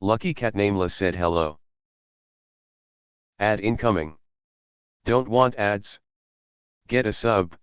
Lucky Cat Nameless said hello. Ad incoming. Don't want ads? Get a sub.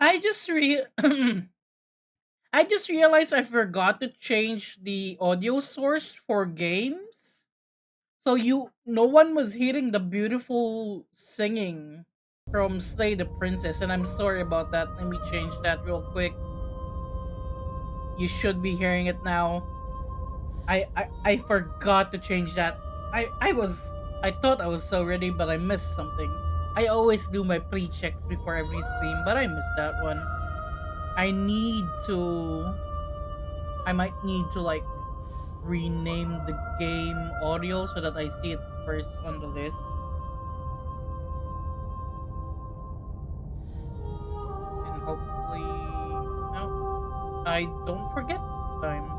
I just re I just realized I forgot to change the audio source for games. So no one was hearing the beautiful singing from Slay the Princess, and I'm sorry about that. Let me change that real quick. You should be hearing it now. I forgot to change that. I thought I was so ready, but I missed something. I always do my pre-checks before every stream, but I missed that one. I need to I might need to like rename the game audio so that I see it first on the list. And hopefully no, I don't forget this time.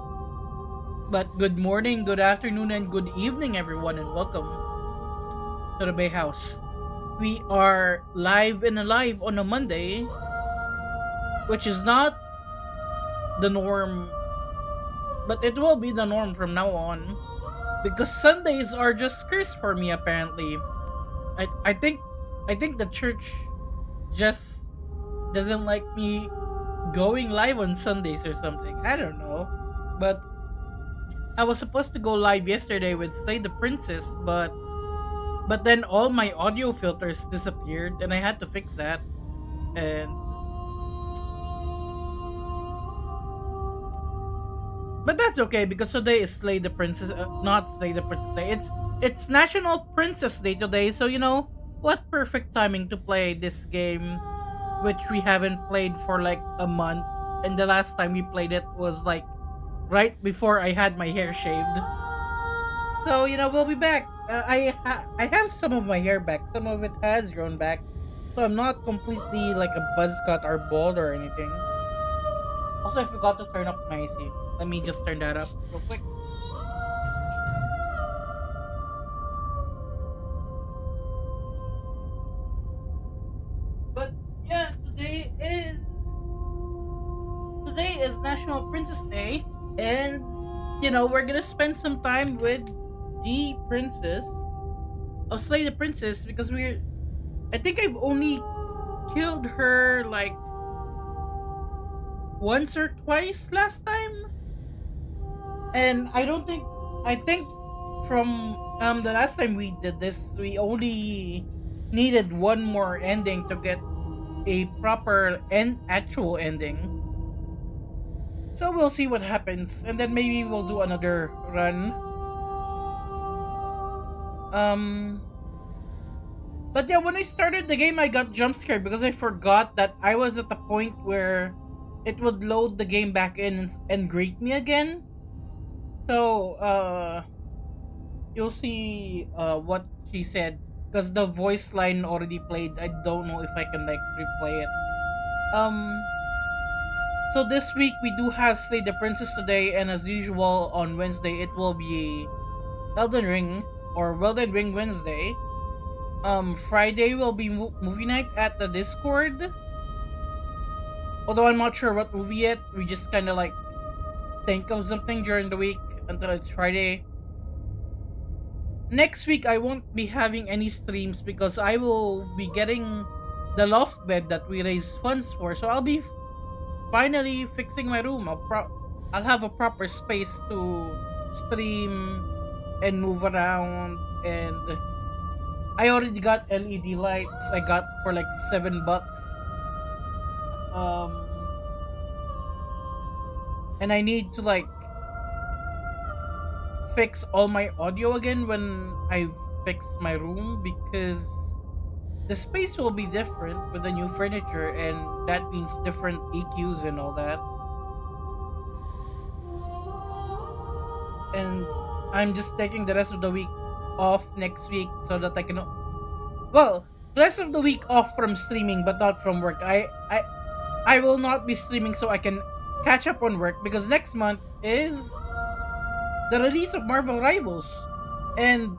But good morning, good afternoon, and good evening everyone, and welcome to the Bay House. We are live and alive on a Monday, which is not the norm, but it will be the norm from now on. Because Sundays are just cursed for me apparently. I think the church just doesn't like me going live on Sundays or something. I don't know. But I was supposed to go live yesterday with Slay the Princess, but then all my audio filters disappeared and I had to fix that. And but that's okay because today is Slay the Princess, not Slay the Princess Day. It's National Princess Day today, so you know, what perfect timing to play this game, which we haven't played for like a month. And the last time we played it was like right before I had my hair shaved. So we'll be back. I have some of my hair back. Some of it has grown back, so I'm not completely like a buzz cut or bald or anything. Also, I forgot to turn up my AC. Let me just turn that up real quick. But yeah, today is National Princess Day, and we're gonna spend some time with the princess of Slay the Princess because we're. I think I've only killed her like once or twice last time, and I think from the last time we did this, we only needed one more ending to get a proper and actual ending. So we'll see what happens, and then maybe we'll do another run. Um, but yeah, when I started the game, I got jump scared because I forgot that I was at the point where it would load the game back in and greet me again. So you'll see what she said because the voice line already played. I don't know if I can like replay it. Um, so this week we do have Slay the Princess today, and as usual on Wednesday it will be Elden Ring or Elden Ring Wednesday. Friday will be movie night at the Discord. Although I'm not sure what movie yet. We just kind of like think of something during the week until it's Friday. Next week I won't be having any streams because I will be getting the loft bed that we raised funds for. So I'll be finally fixing my room. I'll have a proper space to stream and move around, and I already got LED lights. I got for like $7. Um and I need to like fix all my audio again when I fix my room because the space will be different with the new furniture, and that means different EQs and all that. And I'm just taking the rest of the week off next week so that I can well, rest of the week off from streaming but not from work. I will not be streaming so I can catch up on work because next month is the release of Marvel Rivals. And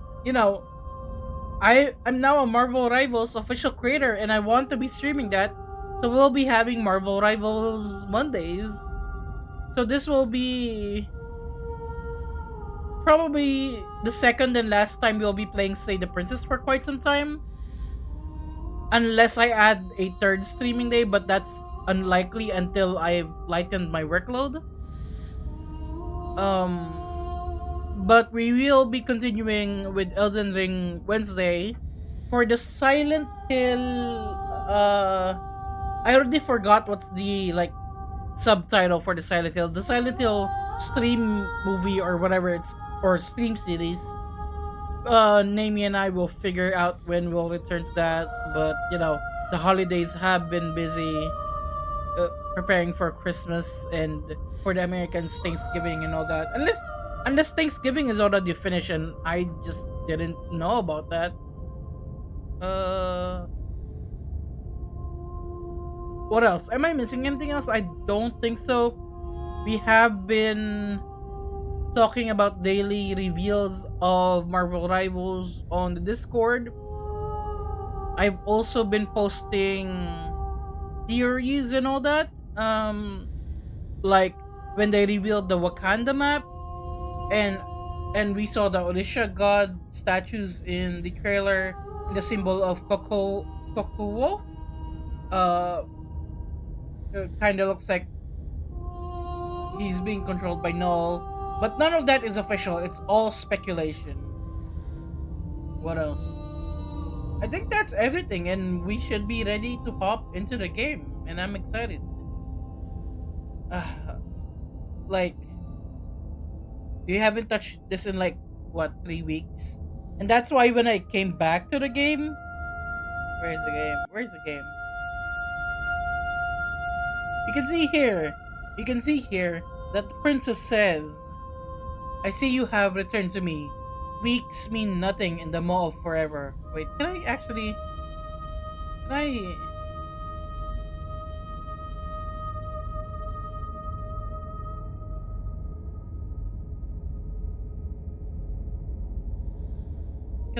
I'm now a Marvel Rivals official creator and I want to be streaming that. So we'll be having Marvel Rivals Mondays. So this will be probably the second and last time we'll be playing Slay the Princess for quite some time. Unless I add a third streaming day, but that's unlikely until I've lightened my workload. Um but we will be continuing with Elden Ring Wednesday. For the Silent Hill, I already forgot what's the like subtitle for the Silent Hill. The Silent Hill stream movie or whatever it's or stream series. Namie and I will figure out when we'll return to that. But the holidays have been busy preparing for Christmas and for the Americans Thanksgiving and all that. Unless Thanksgiving is already finished and I just didn't know about that. Uh, what else? Am I missing anything else? I don't think so. We have been talking about daily reveals of Marvel Rivals on the Discord. I've also been posting theories and all that. Like when they revealed the Wakanda map, and we saw the Orisha god statues in the trailer, the symbol of Kokuwo. Uh, kind of looks like he's being controlled by Null, but none of that is official. It's all speculation. What else? I think that's everything, and we should be ready to hop into the game, and I'm excited. Like, you haven't touched this in like what 3 weeks, and that's why when I came back to the game, Where's the game? Where's the game? You can see here. You can see here that the princess says, "I see you have returned to me. Weeks mean nothing in the maw of forever." Wait, can I actually? Can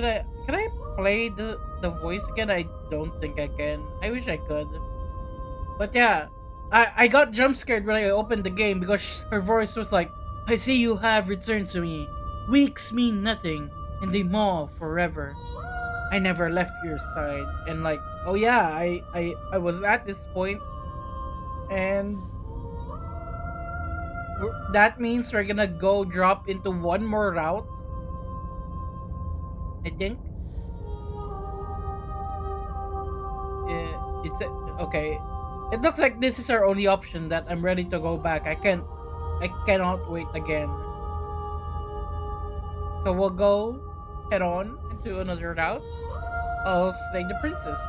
I? Can I play the voice again? I don't think I can. I wish I could. But yeah, I got jump scared when I opened the game because her voice was like, "I see you have returned to me. Weeks mean nothing in the maw forever. I never left your side." And like, oh yeah, I was at this point, and that means we're gonna go drop into one more route. I think. It's okay. It looks like this is our only option. That I'm ready to go back. I cannot wait again. So we'll go head on into another route. I'll slay the princess.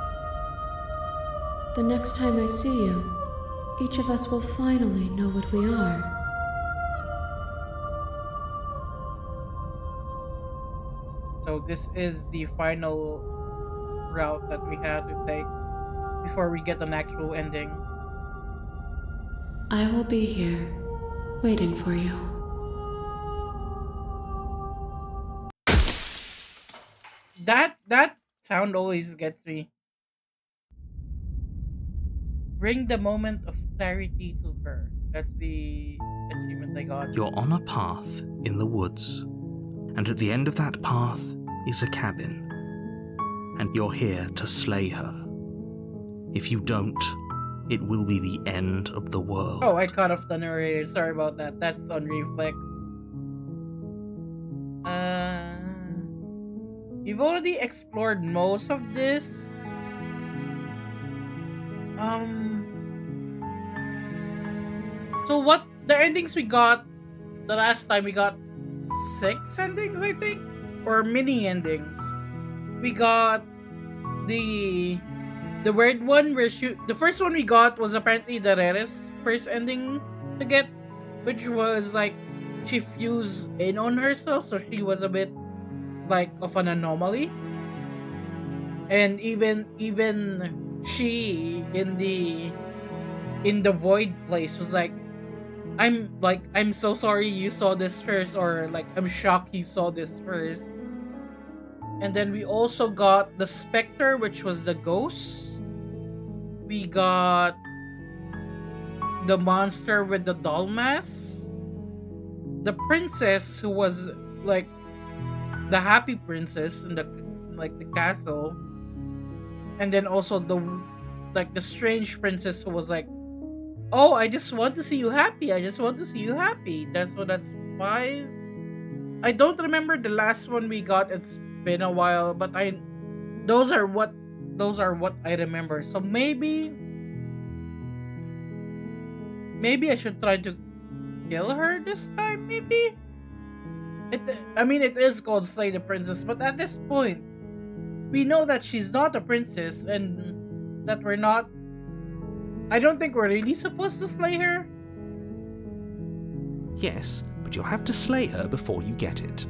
The next time I see you, each of us will finally know what we are. So this is the final route that we have to take before we get an actual ending. I will be here, waiting for you. That sound always gets me. Bring the moment of clarity to her. That's the achievement I got. You're on a path in the woods, and at the end of that path is a cabin, and you're here to slay her. If you don't, it will be the end of the world. Oh, I cut off the narrator. Sorry about that. That's on reflex. You've already explored most of this. So what the endings we got the last time? We got 6 endings, I think, or mini endings. We got the weird one where the first one we got was apparently the rarest first ending to get, which was like she fused in on herself, so she was a bit like of an anomaly, and even she in the void place was like, I'm so sorry you saw this first, or like, I'm shocked you saw this first. And then we also got the specter, which was the ghost. We got the monster with the doll mask, the princess who was like the happy princess in the castle, and then also the strange princess who was like, "Oh, I just want to see you happy. I just want to see you happy." That's 5. I don't remember the last one we got. It's been a while, but those are what I remember. So maybe I should try to kill her this time. Maybe it is called Slay the Princess, but at this point, we know that she's not a princess, and that we're not. I don't think we're really supposed to slay her. Yes, but you'll have to slay her before you get it.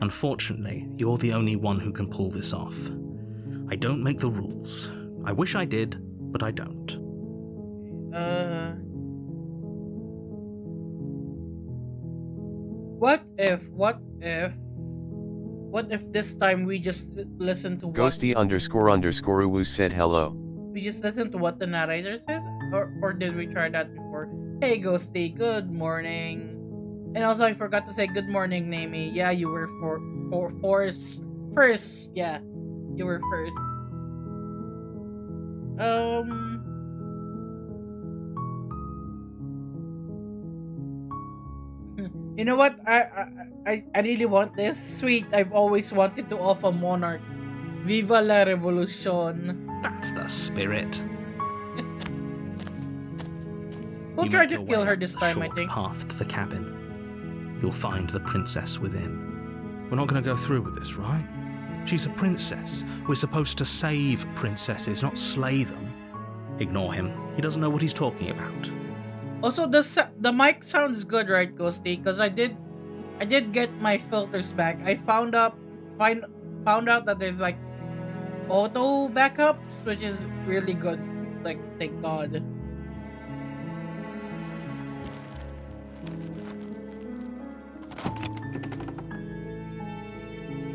Unfortunately, you're the only one who can pull this off. I don't make the rules. I wish I did, but I don't. What if this time we just listen to Ghosty__Uwu said hello. we just listen to what the narrator says, or did we try that before? Hey Ghosty, good morning. And also I forgot to say good morning, Nami. Yeah, you were first. Yeah, you were first. You know what? I really want this. Sweet, I've always wanted to offer Monarch. Viva la Revolution. That's the spirit. We'll You try make to your kill way her up this the time, I short think. path to the cabin. you'll find the princess within. We're not going to go through with this, right? She's a princess. We're supposed to save princesses, not slay them. Ignore him. He doesn't know what he's talking about. Also, the mic sounds good, right, Ghosty? Because I did get my filters back. I found out that there's like auto backups, which is really good. Like, thank God.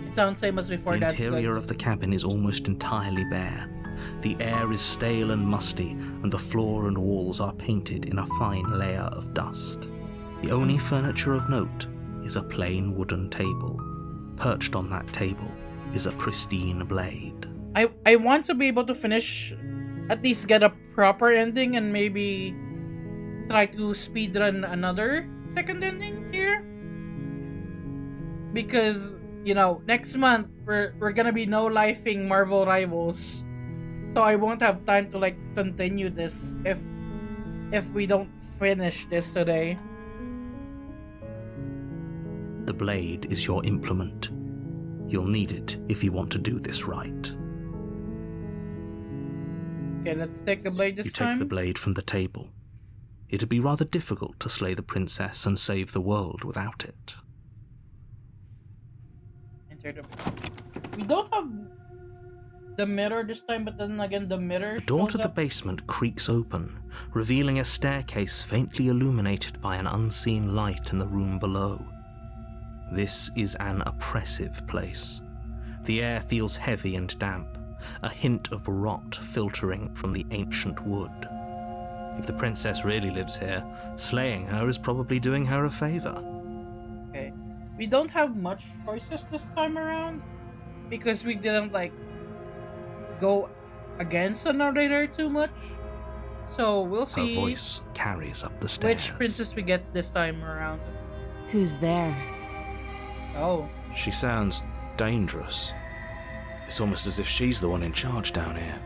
It sounds same as before. The That's interior good. of the cabin is almost entirely bare. The air is stale and musty, and the floor and walls are painted in a fine layer of dust. The only furniture of note is a plain wooden table. Perched on that table is a pristine blade. I want to be able to finish, at least get a proper ending, and maybe try to speedrun another second ending here. Because, you know, next month we're gonna be no-lifing Marvel Rivals. So I won't have time to like continue this if we don't finish this today. The blade is your implement. You'll need it if you want to do this right. Okay, let's take the blade You this take time. the blade from the table. It'd be rather difficult to slay the princess and save the world without it. Enter the. We don't have the mirror this time, but then again the mirror. The door shows to the up. basement creaks open, revealing a staircase faintly illuminated by an unseen light in the room below. This is an oppressive place. The air feels heavy and damp, a hint of rot filtering from the ancient wood. If the princess really lives here, slaying her is probably doing her a favor. Okay, we don't have much choices this time around because we didn't like go against the narrator too much. So we'll Her see voice carries up the stairs. which princess we get this time around. Who's there? Oh, She sounds dangerous. It's almost as if she's the one in charge down here.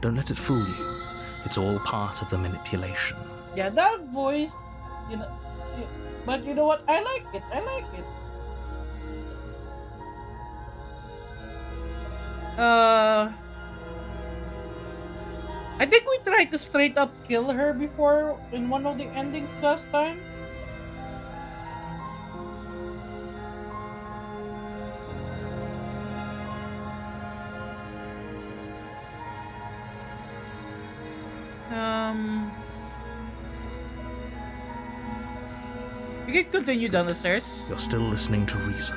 Don't let it fool you. It's all part of the manipulation. yeah, that voice, you know. But you know what? I like it. I like it. I think we tried to straight up kill her before in one of the endings last time. We can continue down the stairs. You're still listening to reason.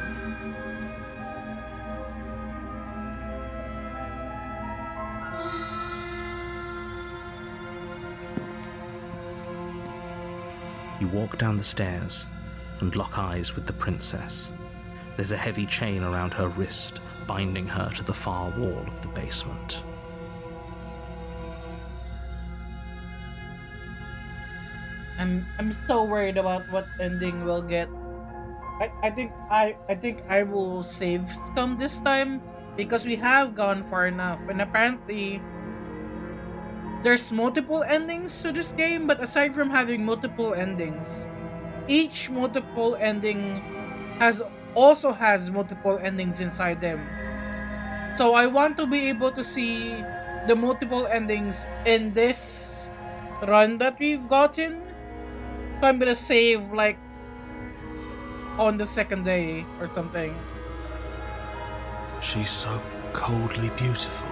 You walk down the stairs and lock eyes with the princess. There's a heavy chain around her wrist, binding her to the far wall of the basement. I'm so worried about what ending we'll get. I think I will save Scum this time because we have gone far enough, and apparently there's multiple endings to this game. But aside from having multiple endings, each multiple ending also has multiple endings inside them. So I want to be able to see the multiple endings in this run that we've gotten. So I'm gonna save like on the second day or something. She's so coldly beautiful.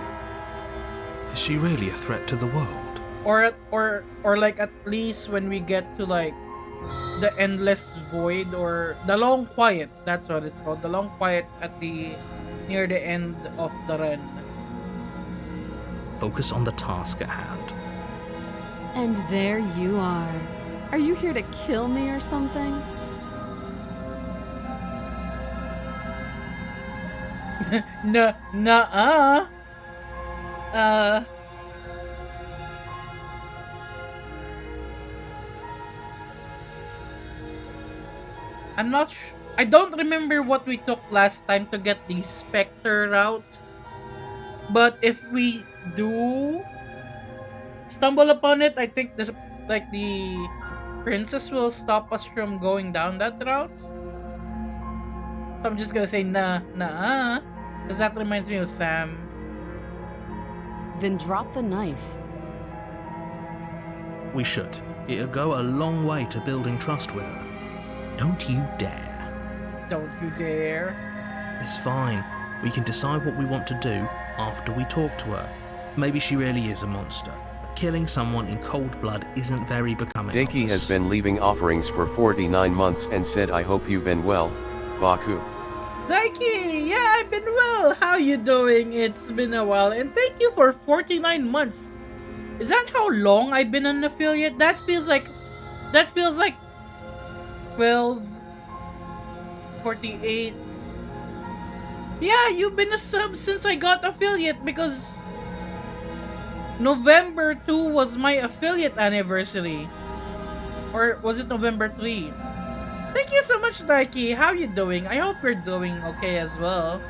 Is she really a threat to the world? Or like at least when we get to like the endless void or the long quiet, that's what it's called, the long quiet at the near the end of the run. Focus on the task at hand. And there you are. Are you here to kill me or something? Nuh-uh. I'm not I don't remember what we took last time to get the Spectre route. But if we do stumble upon it, I think the princess will stop us from going down that route. So I'm just gonna say nah, because that reminds me of Sam. Then drop the knife. We should. It'll go a long way to building trust with her. Don't you dare. Don't you dare. It's fine. We can decide what we want to do after we talk to her. Maybe she really is a monster. Killing someone in cold blood isn't very becoming. Daki of has us. been leaving offerings for 49 months and said I hope you've been well, Baku. Daiki, yeah, I've been well. How you doing? It's been a while, and thank you for 49 months. Is that how long I've been an affiliate? That feels like 12, 48. Yeah, you've been a sub since I got affiliate because November 2 was my affiliate anniversary. Or was it November 3? Thank you so much, Daiki. How you doing? I hope you're doing okay as well.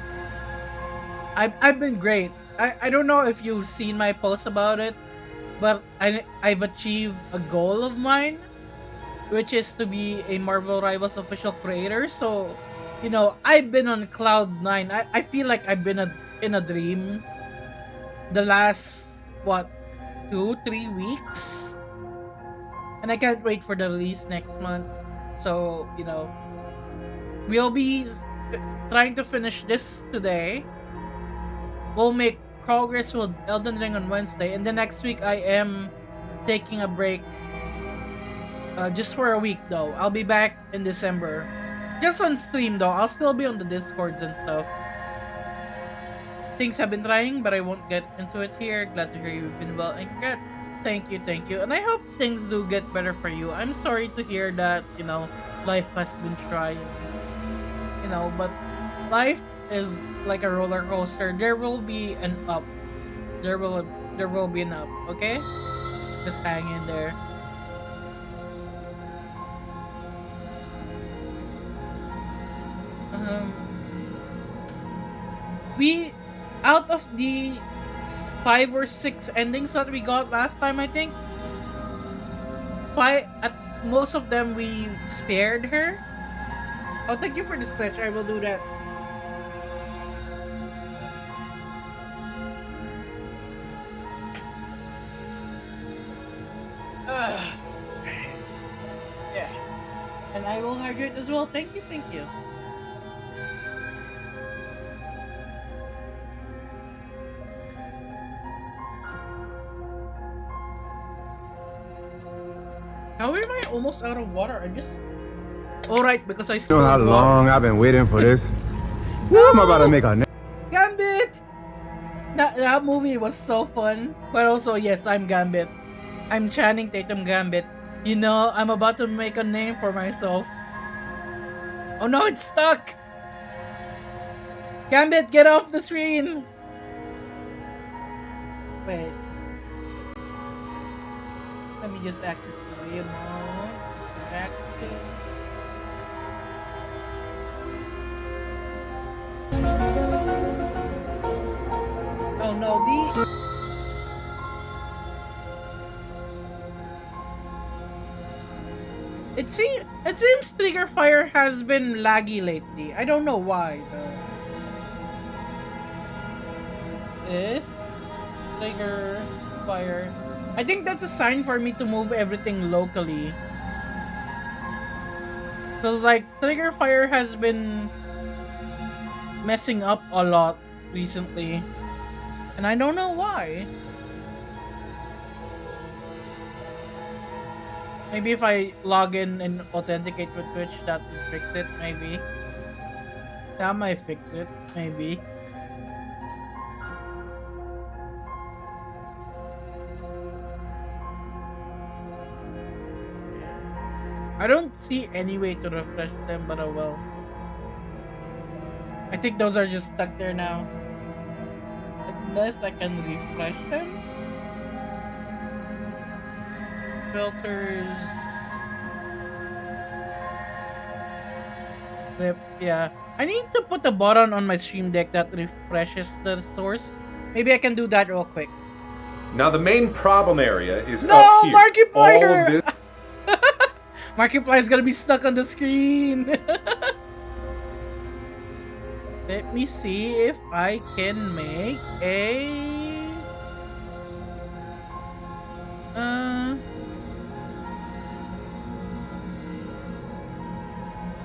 I've been great. I don't know if you've seen my post about it, but I've achieved a goal of mine, which is to be a Marvel Rivals official creator. So, you know, I've been on cloud 9. I feel like I've been in a dream the last, what, 2-3 weeks? And I can't wait for the release next month. So, you know, we'll be trying to finish this today. We'll make progress with Elden Ring on Wednesday. And the next week, I am taking a break. Just for a week, though. I'll be back in December. Just on stream, though. I'll still be on the Discords and stuff. Things have been trying, but I won't get into it here. Glad to hear you've been well, and congrats. Thank you. And I hope things do get better for you. I'm sorry to hear that, you know, life has been trying. You know, but life is like a roller coaster. There will be an up. There will be an up, okay? Just hang in there. We out of the 5 or 6 endings that we got last time, I think most of them we spared her. Oh, thank you for the stretch. I will do that. Yeah, and I will hydrate as well. Thank you. How am I almost out of water? Alright, because I You know how spilled long I've been waiting for this? I'm about to make a Gambit! That movie was so fun. But also, yes, I'm Gambit. I'm Channing Tatum Gambit. You know, I'm about to make a name for myself. Oh no, it's stuck! Gambit, get off the screen! Wait. Let me just access the remote. Active. Oh no, It seems Trigger Fire has been laggy lately. I don't know why though. This Trigger Fire. I think that's a sign for me to move everything locally. Cause like Trigger Fire has been messing up a lot recently. And I don't know why. Maybe if I log in and authenticate with Twitch, that will fix it, maybe. That might fix it, maybe. I don't see any way to refresh them, but oh well. I think those are just stuck there now. Unless I can refresh them. Filters. Yep, yeah. I need to put a button on my stream deck that refreshes the source. Maybe I can do that real quick. Now the main problem area is No, up here. Markiplier! All of this Markiplier's gonna be stuck on the screen. Let me see if I can make a...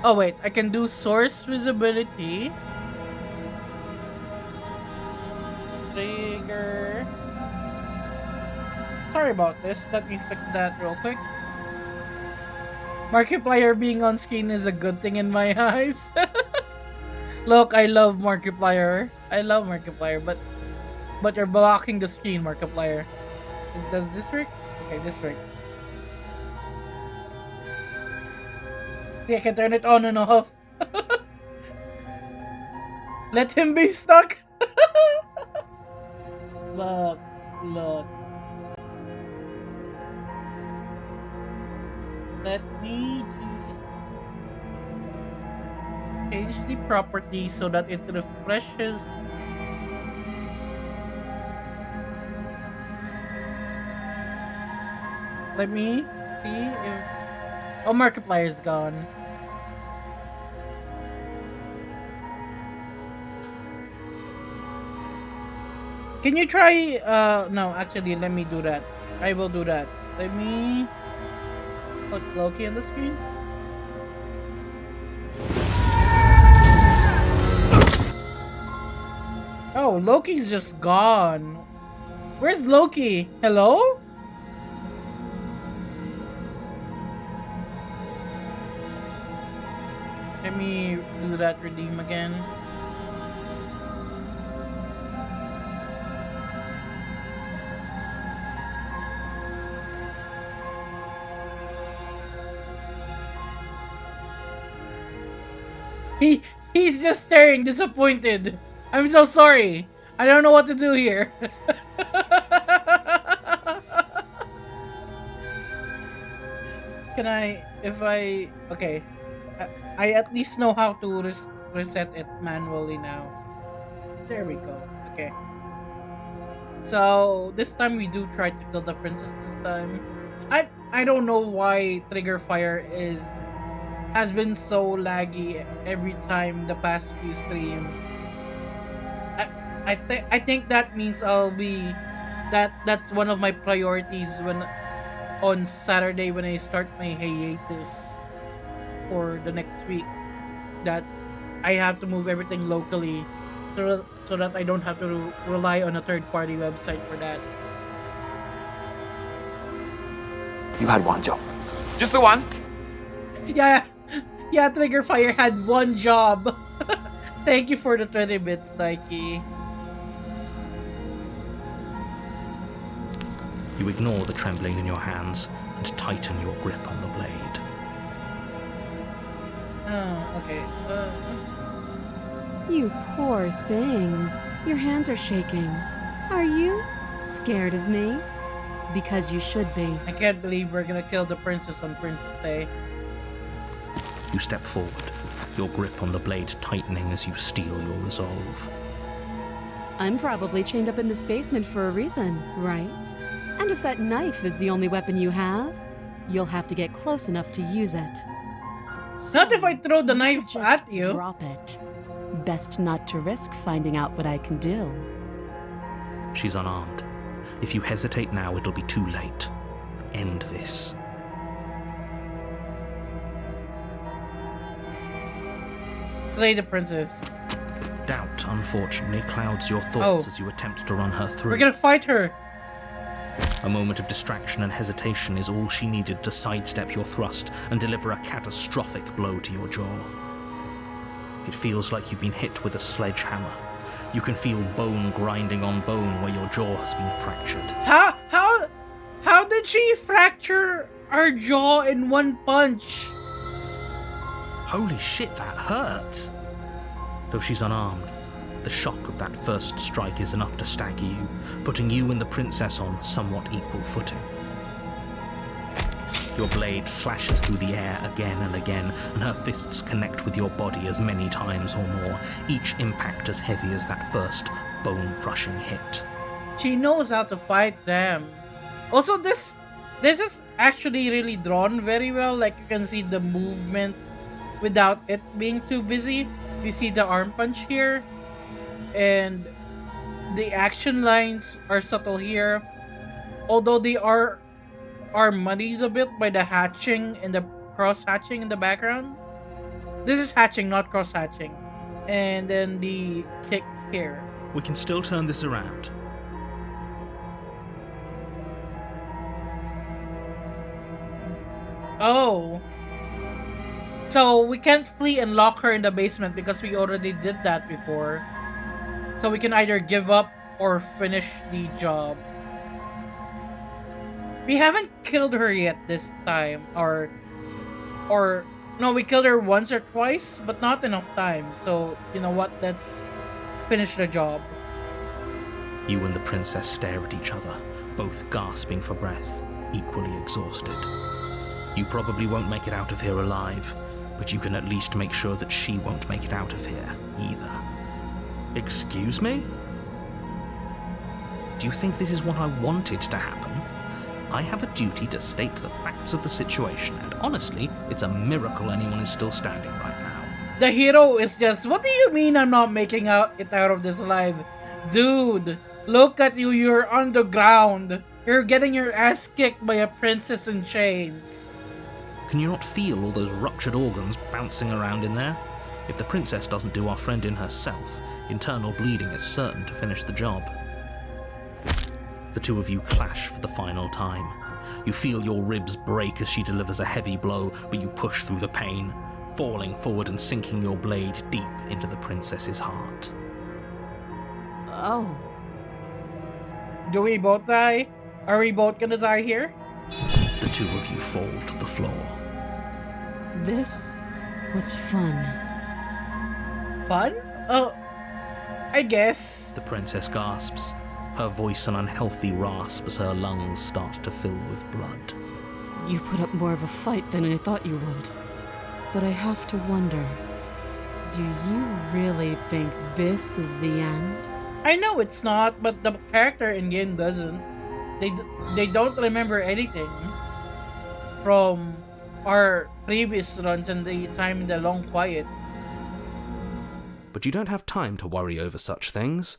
Oh wait, I can do source visibility. Trigger. Sorry about this. Let me fix that real quick. Markiplier being on screen is a good thing in my eyes. Look, I love Markiplier. I love Markiplier, but you're blocking the screen, Markiplier. Does this work? Okay, this works. See, I can turn it on and off. Let him be stuck. Look, look. Let me change the property so that it refreshes. Let me see if... Oh, Markiplier's gone. Can you try... No, actually, let me do that. I will do that. Let me... put Loki on the screen. Oh, Loki's just gone. Where's Loki? Hello? Let me do that redeem again. He's just staring disappointed. I'm so sorry. I don't know what to do here. Can I, if I, okay. I at least know how to reset it manually now. There we go. Okay. So this time we do try to kill the princess this time. I don't know why Trigger Fire has been so laggy every time the past few streams. I think that means that's one of my priorities when on Saturday when I start my hiatus for the next week, that I have to move everything locally so that I don't have to rely on a third-party website for that. You had one job. Just the one? Yeah, Trigger Fire had one job. Thank you for the 20 bits, Nike. You ignore the trembling in your hands and tighten your grip on the blade. Oh, okay. You poor thing. Your hands are shaking. Are you scared of me? Because you should be. I can't believe we're gonna kill the princess on Princess Day. You step forward, your grip on the blade tightening as you steel your resolve. I'm probably chained up in this basement for a reason, right? And if that knife is the only weapon you have, you'll have to get close enough to use it. Not if I throw the You knife should at just you. Drop it. Best not to risk finding out what I can do. She's unarmed. If you hesitate now, it'll be too late. End this. Slay the princess. Doubt, unfortunately, clouds your thoughts as you attempt to run her through. We're gonna fight her. A moment of distraction and hesitation is all she needed to sidestep your thrust and deliver a catastrophic blow to your jaw. It feels like you've been hit with a sledgehammer. You can feel bone grinding on bone where your jaw has been fractured. How did she fracture our jaw in one punch? Holy shit, that hurt! Though she's unarmed, the shock of that first strike is enough to stagger you, putting you and the princess on somewhat equal footing. Your blade slashes through the air again and again, and her fists connect with your body as many times or more, each impact as heavy as that first bone-crushing hit. She knows how to fight them. Also, this is actually really drawn very well. Like, you can see the movement without it being too busy. We see the arm punch here, and the action lines are subtle here, although they are muddied a bit by the hatching and the cross hatching in the background. This is hatching, not cross hatching. And then the kick here. We can still turn this around. Oh. So we can't flee and lock her in the basement because we already did that before. So we can either give up or finish the job. We haven't killed her yet this time, or no, we killed her once or twice, but not enough time. So you know what? Let's finish the job. You and the princess stare at each other, both gasping for breath, equally exhausted. You probably won't make it out of here alive, but you can at least make sure that she won't make it out of here either. Excuse me? Do you think this is what I wanted to happen? I have a duty to state the facts of the situation, and honestly, it's a miracle anyone is still standing right now. The hero is just, what do you mean I'm not making it out of this alive? Dude, look at you, you're on the ground. You're getting your ass kicked by a princess in chains. Can you not feel all those ruptured organs bouncing around in there? If the princess doesn't do our friend in herself, internal bleeding is certain to finish the job. The two of you clash for the final time. You feel your ribs break as she delivers a heavy blow, but you push through the pain, falling forward and sinking your blade deep into the princess's heart. Oh. Do we both die? Are we both gonna die here? The two of you fall to the floor. This was fun. Fun? Oh, I guess. The princess gasps, her voice an unhealthy rasp as her lungs start to fill with blood. You put up more of a fight than I thought you would. But I have to wonder, do you really think this is the end? I know it's not, but the character in game doesn't. They don't remember anything from our previous runs and the time in the long quiet. But you don't have time to worry over such things.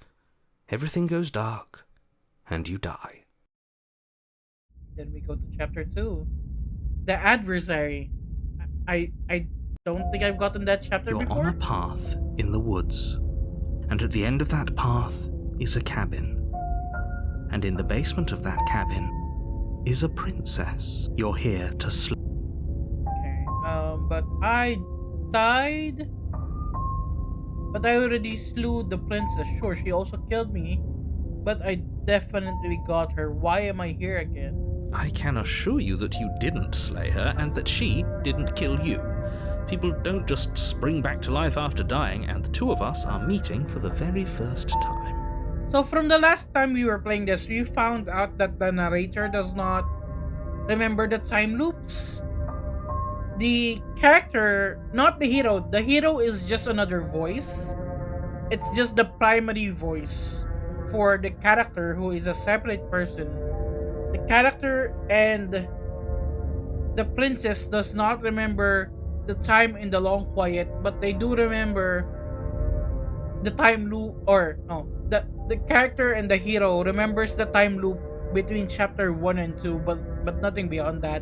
Everything goes dark, and you die. Then we go to chapter 2. The adversary. I don't think I've gotten that chapter You're before. on a path in the woods, and at the end of that path is a cabin. And in the basement of that cabin is a princess. You're here to sleep. Okay, but I died. But I already slew the princess. Sure, she also killed me, but I definitely got her. Why am I here again? I can assure you that you didn't slay her and that she didn't kill you. People don't just spring back to life after dying, and the two of us are meeting for the very first time. So from the last time we were playing this, we found out that the narrator does not remember the time loops. The character, not the hero is just another voice. It's just the primary voice for the character who is a separate person. The character and the princess does not remember the time in the long quiet, but they do remember the time loop, or no, the character and the hero remembers the time loop between chapter 1 and 2, but nothing beyond that.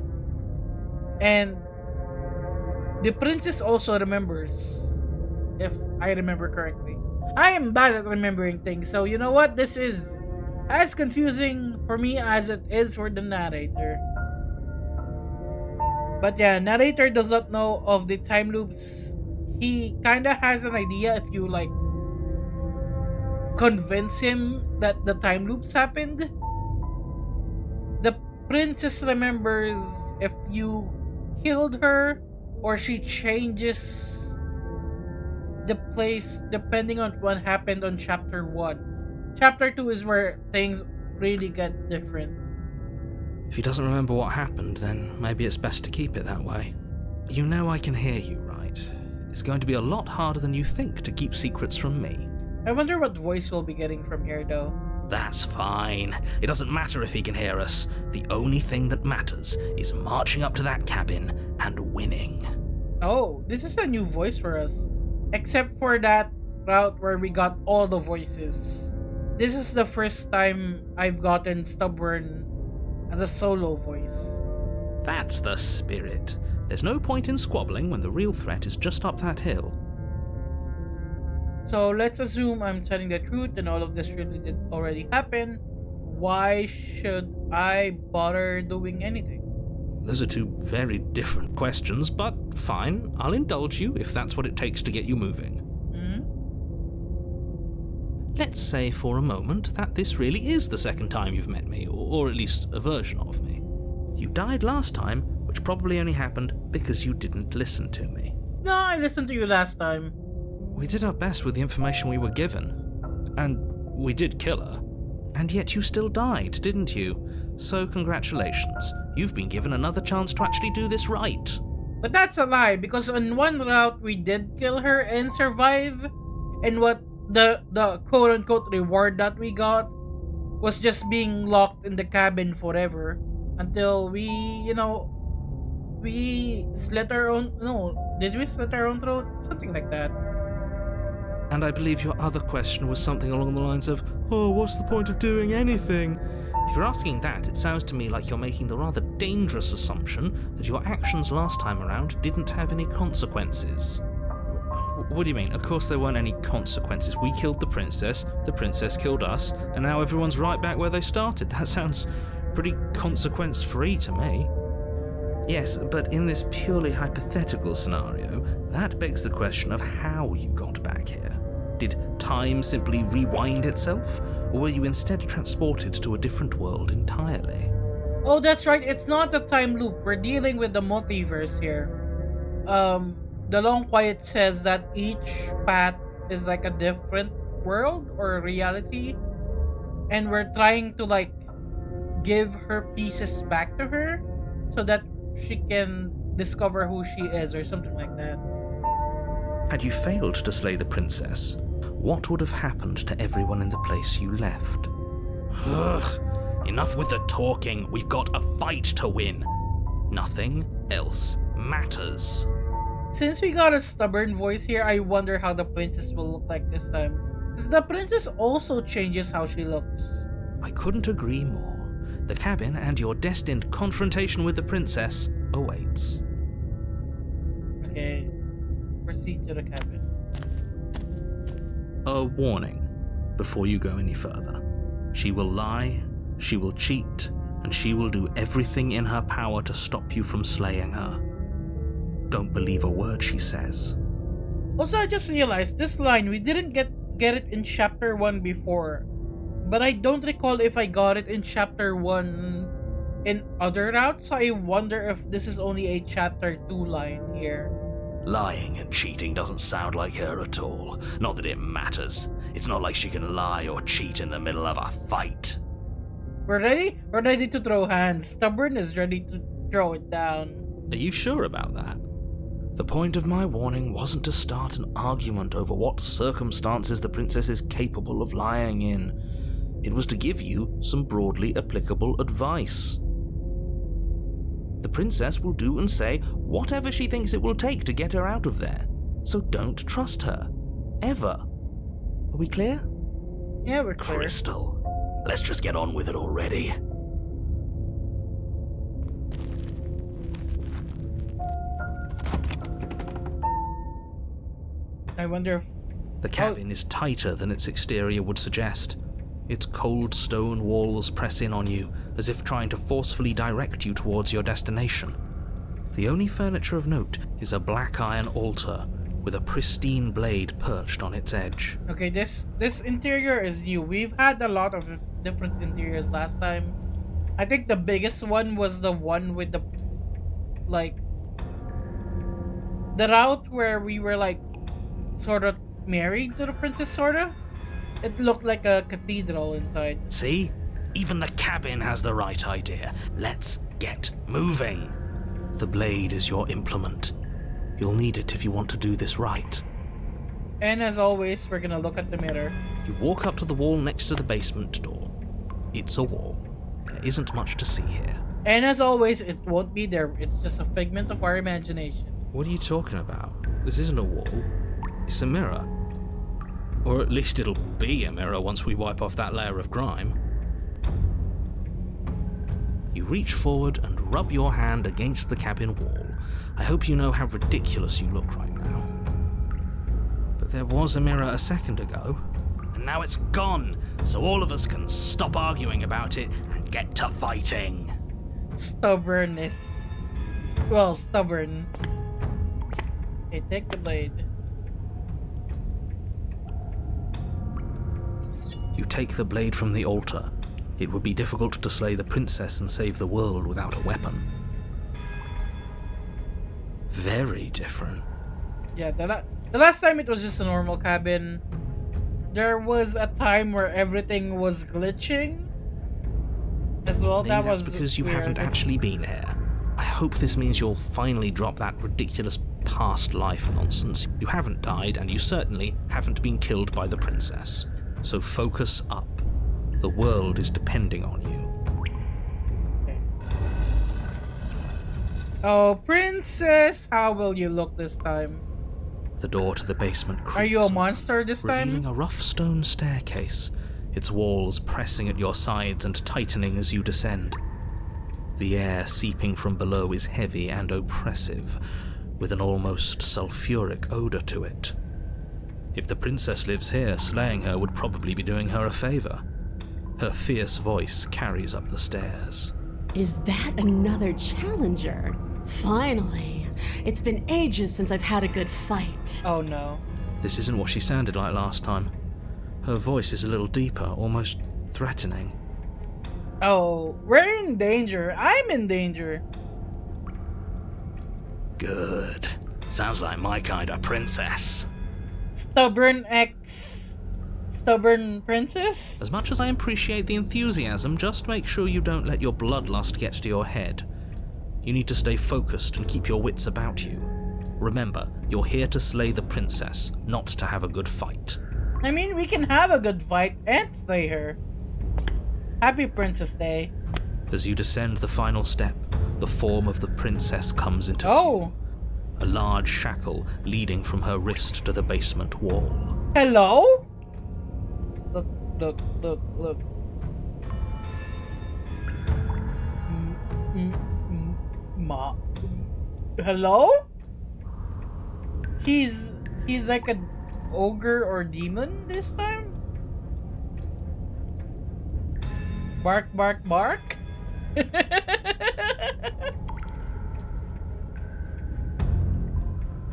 And the princess also remembers, if I remember correctly. I am bad at remembering things, so you know what? This is as confusing for me as it is for the narrator. But yeah, narrator does not know of the time loops. He kinda has an idea if you like convince him that the time loops happened. The princess remembers if you killed her or she changes the place depending on what happened on chapter 1. Chapter 2 is where things really get different. If he doesn't remember what happened, then maybe it's best to keep it that way. You know I can hear you, right? It's going to be a lot harder than you think to keep secrets from me. I wonder what voice we'll be getting from here, though. That's fine. It doesn't matter if he can hear us. The only thing that matters is marching up to that cabin and winning. Oh, this is a new voice for us. Except for that route where we got all the voices. This is the first time I've gotten Stubborn as a solo voice. That's the spirit. There's no point in squabbling when the real threat is just up that hill. So let's assume I'm telling the truth and all of this really did already happen. Why should I bother doing anything? Those are two very different questions, but fine, I'll indulge you if that's what it takes to get you moving. Let's say for a moment that this really is the second time you've met me, or at least a version of me. You died last time, which probably only happened because you didn't listen to me. No, I listened to you last time. We did our best with the information we were given, and we did kill her. And yet you still died, didn't you? So congratulations, you've been given another chance to actually do this right. But that's a lie, because on one route we did kill her and survive, and what the quote-unquote reward that we got was just being locked in the cabin forever until we slit our own... No, did we slit our own throat? Something like that. And I believe your other question was something along the lines of, oh, what's the point of doing anything? If you're asking that, it sounds to me like you're making the rather dangerous assumption that your actions last time around didn't have any consequences. What do you mean? Of course there weren't any consequences. We killed the princess killed us, and now everyone's right back where they started. That sounds pretty consequence-free to me. Yes, but in this purely hypothetical scenario, that begs the question of how you got back here. Did time simply rewind itself, or were you instead transported to a different world entirely? Oh, that's right, it's not a time loop. We're dealing with the multiverse here. The Long Quiet says that each path is like a different world or reality, and we're trying to give her pieces back to her so that she can discover who she is or something like that. Had you failed to slay the princess, what would have happened to everyone in the place you left? Ugh, enough with the talking. We've got a fight to win. Nothing else matters. Since we got a stubborn voice here, I wonder how the princess will look like this time. Because the princess also changes how she looks. I couldn't agree more. The cabin and your destined confrontation with the princess awaits. Okay, proceed to the cabin. A warning before you go any further. She will lie, she will cheat, and she will do everything in her power to stop you from slaying her. Don't believe a word she says. Also, I just realized this line, we didn't get it in chapter 1 before. But I don't recall if I got it in chapter 1 in other routes, so I wonder if this is only a chapter 2 line here. Lying and cheating doesn't sound like her at all. Not that it matters. It's not like she can lie or cheat in the middle of a fight. We're ready? We're ready to throw hands. Stubborn is ready to throw it down. Are you sure about that? The point of my warning wasn't to start an argument over what circumstances the princess is capable of lying in. It was to give you some broadly applicable advice. The princess will do and say whatever she thinks it will take to get her out of there. So don't trust her. Ever. Are we clear? Yeah, we're clear. Crystal, let's just get on with it already. I wonder if... The cabin is tighter than its exterior would suggest. Its cold stone walls press in on you, as if trying to forcefully direct you towards your destination. The only furniture of note is a black iron altar, with a pristine blade perched on its edge. Okay, this interior is new. We've had a lot of different interiors last time. I think the biggest one was the one with the... the route where we were sort of married to the princess, sorta. It looked like a cathedral inside. See? Even the cabin has the right idea. Let's get moving. The blade is your implement. You'll need it if you want to do this right. And as always, we're gonna look at the mirror. You walk up to the wall next to the basement door. It's a wall. There isn't much to see here. And as always, it won't be there. It's just a figment of our imagination. What are you talking about? This isn't a wall. It's a mirror. Or at least it'll be a mirror once we wipe off that layer of grime. You reach forward and rub your hand against the cabin wall. I hope you know how ridiculous you look right now. But there was a mirror a second ago. And now it's gone, so all of us can stop arguing about it and get to fighting. Stubbornness. Well, stubborn. Okay, take the blade. You take the blade from the altar. It would be difficult to slay the princess and save the world without a weapon. Very different. Yeah, the last time it was just a normal cabin. There was a time where everything was glitching as well. Maybe That that's was because you weird. haven't actually been here. I hope this means you'll finally drop that ridiculous past life nonsense. You haven't died, and you certainly haven't been killed by the princess. So focus up. The world is depending on you. Okay. Oh, princess, how will you look this time? The door to the basement creaks Are you a open, monster this revealing time? a rough stone staircase, its walls pressing at your sides and tightening as you descend. The air seeping from below is heavy and oppressive, with an almost sulfuric odor to it. If the princess lives here, slaying her would probably be doing her a favor. Her fierce voice carries up the stairs. Is that another challenger? Finally. It's been ages since I've had a good fight. Oh no. This isn't what she sounded like last time. Her voice is a little deeper, almost threatening. Oh, we're in danger. I'm in danger. Good. Sounds like my kind of princess. Stubborn princess? As much as I appreciate the enthusiasm, just make sure you don't let your bloodlust get to your head. You need to stay focused and keep your wits about you. Remember, you're here to slay the princess, not to have a good fight. I mean, we can have a good fight and slay her. Happy Princess Day. As you descend the final step, the form of the princess comes into Oh. view. A large shackle leading from her wrist to the basement wall. Hello? Look. Hello? He's like an ogre or demon this time? Bark.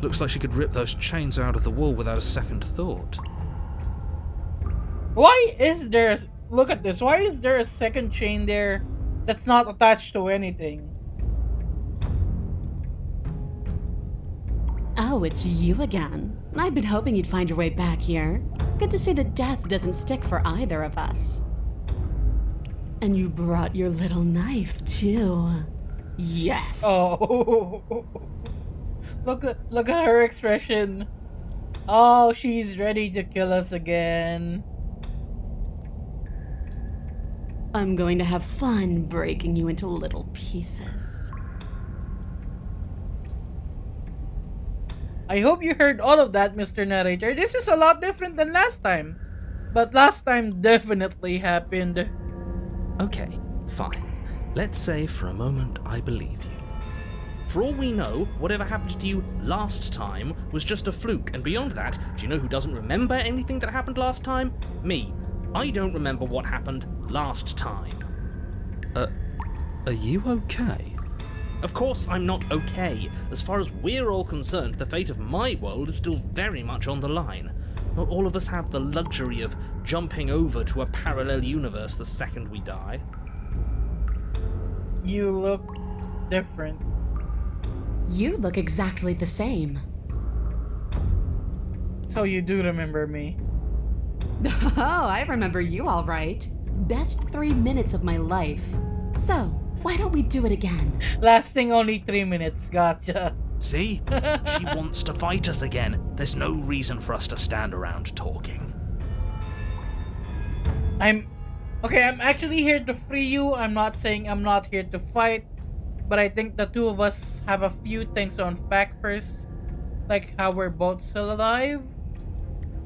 Looks like she could rip those chains out of the wall without a second thought. Why is there... Look at this. Why is there a second chain there that's not attached to anything? Oh, it's you again. I've been hoping you'd find your way back here. Good to see that death doesn't stick for either of us. And you brought your little knife, too. Yes. Oh. Look at her expression. Oh, she's ready to kill us again. I'm going to have fun breaking you into little pieces. I hope you heard all of that, Mr. Narrator. This is a lot different than last time. But last time definitely happened. Okay, fine. Let's say for a moment I believe you. For all we know, whatever happened to you last time was just a fluke, and beyond that, do you know who doesn't remember anything that happened last time? Me. I don't remember what happened last time. Are you okay? Of course I'm not okay. As far as we're all concerned, the fate of my world is still very much on the line. Not all of us have the luxury of jumping over to a parallel universe the second we die. You look different. You look exactly the same. So you do remember me. Oh, I remember you all right. best 3 minutes of my life. So, why don't we do it again? Lasting only 3 minutes. Gotcha. See? She wants to fight us again. There's no reason for us to stand around talking. I'm actually here to free you. I'm not saying I'm not here to fight, but I think the two of us have a few things to unpack first, like how we're both still alive.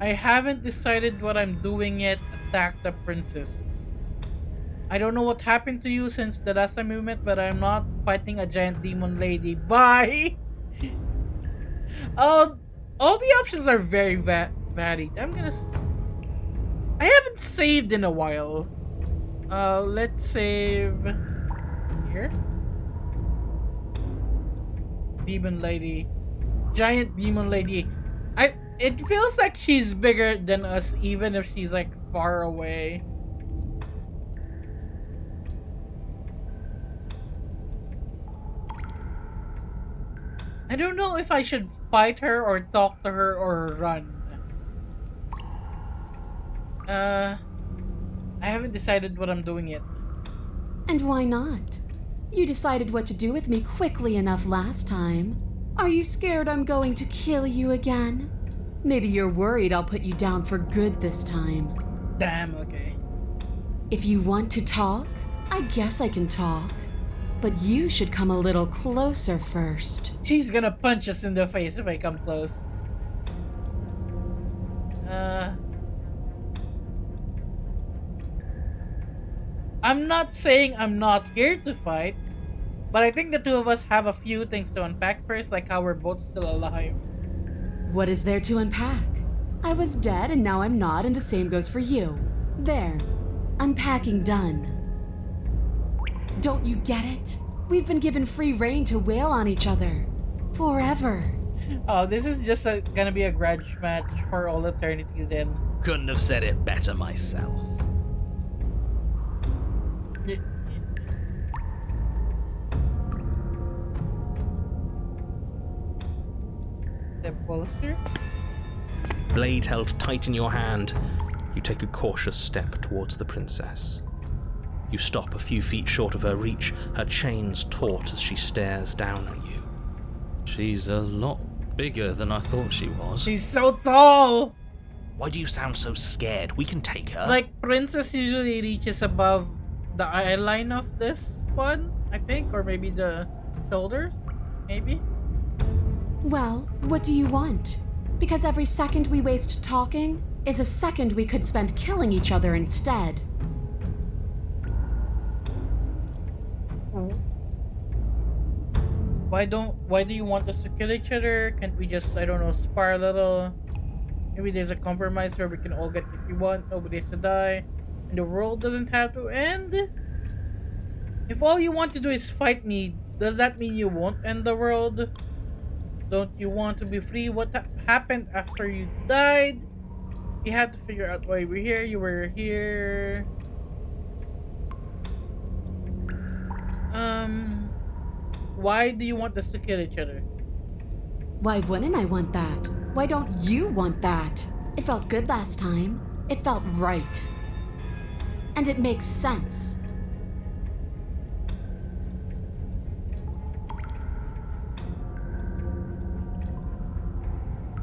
I haven't decided what I'm doing yet. Attack the princess. I don't know what happened to you since the last time we met, but I'm not fighting a giant demon lady. Bye! All the options are very varied. I haven't saved in a while. Let's save here. Demon lady. Giant demon lady. It feels like she's bigger than us even if she's like far away. I don't know if I should fight her or talk to her or run. I haven't decided what I'm doing yet. And why not? You decided what to do with me quickly enough last time. Are you scared I'm going to kill you again? Maybe you're worried I'll put you down for good this time. Damn, okay. If you want to talk, I guess I can talk. But you should come a little closer first. She's gonna punch us in the face if I come close. I'm not saying I'm not here to fight, but I think the two of us have a few things to unpack first, like how we're both still alive. What is there to unpack? I was dead and now I'm not, and the same goes for you. There. Unpacking done. Don't you get it? We've been given free rein to wail on each other. Forever. Oh, this is just gonna be a grudge match for all eternity then. Couldn't have said it better myself. The poster? Blade held tight in your hand, you take a cautious step towards the princess. You stop a few feet short of her reach, her chains taut as she stares down at you. She's a lot bigger than I thought she was. She's so tall! Why do you sound so scared? We can take her. Like, princess usually reaches above the eye line of this one, I think, or maybe the shoulders, maybe? Well, what do you want? Because every second we waste talking is a second we could spend killing each other instead. Why do you want us to kill each other? Can't we just, I don't know, spar a little? Maybe there's a compromise where we can all get what we want, nobody has to die, and the world doesn't have to end? If all you want to do is fight me, does that mean you won't end the world? Don't you want to be free? What happened after you died? You have to figure out why we're here. You were here. Why do you want us to kill each other? Why wouldn't I want that? Why don't you want that? It felt good last time. It felt right. And it makes sense.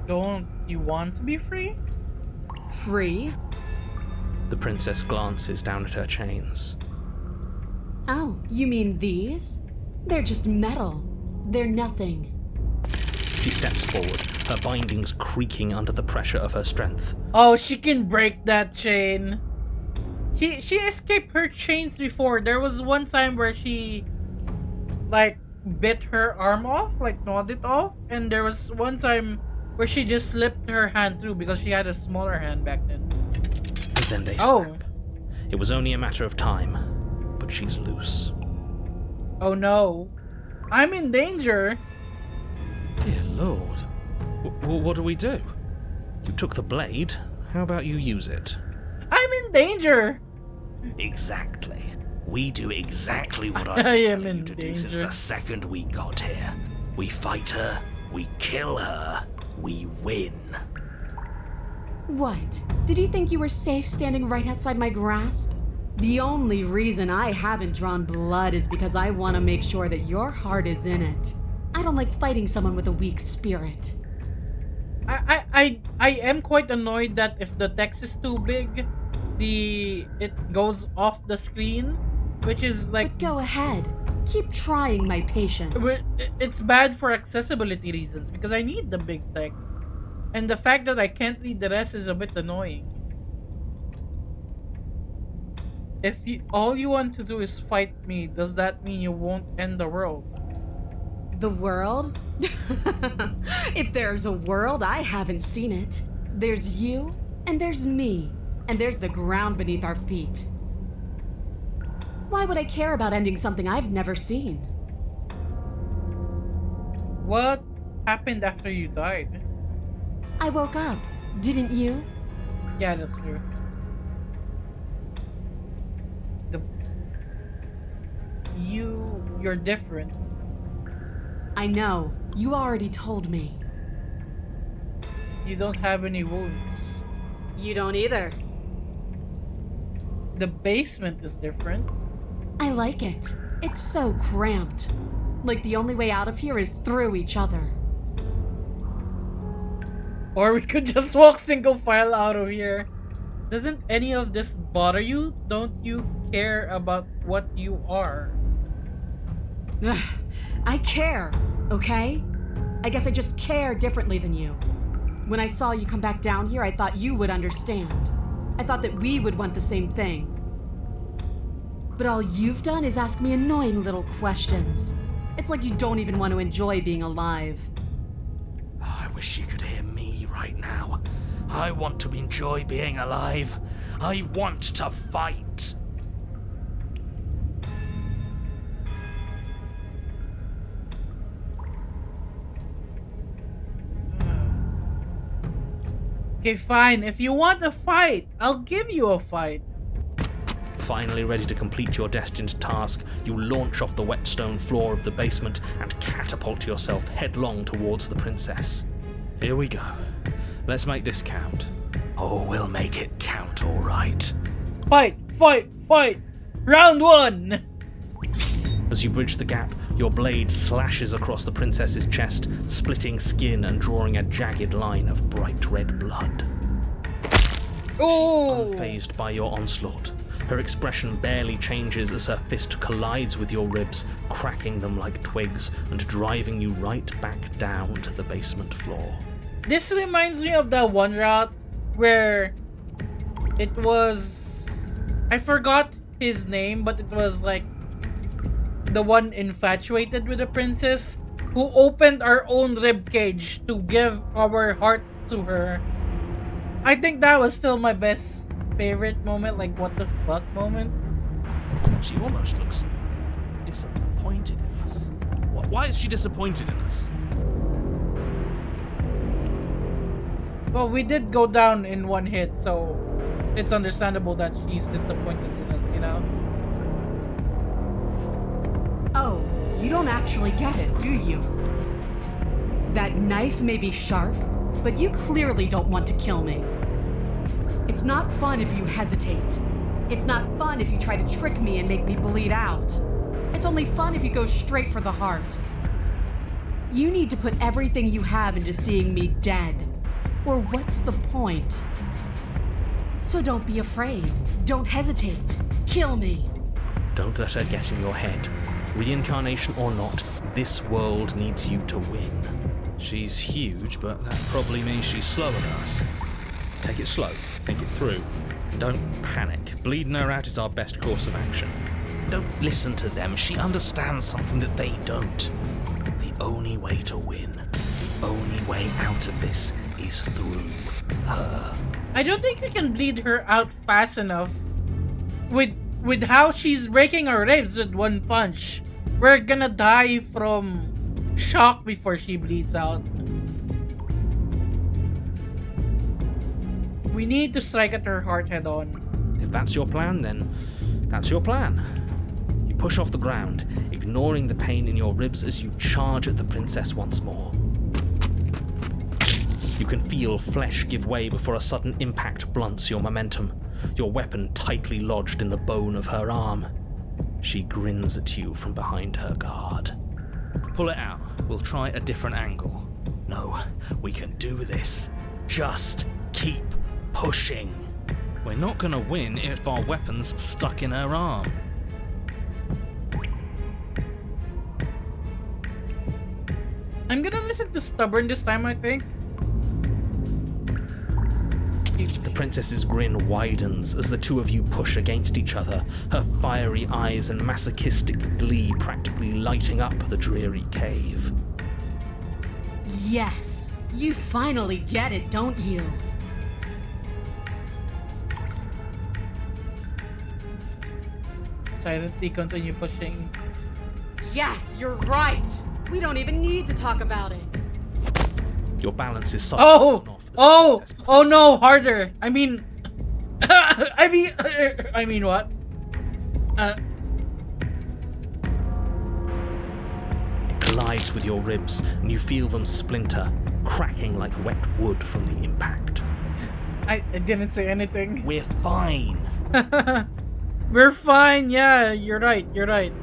Don't you want to be free? Free? The princess glances down at her chains. Oh, you mean these? They're just metal. They're nothing. She steps forward, her bindings creaking under the pressure of her strength. Oh, she can break that chain. She escaped her chains before. There was one time where she like bit her arm off, like gnawed it off, and there was one time where she just slipped her hand through because she had a smaller hand back then. And then they snap. It was only a matter of time, but she's loose. Oh no. I'm in danger. Dear Lord. What do we do? You took the blade. How about you use it? I'm in danger. Exactly. We do exactly what I I've been am telling in you to do since danger. the second we got here. We fight her, we kill her, we win. What? Did you think you were safe standing right outside my grasp? The only reason I haven't drawn blood is because I want to make sure that your heart is in it. I don't like fighting someone with a weak spirit. I am quite annoyed that if the text is too big, it goes off the screen, which is like. But go ahead. Keep trying my patience. It's bad for accessibility reasons because I need the big text. And the fact that I can't read the rest is a bit annoying. If all you want to do is fight me, does that mean you won't end the world? The world? If there's a world, I haven't seen it. There's you, and there's me, and there's the ground beneath our feet. Why would I care about ending something I've never seen? What happened after you died? I woke up, didn't you? Yeah, that's true. You're different. I know. You already told me. You don't have any wounds. You don't either. The basement is different. I like it. It's so cramped. Like the only way out of here is through each other. Or we could just walk single file out of here. Doesn't any of this bother you? Don't you care about what you are? I care, okay? I guess I just care differently than you. When I saw you come back down here, I thought you would understand. I thought that we would want the same thing. But all you've done is ask me annoying little questions. It's like you don't even want to enjoy being alive. I wish you could hear me right now. I want to enjoy being alive. I want to fight. Okay, fine. If you want a fight, I'll give you a fight. Finally ready to complete your destined task, you launch off the wet stone floor of the basement and catapult yourself headlong towards the princess. Here we go. Let's make this count. Oh, we'll make it count, all right. Fight, fight, fight! Round one! As you bridge the gap, your blade slashes across the princess's chest, splitting skin and drawing a jagged line of bright red blood. Oh! She's unfazed by your onslaught. Her expression barely changes as her fist collides with your ribs, cracking them like twigs and driving you right back down to the basement floor. This reminds me of that one route where it was... I forgot his name, but it was like the one infatuated with the princess who opened our own ribcage to give our heart to her. I think that was still my best favorite moment, like what the fuck moment. She almost looks disappointed in us. Why is she disappointed in us? Well, we did go down in one hit, so it's understandable that she's disappointed in us, you know? Oh, you don't actually get it, do you? That knife may be sharp, but you clearly don't want to kill me. It's not fun if you hesitate. It's not fun if you try to trick me and make me bleed out. It's only fun if you go straight for the heart. You need to put everything you have into seeing me dead. Or what's the point? So don't be afraid. Don't hesitate. Kill me. Don't let her get in your head. Reincarnation or not, this world needs you to win. She's huge, but that probably means she's slower than us. Take it slow, think it through. Don't panic. Bleeding her out is our best course of action. Don't listen to them. She understands something that they don't. The only way to win, the only way out of this is through her. I don't think we can bleed her out fast enough. With how she's breaking our ribs with one punch, we're gonna die from shock before she bleeds out. We need to strike at her heart head on. If that's your plan, then that's your plan. You push off the ground, ignoring the pain in your ribs as you charge at the princess once more. You can feel flesh give way before a sudden impact blunts your momentum. your weapon tightly lodged in the bone of her arm. She grins at you from behind her guard. Pull it out. We'll try a different angle. No, we can do this. Just keep pushing. We're not gonna win if our weapon's stuck in her arm. I'm gonna listen to Stubborn this time, I think. The princess's grin widens as the two of you push against each other, her fiery eyes and masochistic glee practically lighting up the dreary cave. Yes, you finally get it, don't you? Silently continue pushing. Yes, you're right. We don't even need to talk about it. Your balance is suddenly thrown off as the princess Oh no, harder. I mean, I mean what? It collides with your ribs, and you feel them splinter, cracking like wet wood from the impact. I didn't say anything. We're fine. We're fine. Yeah, you're right. You're right.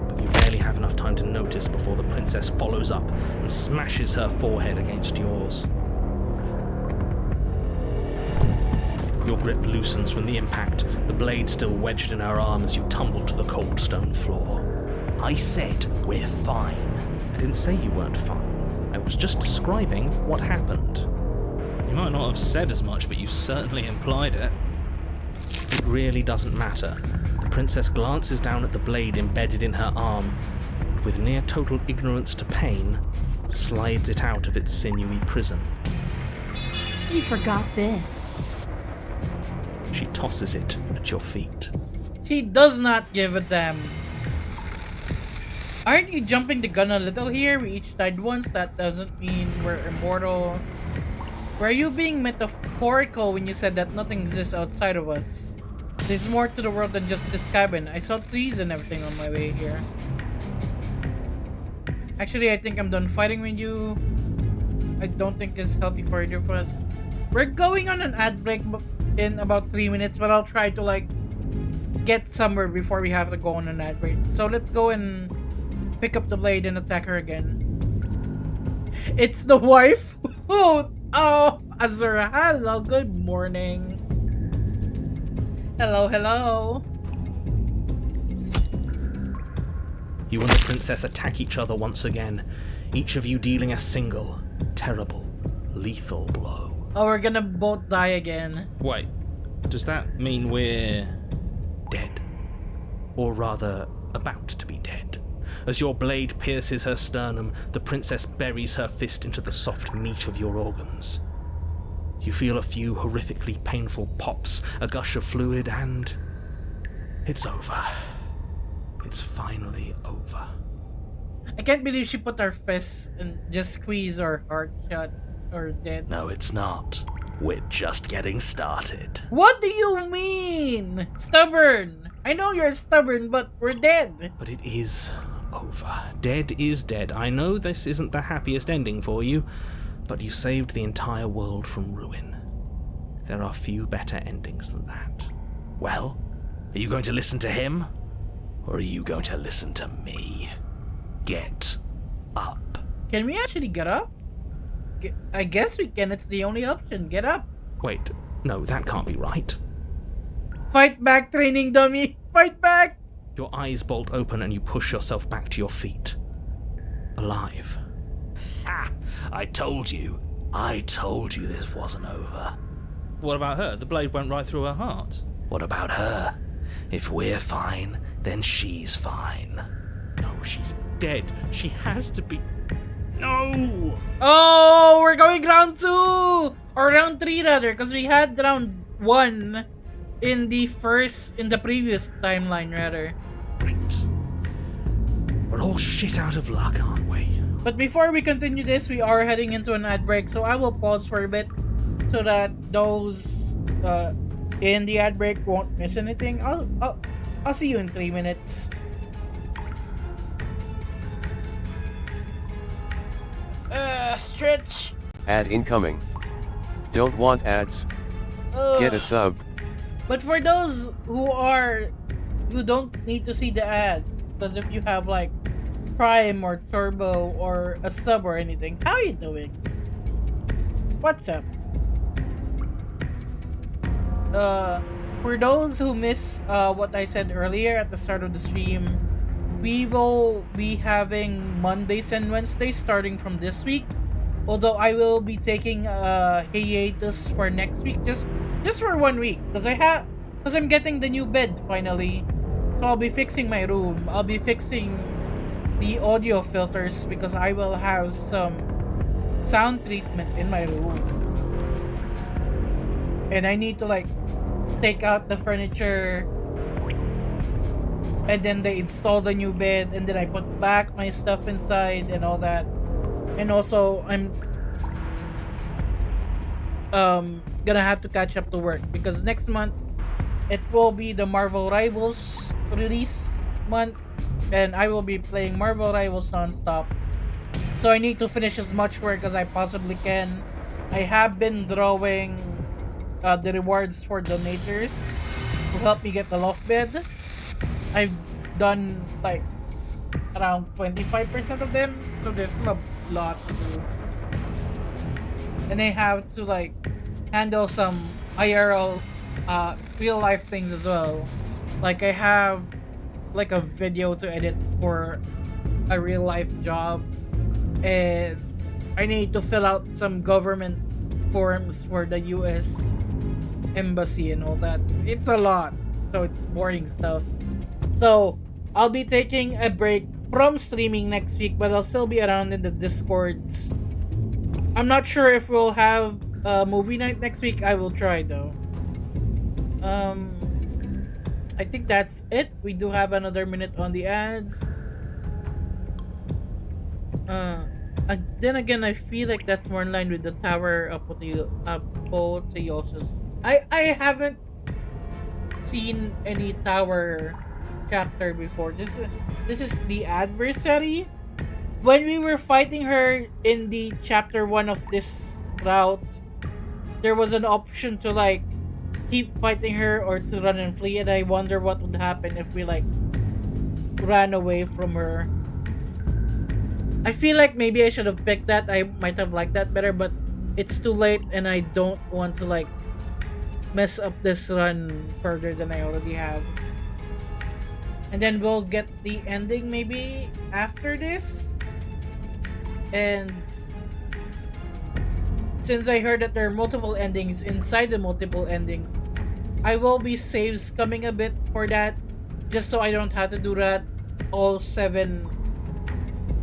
But you barely have enough time to notice before the princess follows up and smashes her forehead against yours. Your grip loosens from the impact, the blade still wedged in her arm as you tumble to the cold stone floor. I said we're fine. I didn't say you weren't fine. I was just describing what happened. You might not have said as much, but you certainly implied it. It really doesn't matter. The princess glances down at the blade embedded in her arm, and with near total ignorance to pain, slides it out of its sinewy prison. You forgot this. She tosses it at your feet. She does not give a damn. Aren't you jumping the gun a little here? We each died once. That doesn't mean we're immortal. Were you being metaphorical when you said that nothing exists outside of us? There's more to the world than just this cabin. I saw trees and everything on my way here. Actually, I think I'm done fighting with you. I don't think it's healthy for either of us. We're going on an ad break in about 3 minutes, but I'll try to like get somewhere before we have to go on an ad break. So let's go and pick up the blade and attack her again. It's the wife. Oh, Azura. Hello. Good morning. Hello. You and the princess attack each other once again, each of you dealing a single, terrible, lethal blow. Oh, we're gonna both die again. Wait, does that mean we're dead? Or rather, about to be dead. As your blade pierces her sternum, the princess buries her fist into the soft meat of your organs. You feel a few horrifically painful pops, a gush of fluid, and it's over. It's finally over. I can't believe she put her fist and just squeeze her heart shut or dead. No, it's not. We're just getting started. What do you mean? Stubborn. I know you're stubborn, but we're dead. But it is over. Dead is dead. I know this isn't the happiest ending for you, but you saved the entire world from ruin. There are few better endings than that. Well, are you going to listen to him? Or are you going to listen to me? Get up. Can we actually get up? I guess we can. It's the only option. Get up. Wait, no, that can't be right. Fight back, training dummy. Fight back. Your eyes bolt open and you push yourself back to your feet. Alive. Ha! I told you this wasn't over. What about her? The blade went right through her heart. What about her? If we're fine, then she's fine. No, she's dead. She has to be... No! Oh, we're going round 2! Or round 3 rather, because we had round 1 in the previous timeline rather. Right. We're all shit out of luck, aren't we? But before we continue this, we are heading into an ad break, so I will pause for a bit so that those in the ad break won't miss anything. I'll see you in 3 minutes. Stretch. Ad incoming. Don't want ads? Get a sub. But for those who don't need to see the ad, because if you have like Prime or Turbo or a sub or anything, how you doing? What's up? For those who miss what I said earlier at the start of the stream, we will be having Mondays and Wednesdays starting from this week. Although I will be taking a hiatus for next week, just for 1 week, because I'm getting the new bed finally. So I'll be fixing my room. I'll be fixing the audio filters because I will have some sound treatment in my room. And I need to like take out the furniture, and then they install the new bed, and then I put back my stuff inside and all that. And also I'm gonna have to catch up to work because next month it will be the Marvel Rivals release month, and I will be playing Marvel Rivals non-stop. So I need to finish as much work as I possibly can. I have been drawing the rewards for donators who help me get the loft bed. I've done like around 25% of them, so there's still a lot to do. And I have to like handle some IRL real life things as well. Like I have like a video to edit for a real life job, and I need to fill out some government forms for the US embassy and all that. It's a lot, so it's boring stuff. So I'll be taking a break from streaming next week, but I'll still be around in the Discords. I'm not sure if we'll have a movie night next week. I will try though. I think that's it. We do have another minute on the ads. Then again, I feel like that's more in line with the Tower Apotheosis. I haven't seen any Tower chapter before. This is the adversary. When we were fighting her in the chapter 1 of this route, there was an option to like keep fighting her or to run and flee, and I wonder what would happen if we like ran away from her. I feel like maybe I should have picked that. I might have liked that better, but it's too late and I don't want to like mess up this run further than I already have. And then we'll get the ending maybe after this. And since I heard that there are multiple endings inside the multiple endings, I will be save scumming a bit for that, just so I don't have to do that all 7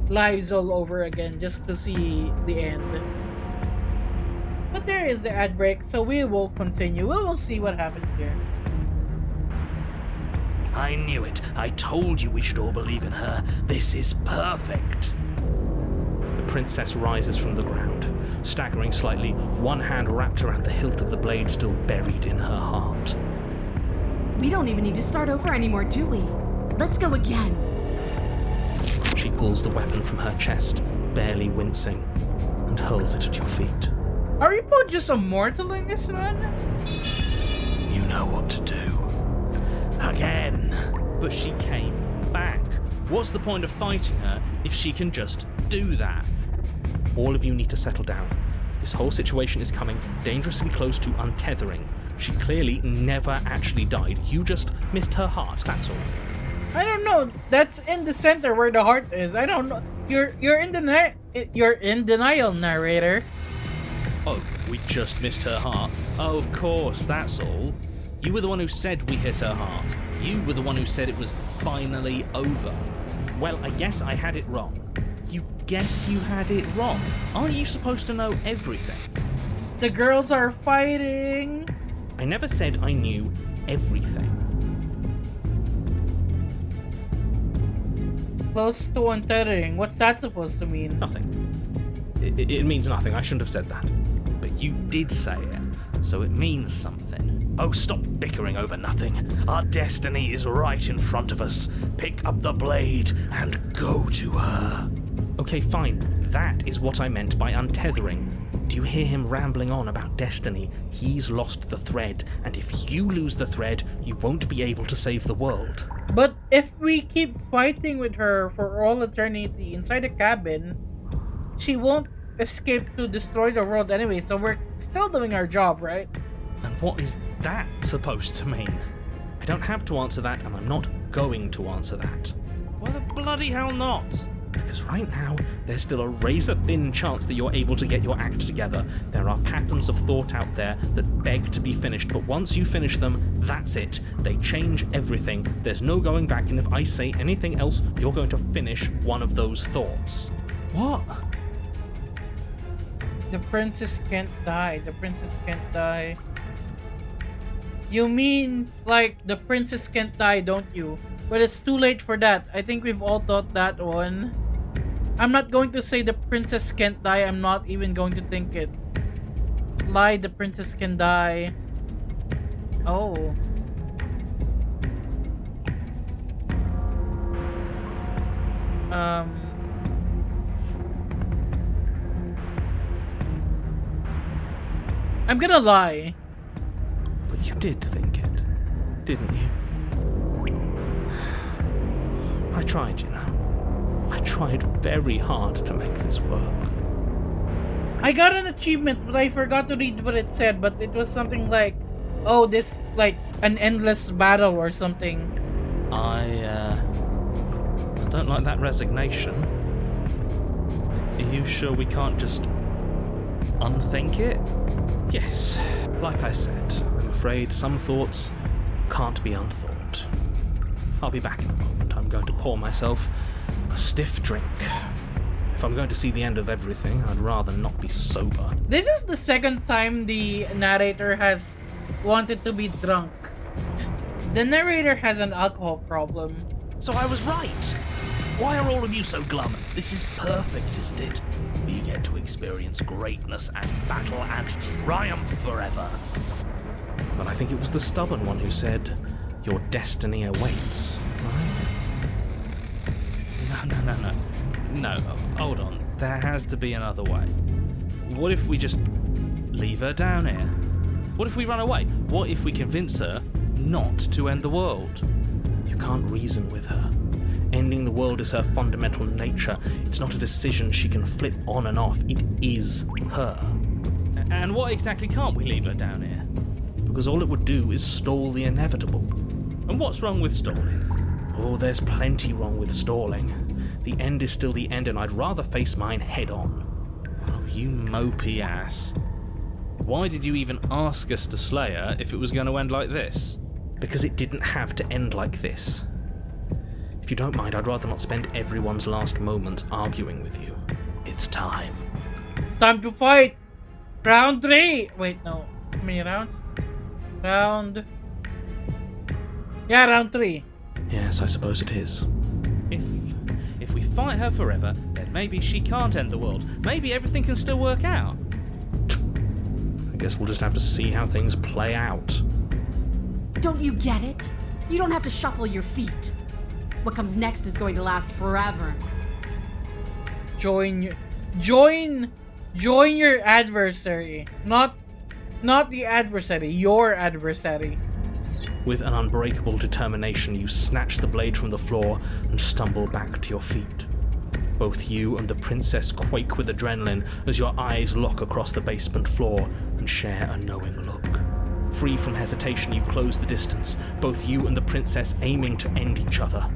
lives all over again just to see the end. But there is the ad break, so we will continue. We will see what happens here. I knew it. I told you we should all believe in her. This is perfect. The princess rises from the ground, staggering slightly, one hand wrapped around the hilt of the blade still buried in her heart. We don't even need to start over anymore, do we? Let's go again. She pulls the weapon from her chest, barely wincing, and hurls it at your feet. Are you both just immortal in this run? You know what to do. Again. But she came back. What's the point of fighting her if she can just do that? All of you need to settle down. This whole situation is coming dangerously close to untethering. She clearly never actually died. You just missed her heart, that's all. I don't know. That's in the center where the heart is. I don't know. You're in denial, narrator. Oh, we just missed her heart. Oh, of course, that's all. You were the one who said we hit her heart. You were the one who said it was finally over. Well, I guess I had it wrong. You guess you had it wrong? Aren't you supposed to know everything? The girls are fighting. I never said I knew everything. Close to untethering. What's that supposed to mean? Nothing. It means nothing. I shouldn't have said that. But you did say it, so it means something. Oh, stop bickering over nothing. Our destiny is right in front of us. Pick up the blade and go to her. Okay, fine. That is what I meant by untethering. Do you hear him rambling on about destiny? He's lost the thread, and if you lose the thread, you won't be able to save the world. But if we keep fighting with her for all eternity inside the cabin, she won't escape to destroy the world anyway, so we're still doing our job, right? And what is that supposed to mean? I don't have to answer that, and I'm not going to answer that. Why the bloody hell not? Because right now, there's still a razor-thin chance that you're able to get your act together. There are patterns of thought out there that beg to be finished, but once you finish them, that's it. They change everything. There's no going back, and if I say anything else, you're going to finish one of those thoughts. What? The princess can't die. The princess can't die. You mean, like, the princess can't die, don't you? But it's too late for that. I think we've all thought that one. I'm not going to say the princess can't die. I'm not even going to think it. Lie, the princess can die. Oh. I'm gonna lie. But you did think it, didn't you? I tried, you know. I tried very hard to make this work. I got an achievement, but I forgot to read what it said, but it was something like, oh, this, like, an endless battle or something. I don't like that resignation. Are you sure we can't just unthink it? Yes, like I said, I'm afraid some thoughts can't be unthought. I'll be back in a moment. I'm going to pour myself a stiff drink. If I'm going to see the end of everything, I'd rather not be sober. This is the second time the narrator has wanted to be drunk. The narrator has an alcohol problem. So I was right. Why are all of you so glum? This is perfect, isn't it? We get to experience greatness and battle and triumph forever. But I think it was the stubborn one who said, your destiny awaits, right? No, hold on. There has to be another way. What if we just leave her down here? What if we run away? What if we convince her not to end the world? You can't reason with her. Ending the world is her fundamental nature. It's not a decision she can flip on and off. It is her. And what exactly can't we leave her down here? Because all it would do is stall the inevitable. And what's wrong with stalling? Oh, there's plenty wrong with stalling. The end is still the end, and I'd rather face mine head on. Oh, you mopey ass. Why did you even ask us to slay her if it was going to end like this? Because it didn't have to end like this. If you don't mind, I'd rather not spend everyone's last moments arguing with you. It's time. It's time to fight! Round 3! Wait, no. How many rounds? Round 3. Yes, I suppose it is. If we fight her forever, then maybe she can't end the world. Maybe everything can still work out. I guess we'll just have to see how things play out. Don't you get it? You don't have to shuffle your feet. What comes next is going to last forever. Join your adversary. Not the adversary, your adversary. With an unbreakable determination, you snatch the blade from the floor and stumble back to your feet. Both you and the princess quake with adrenaline as your eyes lock across the basement floor and share a knowing look. Free from hesitation, you close the distance, both you and the princess aiming to end each other.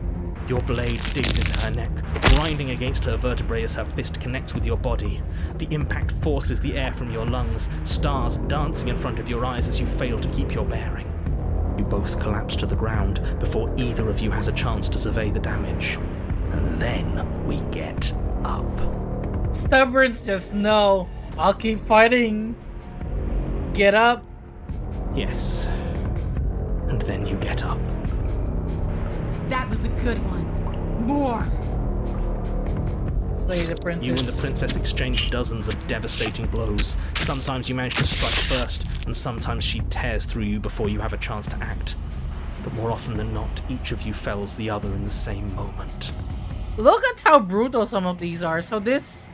Your blade digs into her neck, grinding against her vertebrae as her fist connects with your body. The impact forces the air from your lungs, stars dancing in front of your eyes as you fail to keep your bearing. You both collapse to the ground before either of you has a chance to survey the damage. And then we get up. Stubborns just know. I'll keep fighting. Get up. Yes. And then you get up. That was a good one. More! Slay the princess. You and the princess exchange dozens of devastating blows. Sometimes you manage to strike first, and sometimes she tears through you before you have a chance to act. But more often than not, each of you fells the other in the same moment. Look at how brutal some of these are. So this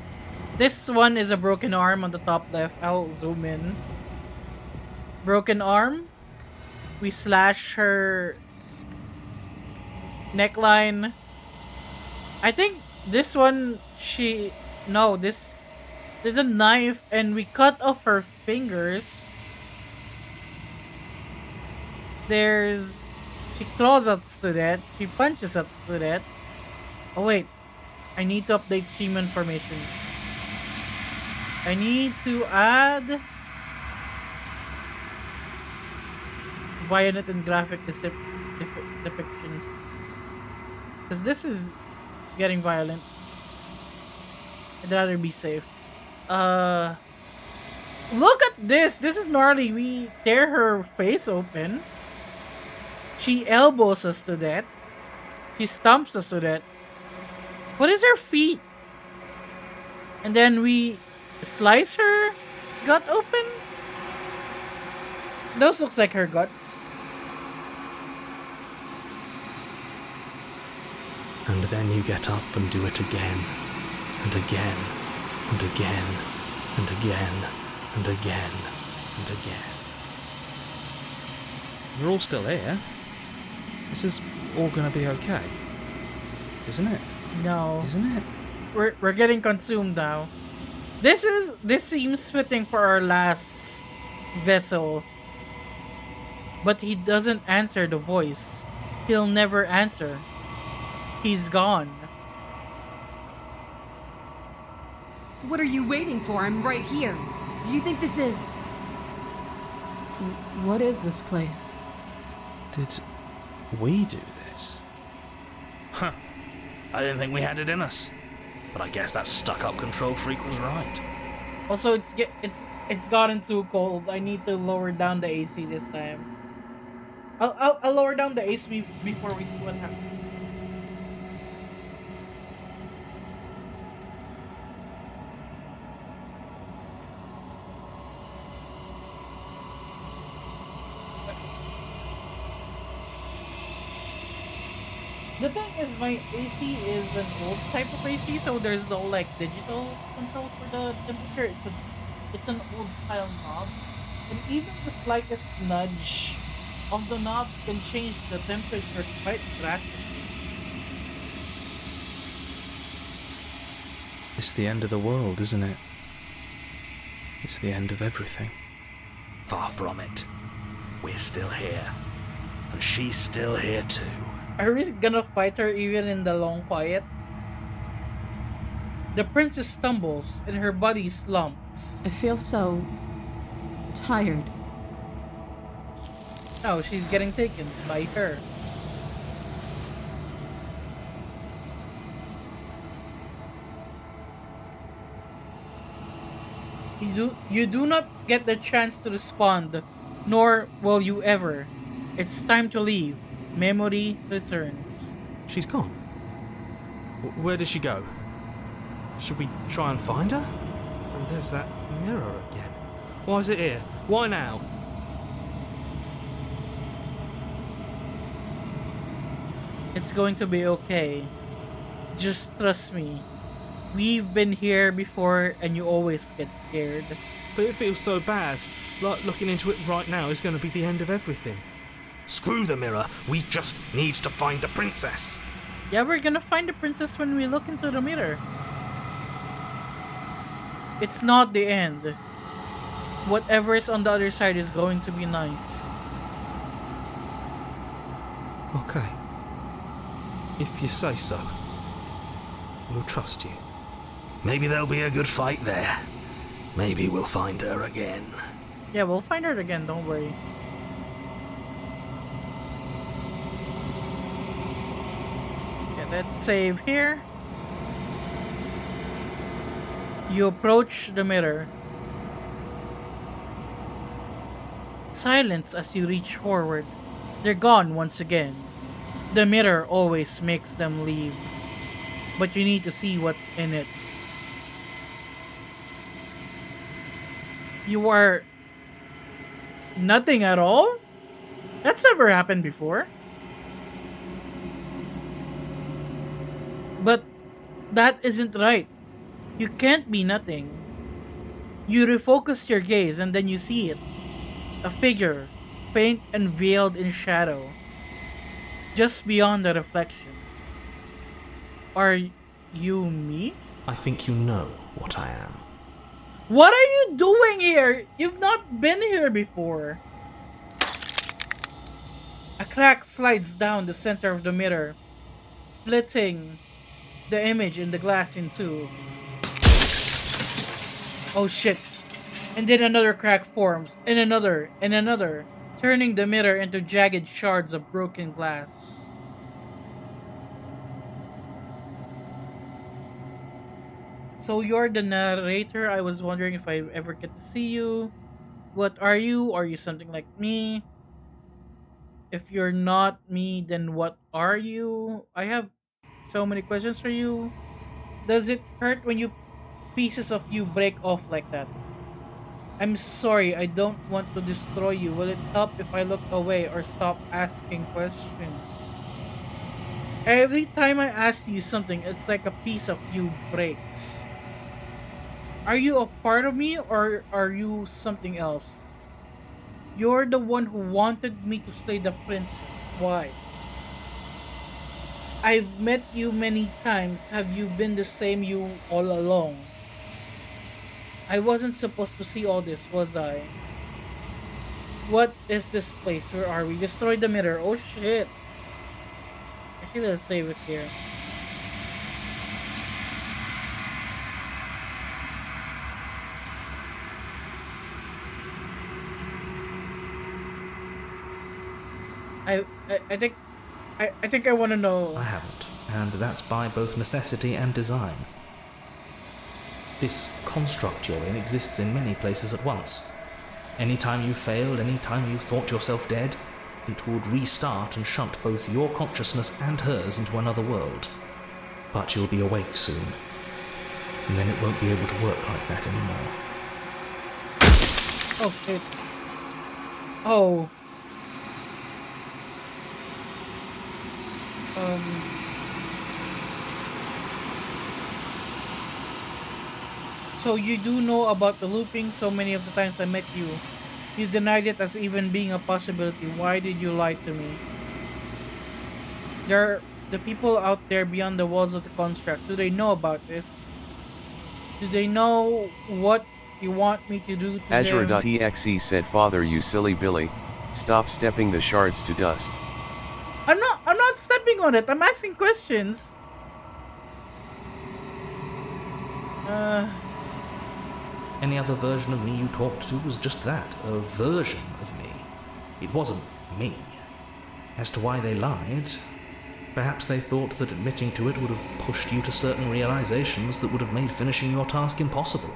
This one is a broken arm on the top left. I'll zoom in. Broken arm. We slash her neckline. I think this one there's a knife and we cut off her fingers. She claws us to death. She punches us to death. Oh wait, I need to update stream information. I need to add violent and graphic depictions. Because this is getting violent. I'd rather be safe. Look at this! This is gnarly. We tear her face open. She elbows us to death. She stomps us to death. What is her feet? And then we slice her gut open. Those looks like her guts. And then you get up and do it again, and again, and again, and again, and again, and again. We're all still here. This is all gonna be okay. Isn't it? No. Isn't it? We're getting consumed now. This seems fitting for our last vessel. But he doesn't answer the voice. He'll never answer. He's gone. What are you waiting for? I'm right here. Do you think this is... What is this place? Did we do this? Huh. I didn't think we had it in us. But I guess that stuck-up control freak was right. Also, it's gotten too cold. I need to lower down the AC this time. I'll lower down the AC before we see what happens. The thing is, my AC is an old type of AC, so there's no like digital control for the temperature. It's an old style knob, and even the slightest nudge of the knob can change the temperature quite drastically. It's the end of the world, isn't it? It's the end of everything. Far from it. We're still here. And she's still here too. Are we gonna fight her even in the long quiet? The princess stumbles and her body slumps. I feel so tired. Oh, she's getting taken by her. You do not get the chance to respond, nor will you ever. It's time to leave. Memory returns. She's gone. Where did she go? Should we try and find her? And there's that mirror again. Why is it here? Why now? It's going to be okay. Just trust me. We've been here before and you always get scared. But it feels so bad. Like looking into it right now is going to be the end of everything. Screw the mirror. We just need to find the princess. Yeah, we're gonna find the princess when we look into the mirror. It's not the end. Whatever is on the other side is going to be nice. Okay. If you say so. We'll trust you. Maybe there'll be a good fight there. Maybe we'll find her again. Yeah, we'll find her again, don't worry. Let's save here. You approach the mirror. Silence as you reach forward. They're gone once again. The mirror always makes them leave. But you need to see what's in it. You are nothing at all? That's never happened before. But that isn't right. You can't be nothing. You refocus your gaze and then you see it. A figure, faint and veiled in shadow, just beyond the reflection. Are you me? I think you know what I am. What are you doing here? You've not been here before. A crack slides down the center of the mirror, splitting the image in the glass in two. Oh shit. And then another crack forms, and another, turning the mirror into jagged shards of broken glass. So you're the narrator. I was wondering if I ever get to see you. What are you? Are you something like me? If you're not me, then what are you? I have so many questions for you. Does it hurt when you pieces of you break off like that? I'm sorry, I don't want to destroy you. Will it help if I look away or stop asking questions? Every time I ask you something, it's like a piece of you breaks. Are you a part of me or are you something else? You're the one who wanted me to slay the princess. Why? I've met you many times. Have you been the same you all along? I wasn't supposed to see all this, was I? What is this place? Where are we? Destroy the mirror. Oh shit. Actually, let's save it here. I think I think I want to know. I haven't, and that's by both necessity and design. This construct you're in exists in many places at once. Anytime you failed, anytime you thought yourself dead, it would restart and shunt both your consciousness and hers into another world. But you'll be awake soon, and then it won't be able to work like that anymore. Oh shit. Oh. So you do know about the looping so many of the times I met you. You denied it as even being a possibility. Why did you lie to me? There are the people out there beyond the walls of the construct. Do they know about this? Do they know what you want me to do to them? Azure.exe said, Father, you silly Billy, stop stepping the shards to dust. I'm not stepping on it. I'm asking questions. Any other version of me you talked to was just that, a version of me. It wasn't me. As to why they lied, perhaps they thought that admitting to it would have pushed you to certain realizations that would have made finishing your task impossible.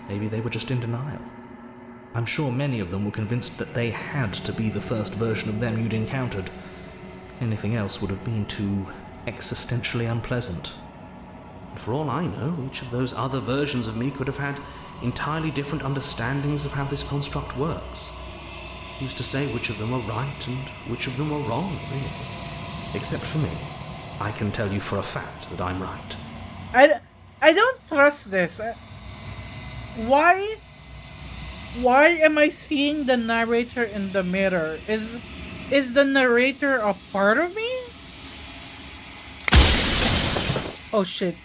Maybe they were just in denial. I'm sure many of them were convinced that they had to be the first version of them you'd encountered. Anything else would have been too existentially unpleasant. And for all I know, each of those other versions of me could have had entirely different understandings of how this construct works. Who's to say which of them are right and which of them are wrong, really? Except for me. I can tell you for a fact that I'm right. I don't trust this. Why am I seeing the narrator in the mirror? Is the narrator a part of me? Oh shit.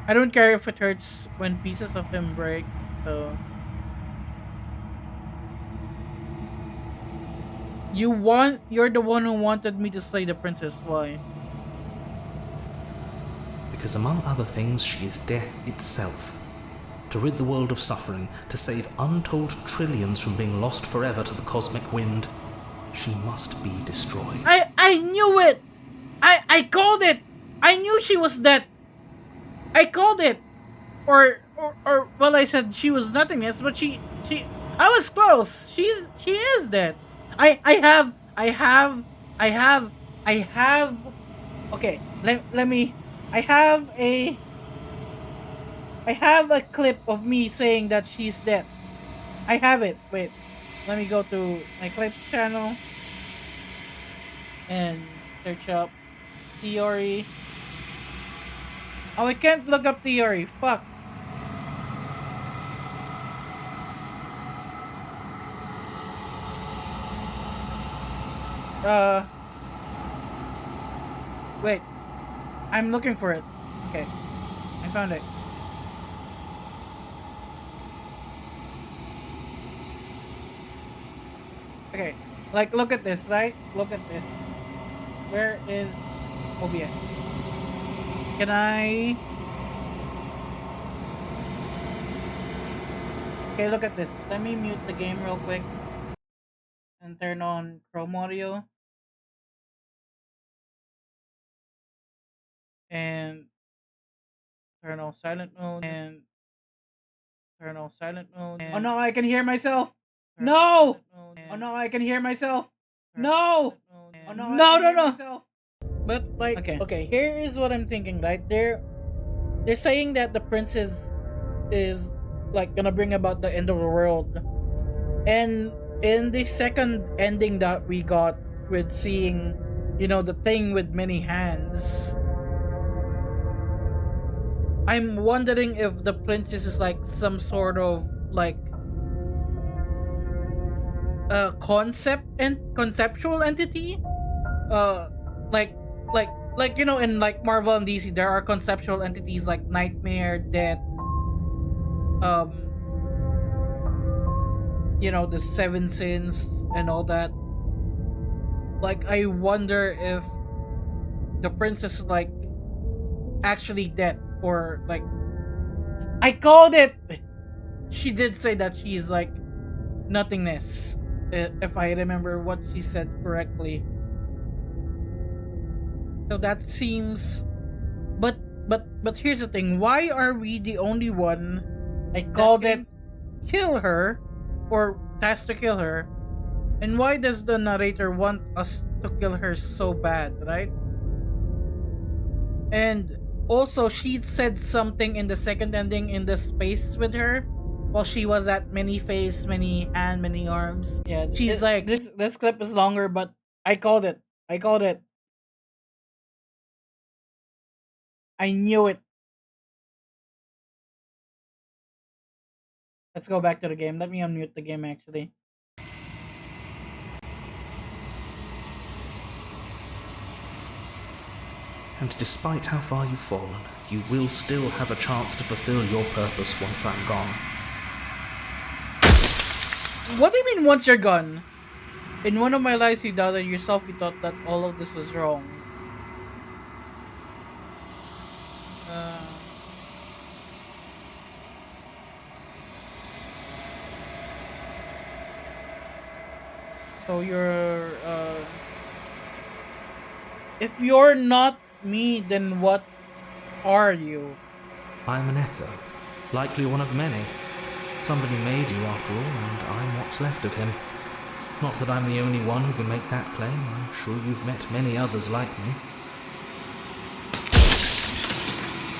I don't care if it hurts when pieces of him break, so... You're the one who wanted me to slay the princess. Why? Because among other things, she is death itself. To rid the world of suffering, to save untold trillions from being lost forever to the cosmic wind, she must be destroyed. I knew it! I called it! I knew she was dead! I called it! Or well, I said she was nothingness, but she I was close. She is dead. I have okay, let me I have a clip of me saying that she's dead. I have it. Wait. let me go to my clips channel and search up theory. Oh, I can't look up theory. Fuck. Uh, wait. I'm looking for it. Okay, I found it. Okay, like look at this, right? Look at this. Where is OBS? Can I? Okay, look at this. Let me mute the game real quick and turn on Chrome audio and turn on silent mode and turn on silent mode. Oh no, I can hear myself. No. Oh no, I can hear myself. No. Oh no, no. But like, okay, here is what I'm thinking. Right, they're saying that the princess is like gonna bring about the end of the world, and in the second ending that we got with seeing, the thing with many hands, I'm wondering if the princess is like some sort of like a conceptual entity, like in like Marvel and DC there are conceptual entities like Nightmare, Death, the Seven Sins and all that. Like, I wonder if the princess is like actually dead, or like, I called it. She did say that she's like nothingness, if I remember what she said correctly. So that seems, but here's the thing: why are we the only one? I called it, kill her, or tasked to kill her, and why does the narrator want us to kill her so bad, right? And also, she said something in the second ending in the space with her, while she was at many face, many hand, many arms. Yeah, she's like, this clip is longer, but I called it. I knew it. Let's go back to the game. Let me unmute the game actually. And despite how far you've fallen, you will still have a chance to fulfill your purpose once I'm gone. What do you mean once you're gone? In one of my lives, you doubted yourself. You thought that all of this was wrong. So you're, if you're not me, then what are you? I'm an echo, likely one of many. Somebody made you after all, and I'm what's left of him. Not that I'm the only one who can make that claim. I'm sure you've met many others like me.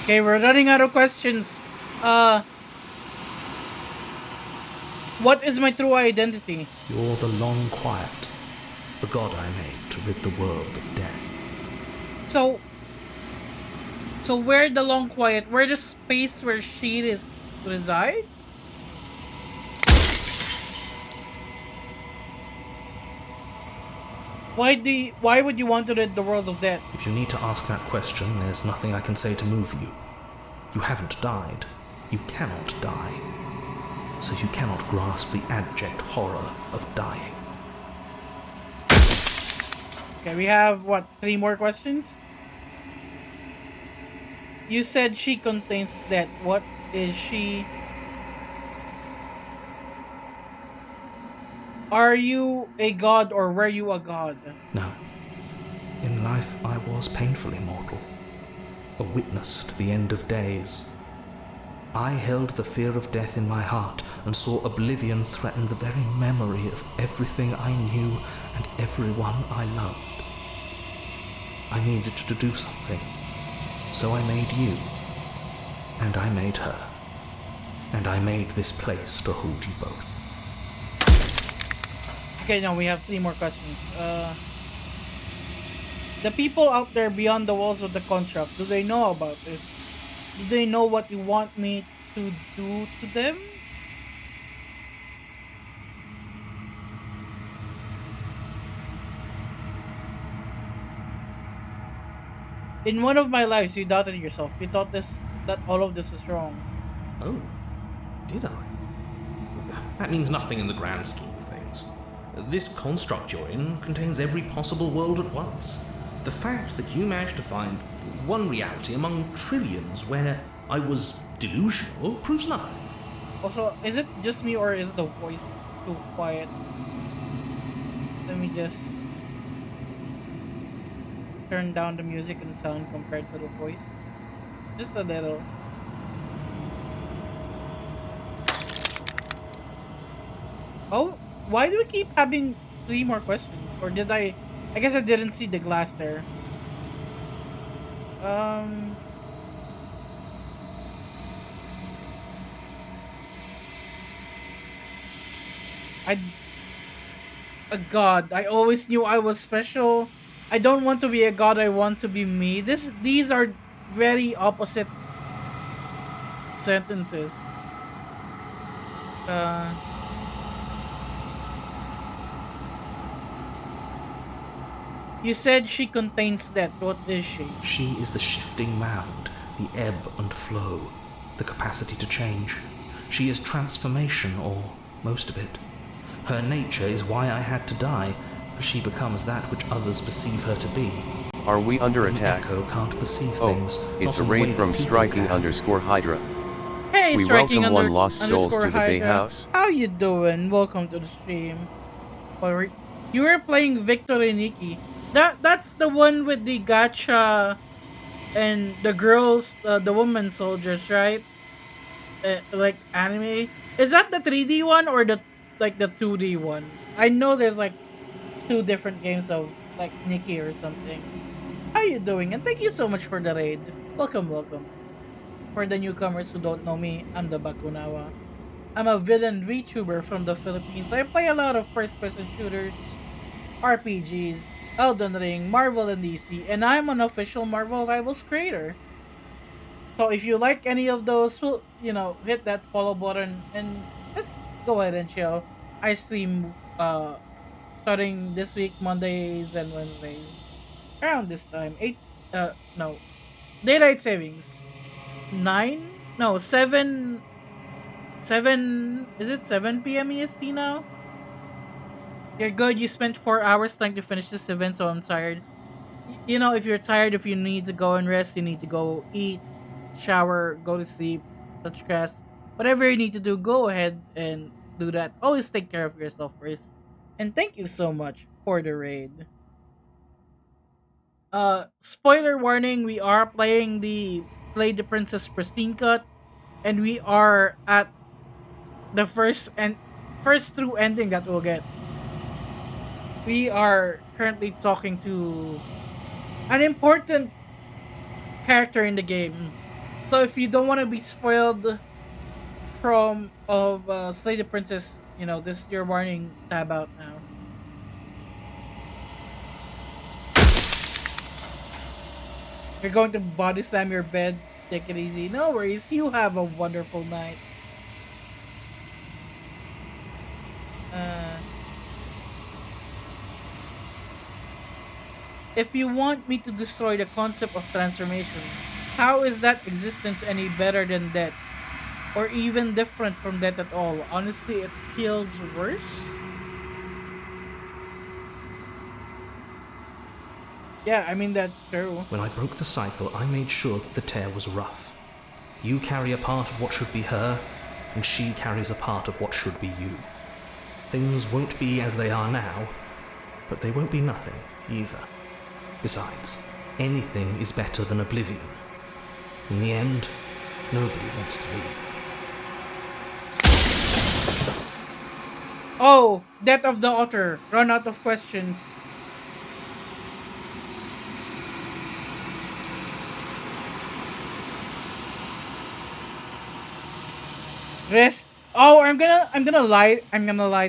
Okay, we're running out of questions. What is my true identity? You're the Long Quiet, the god I made to rid the world of death. So where the Long Quiet? Where the space where she resides? Why would you want to rid the world of death? If you need to ask that question, there's nothing I can say to move you. You haven't died. You cannot die. So you cannot grasp the abject horror of dying. Okay, we have, 3 more questions? You said she contains death. What is she? Are you a god, or were you a god? No. In life, I was painfully mortal. A witness to the end of days. I held the fear of death in my heart and saw oblivion threaten the very memory of everything I knew and everyone I loved. I needed to do something, so I made you, and I made her, and I made this place to hold you both. Okay, now we have 3 more questions. The people out there beyond the walls of the construct, do they know about this? Do they know what you want me to do to them? In one of my lives, you doubted yourself. You thought that all of this was wrong. Oh, did I? That means nothing in the grand scheme of things. This construct you're in contains every possible world at once. The fact that you managed to find one reality among trillions where I was delusional proves nothing. Also, is it just me or is the voice too quiet? Let me just turn down the music and sound compared to the voice. Just a little. Oh, why do we keep having 3 more questions? Or did I guess I didn't see the glass there. Um I a god. I always knew I was special. I don't want to be a god, I want to be me. These are very opposite sentences. Uh you said she contains death. What is she? She is the shifting mound, the ebb and flow, the capacity to change. She is transformation, or most of it. Her nature is why I had to die, for she becomes that which others perceive her to be. Are we under An attack? echo can't perceive Oh, things. it's not a in the way raid that from people striking can. _Hydra. Hey, We striking welcome under one lost souls underscore to the Bay Hydra. House. How you doing? Welcome to the stream. You were playing Victory Nikki. That's the one with the gacha and the girls, the woman soldiers, right? Like anime. Is that the 3D one or the 2D one? I know there's like 2 different games of like Nikki or something. How you doing? And thank you so much for the raid. Welcome, welcome. For the newcomers who don't know me, I'm the Bakunawa. I'm a villain VTuber from the Philippines. I play a lot of first-person shooters, RPGs, Elden Ring, Marvel, and DC, and I'm an official Marvel Rivals creator. So if you like any of those, well, hit that follow button and let's go ahead and chill. I stream starting this week Mondays and Wednesdays around this time. 8 no. Daylight savings. 9? No, 7 is it 7 p.m. EST now? You're good. You spent 4 hours trying to finish this event, so I'm tired. If you're tired, if you need to go and rest, you need to go eat, shower, go to sleep, touch grass, whatever you need to do, go ahead and do that. Always take care of yourself first. And thank you so much for the raid. Spoiler warning, we are playing the Slay the Princess Pristine Cut, and we are at the first true ending that we'll get. We are currently talking to an important character in the game. So if you don't want to be spoiled from of Slay the Princess, this is your warning tab out now. You're going to body slam your bed. Take it easy. No worries. You have a wonderful night. If you want me to destroy the concept of transformation, how is that existence any better than death? Or even different from death at all? Honestly, it feels worse. Yeah, I mean, that's true. When I broke the cycle, I made sure that the tear was rough. You carry a part of what should be her, and she carries a part of what should be you. Things won't be as they are now, but they won't be nothing either. Besides, anything is better than oblivion. In the end, nobody wants to leave. Oh, Death of the Otter. Run out of questions. Rest. Oh, I'm gonna lie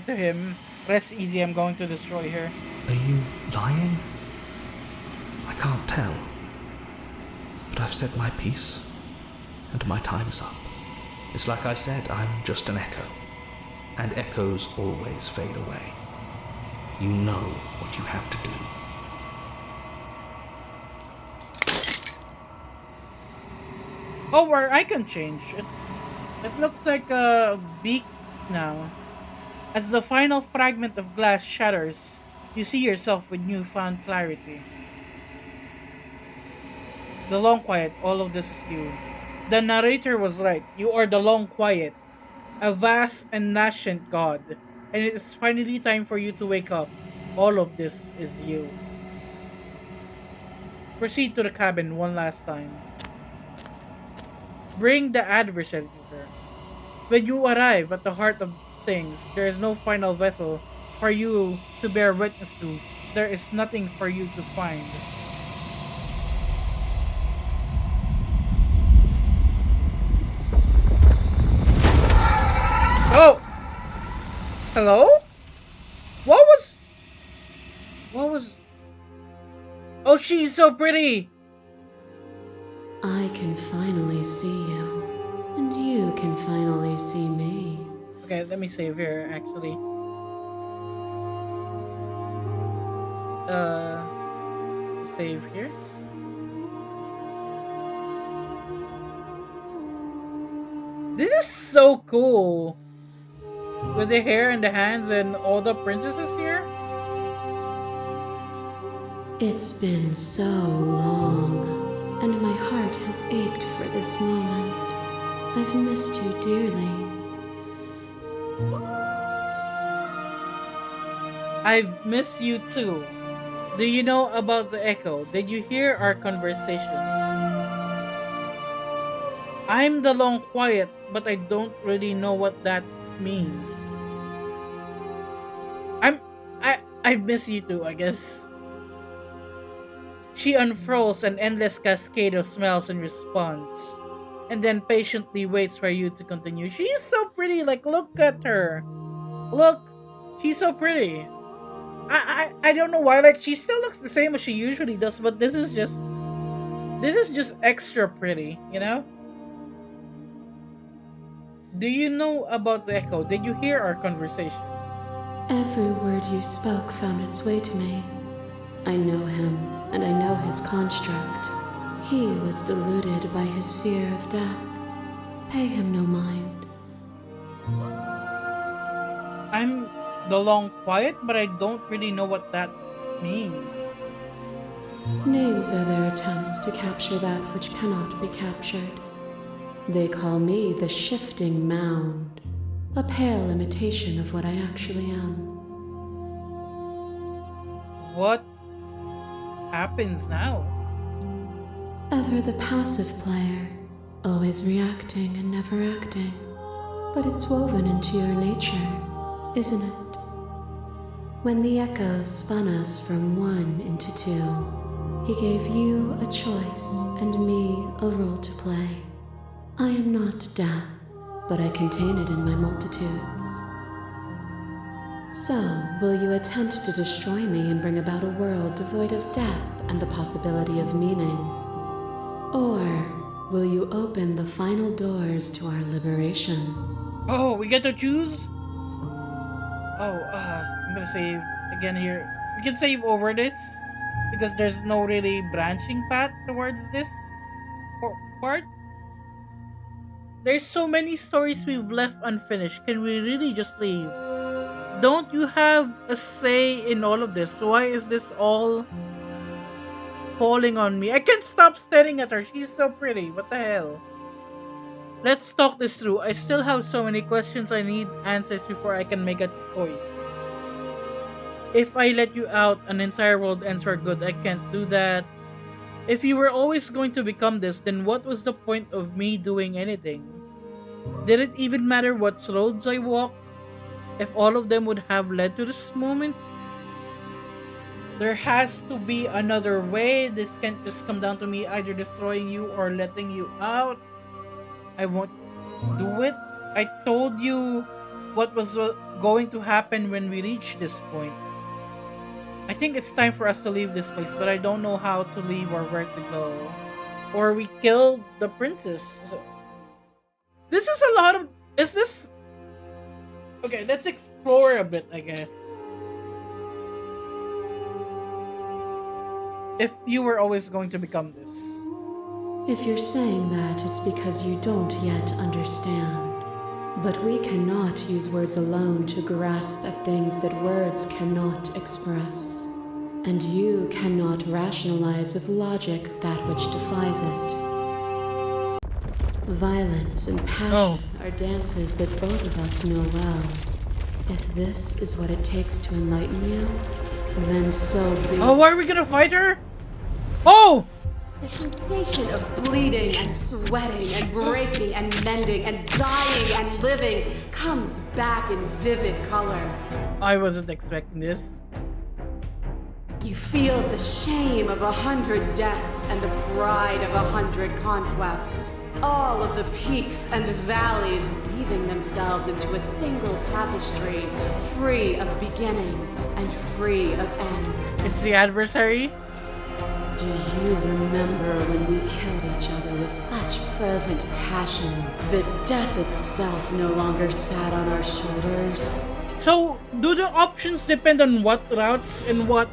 to him. Rest easy, I'm going to destroy her. Are you lying? I can't tell. But I've said my piece, and my time's up. It's like I said, I'm just an echo. And echoes always fade away. You know what you have to do. Oh, our icon changed. It looks like a beak now. As the final fragment of glass shatters, you see yourself with newfound clarity. The Long Quiet, all of this is you. The narrator was right. You are the Long Quiet, a vast and nascent god, and it is finally time for you to wake up. All of this is you. Proceed to the cabin one last time. Bring the adversary to her. When you arrive at the heart of things, there is no final vessel for you to bear witness to. There is nothing for you to find. Oh! Hello? What was... What was... Oh, she's so pretty! I can finally see you, and you can finally see me. Okay, let me save here, actually. Save here. This is so cool. With the hair and the hands and all the princesses here. It's been so long, and my heart has ached for this moment. I've missed you dearly. I've missed you too. Do you know about the echo? Did you hear our conversation? I'm the Long Quiet, but I don't really know what that means. I miss you too, I guess. She unfurls an endless cascade of smells in response, and then patiently waits for you to continue. She's so pretty, like look at her. Look, she's so pretty. I don't know why, like she still looks the same as she usually does, but this is just extra pretty, you know? Do you know about the echo? Did you hear our conversation? Every word you spoke found its way to me. I know him, and I know his construct. He was deluded by his fear of death. Pay him no mind. I'm the Long Quiet, but I don't really know what that means. Names are their attempts to capture that which cannot be captured. They call me the Shifting Mound, a pale imitation of what I actually am. What happens now? Ever the passive player, always reacting and never acting. But it's woven into your nature, isn't it? When the echo spun us from one into two, he gave you a choice and me a role to play. I am not death, but I contain it in my multitudes. So, will you attempt to destroy me and bring about a world devoid of death and the possibility of meaning? Or will you open the final doors to our liberation? Oh, we get to choose? Oh, I'm gonna save again here. We can save over this because there's no really branching path towards this part. There's so many stories we've left unfinished. Can we really just leave? Don't you have a say in all of this? Why is this all falling on me? I can't stop staring at her. She's so pretty. What the hell? Let's talk this through. I still have so many questions I need answers before I can make a choice. If I let you out, an entire world ends for good. I can't do that. If you were always going to become this, then what was the point of me doing anything? Did it even matter what roads I walked? If all of them would have led to this moment? There has to be another way. This can't just come down to me either destroying you or letting you out. I won't do it. I told you what was going to happen when we reach this point. I think it's time for us to leave this place, but I don't know how to leave or where to go. Or we killed the princess. This is a lot of... Is this... Okay, let's explore a bit, I guess. If you were always going to become this. If you're saying that, it's because you don't yet understand. But we cannot use words alone to grasp at things that words cannot express. And you cannot rationalize with logic that which defies it. Violence and passion are dances that both of us know well. If this is what it takes to enlighten you, then so be it. Oh, why are we gonna fight her? Oh! The sensation of bleeding and sweating and breaking and mending and dying and living comes back in vivid color. I wasn't expecting this. You feel the shame of 100 deaths and the pride of 100 conquests. All of the peaks and valleys weaving themselves into a single tapestry, free of beginning and free of end. It's the adversary? Do you remember when we killed each other with such fervent passion that death itself no longer sat on our shoulders? So, do the options depend on what routes and what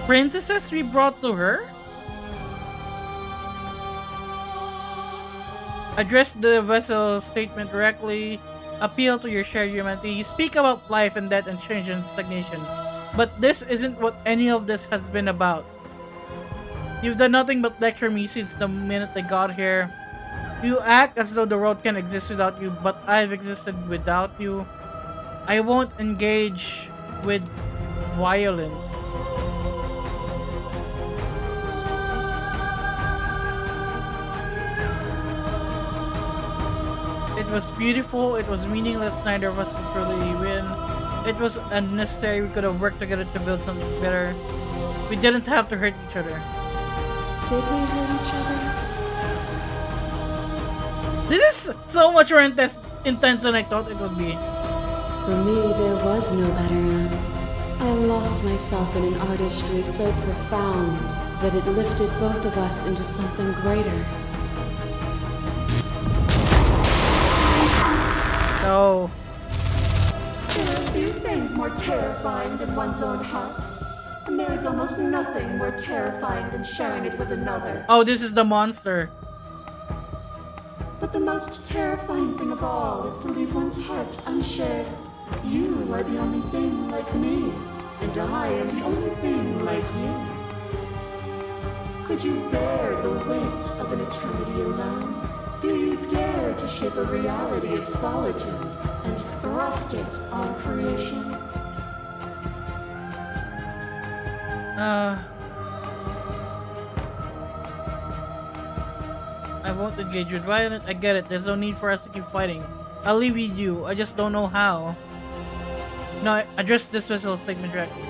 princesses we brought to her? Address the vessel statement directly. Appeal to your shared humanity. You speak about life and death and change and stagnation. But this isn't what any of this has been about. You've done nothing but lecture me since the minute I got here. You act as though the world can exist without you, but I've existed without you. I won't engage with violence. It was beautiful, it was meaningless, neither of us could truly win. It was unnecessary, we could have worked together to build something better. We didn't have to hurt each other. Did we hurt each other? This is so much more intense than I thought it would be. For me, there was no better end. I lost myself in an artistry so profound that it lifted both of us into something greater. No. There are few things more terrifying than one's own heart. And there is almost nothing more terrifying than sharing it with another. Oh, this is the monster. But the most terrifying thing of all is to leave one's heart unshared. You are the only thing like me, and I am the only thing like you. Could you bear the weight of an eternity alone? Do you dare to shape a reality of solitude and thrust it on creation? I won't engage with violence. I get it. There's no need for us to keep fighting. I'll leave you. I just don't know how. No, address this vessel statement directly.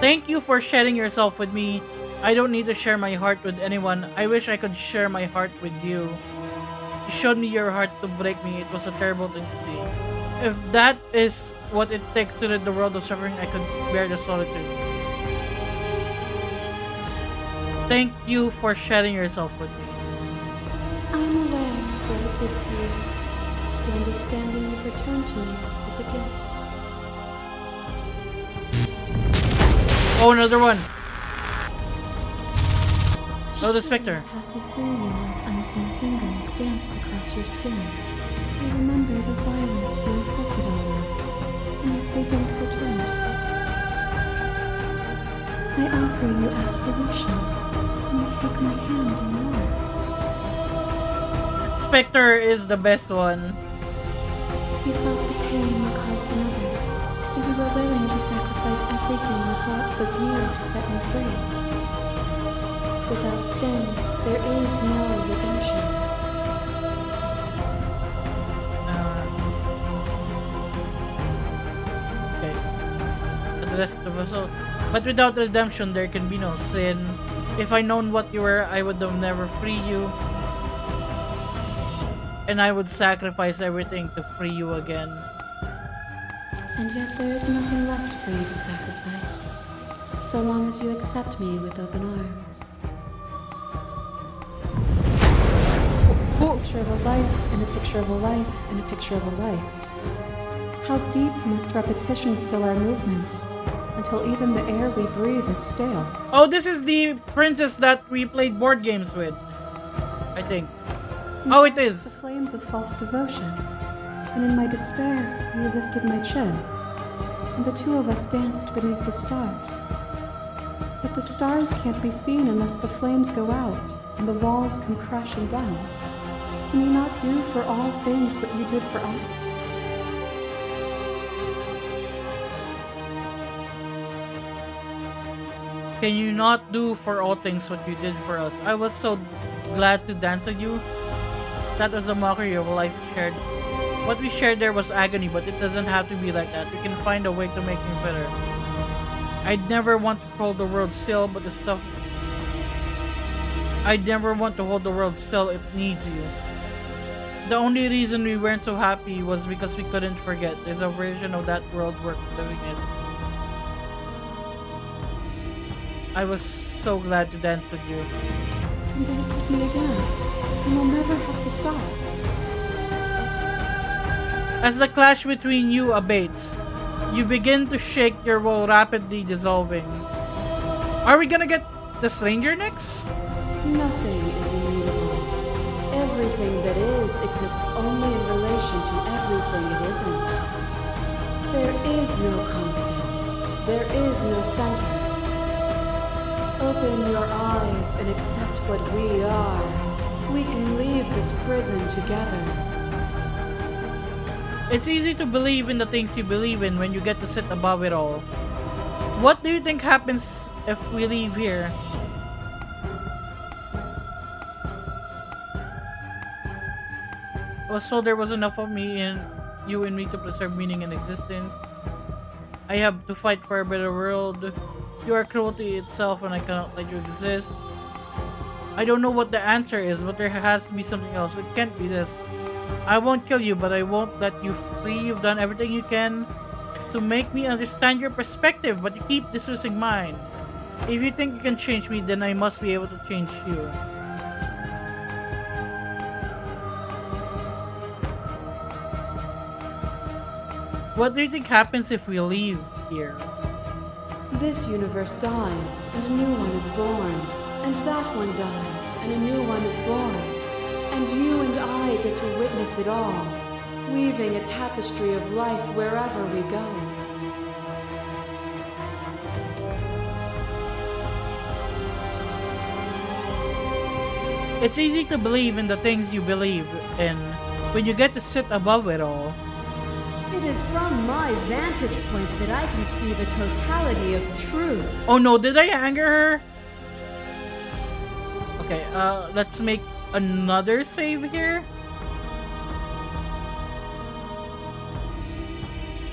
Thank you for sharing yourself with me. I don't need to share my heart with anyone. I wish I could share my heart with you. You showed me your heart to break me. It was a terrible thing to see. If that is what it takes to rid the world of suffering, I could bear the solitude. Thank you for sharing yourself with me. I'm aware of what it did to you. The understanding you've returned to me is a gift. Oh, another one. Oh, the specter. Passes through you as unseen fingers dance across your skin. They remember the violence you inflicted on them, and yet they don't return it. I offer you absolution, and you take my hand in yours. Spectre is the best one. You felt the pain you caused another, and you were willing to sacrifice everything you thought was you to set me free. Without sin, there is no redemption. Okay. Address the vessel. But without redemption, there can be no sin. If I known what you were, I would have never freed you. And I would sacrifice everything to free you again. And yet there is nothing left for you to sacrifice, so long as you accept me with open arms. A picture of a life, and a picture of a life, and a picture of a life. How deep must repetition still our movements, until even the air we breathe is stale? Oh, this is the princess that we played board games with, I think. Oh, it is. The flames of false devotion, and in my despair, you lifted my chin, and the two of us danced beneath the stars. But the stars can't be seen unless the flames go out and the walls come crashing down. Can you not do for all things what you did for us? Can you not do for all things what you did for us? I was so glad to dance with you. That was a mockery of a life we shared. What we shared there was agony, but it doesn't have to be like that. We can find a way to make things better. I'd never want to hold the world still, but the stuff... I'd never want to hold the world still, it needs you. The only reason we weren't so happy was because we couldn't forget. There's a version of that world worth living in. I was so glad to dance with you. And dance with me again, and we'll never have to stop. As the clash between you abates, you begin to shake your while rapidly dissolving. Are we gonna get the stranger next? Nothing is immutable. Everything that is exists only in relation to everything it isn't. There is no constant. There is no center. Open your eyes and accept what we are. We can leave this prison together. It's easy to believe in the things you believe in when you get to sit above it all. What do you think happens if we leave here? I was told there was enough of me and you and me to preserve meaning in existence. I have to fight for a better world. You are cruelty itself and I cannot let you exist. I don't know what the answer is, but there has to be something else. It can't be this. I won't kill you, but I won't let you free. You've done everything you can to make me understand your perspective, but you keep dismissing mine. If you think you can change me, then I must be able to change you. What do you think happens if we leave here? This universe dies, and a new one is born. And that one dies, and a new one is born. And you and I get to witness it all, weaving a tapestry of life wherever we go. It's easy to believe in the things you believe in when you get to sit above it all. It is from my vantage point that I can see the totality of truth. Oh no, did I anger her? Okay, let's make another save here.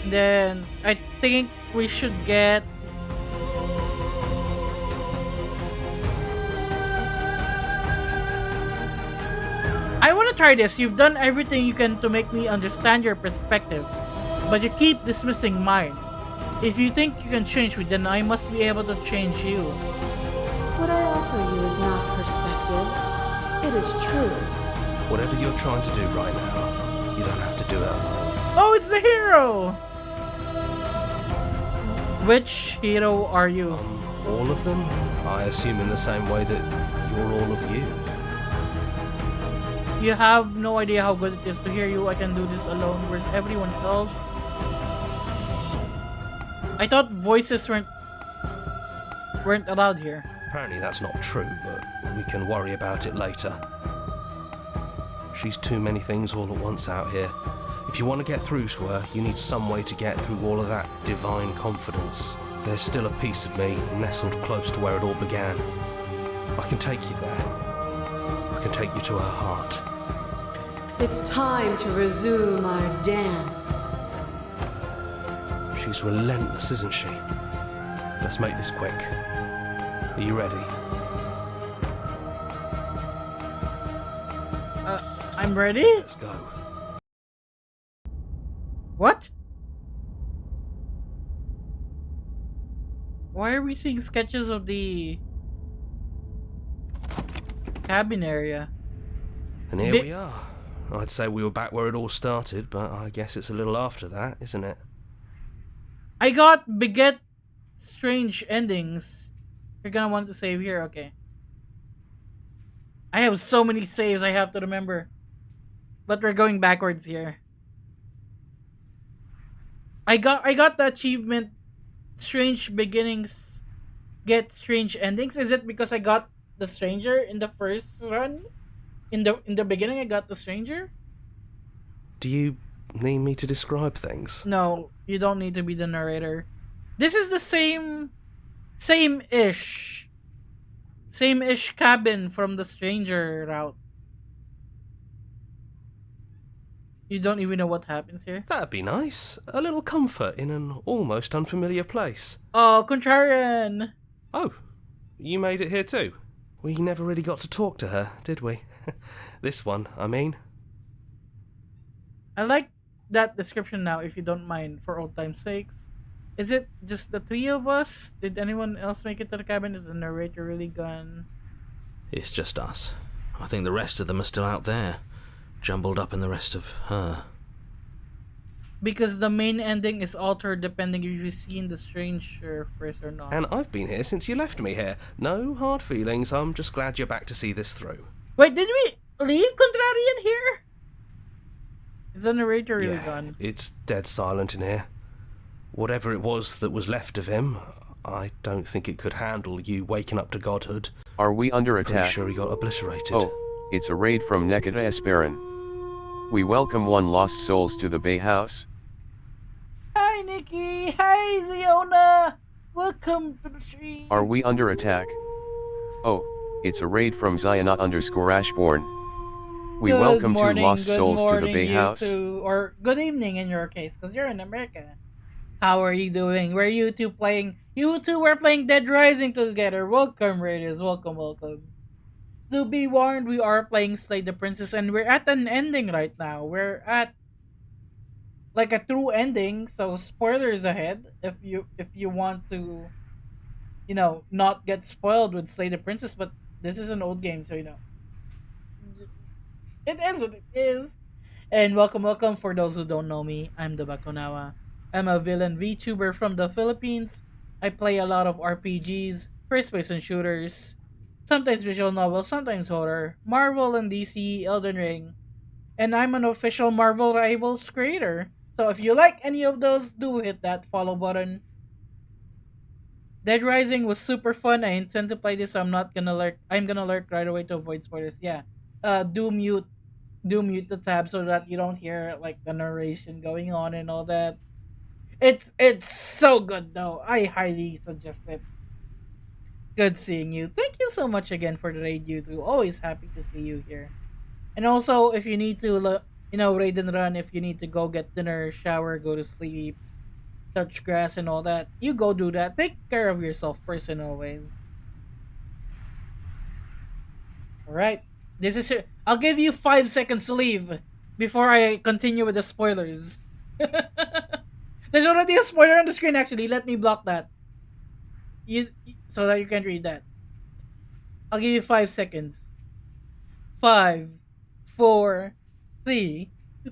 Then I think we should get I want to try this. You've done everything you can to make me understand your perspective, but you keep dismissing mine. If you think you can change me, then I must be able to change you. What I offer you is not perspective. It is truth. Whatever you're trying to do right now, you don't have to do it alone. Oh, it's the hero! Which hero are you? All of them? I assume in the same way that you're all of you. You have no idea how good it is to hear you. I can do this alone, whereas everyone else... I thought voices weren't allowed here. Apparently that's not true, but we can worry about it later. She's too many things all at once out here. If you want to get through to her, you need some way to get through all of that divine confidence. There's still a piece of me nestled close to where it all began. I can take you there. I can take you to her heart. It's time to resume our dance. She's relentless, isn't she? Let's make this quick. Are you ready? I'm ready? Let's go. What? Why are we seeing sketches of the cabin area? And here we are. I'd say we were back where it all started, but I guess it's a little after that, isn't it? I got beget strange endings. You're gonna want to save here, okay. I have so many saves I have to remember. But we're going backwards here. I got the achievement strange beginnings get strange endings. Is it because I got the stranger in the first run? In the beginning I got the stranger? Do you need me to describe things? No, you don't need to be the narrator. This is the same-ish cabin from the stranger route. You don't even know what happens here? That'd be nice. A little comfort in an almost unfamiliar place. Oh, contrarian! Oh, you made it here too? We never really got to talk to her, did we? This one, I mean. I like that description now, if you don't mind, for old time's sakes. Is it just the three of us? Did anyone else make it to the cabin? Is the narrator really gone? It's just us. I think the rest of them are still out there, jumbled up in the rest of her. Because the main ending is altered depending if you've seen the stranger first or not. And I've been here since you left me here. No hard feelings, I'm just glad you're back to see this through. Wait, did we leave Contrarian here? Is the narrator really gone? It's dead silent in here. Whatever it was that was left of him, I don't think it could handle you waking up to godhood. Are we under attack? Pretty sure he got obliterated. Oh, it's a raid from Nekata Esperin. We welcome one lost souls to the Bay House. Hi, Nikki! Hi, Ziona! Welcome to the stream! Are we under attack? Oh, it's a raid from Zionot_Ashborn. We welcome two lost souls to the Bay House. Or good evening in your case, because you're in America. How are you doing? Were you two playing? You two were playing Dead Rising together. Welcome, Raiders. Welcome, welcome. To be warned, we are playing Slay the Princess, and we're at an ending right now. We're at like a true ending, so spoilers ahead if you want to, you know, not get spoiled with Slay the Princess. But this is an old game, so you know, it is what it is. And welcome for those who don't know me. I'm the Bakunawa. I'm a villain VTuber from the Philippines. I play a lot of RPGs, first-person shooters, sometimes visual novels, sometimes horror, Marvel and DC, Elden Ring, and I'm an official Marvel Rivals creator. So if you like any of those, do hit that follow button. Dead Rising was super fun. I intend to play this, so I'm gonna lurk right away to avoid spoilers. Yeah. Do mute the tab so that you don't hear like the narration going on and all that. It's so good though. I highly suggest it. Good seeing you. Thank you so much again for the raid, you two. Always happy to see you here. And also, if you need to, raid and run, if you need to go get dinner, shower, go to sleep, touch grass and all that, you go do that. Take care of yourself first and always. Alright. This is it. I'll give you 5 seconds to leave before I continue with the spoilers. There's already a spoiler on the screen actually. Let me block that. So that you can read that. I'll give you 5 seconds. 5, 4, 3,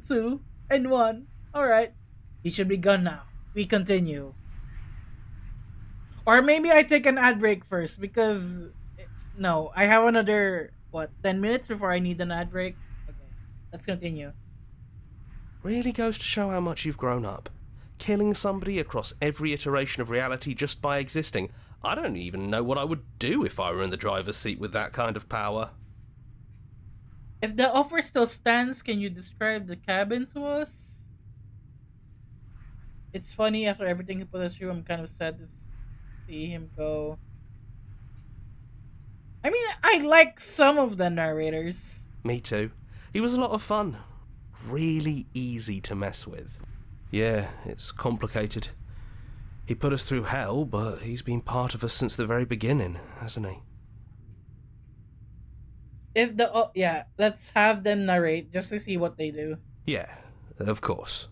2, and 1. Alright. He should be gone now. We continue. Or maybe I take an ad break first because no, I have another 10 minutes before I need an ad break. Okay. Let's continue. Really goes to show how much you've grown up. Killing somebody across every iteration of reality just by existing. I don't even know what I would do if I were in the driver's seat with that kind of power. If the offer still stands, can you describe the cabin to us? It's funny, after everything he put us through, I'm kind of sad to see him go. I mean, I like some of the narrators. Me too. He was a lot of fun. Really easy to mess with. Yeah, it's complicated. He put us through hell, but he's been part of us since the very beginning, hasn't he? Let's have them narrate just to see what they do. Yeah, of course.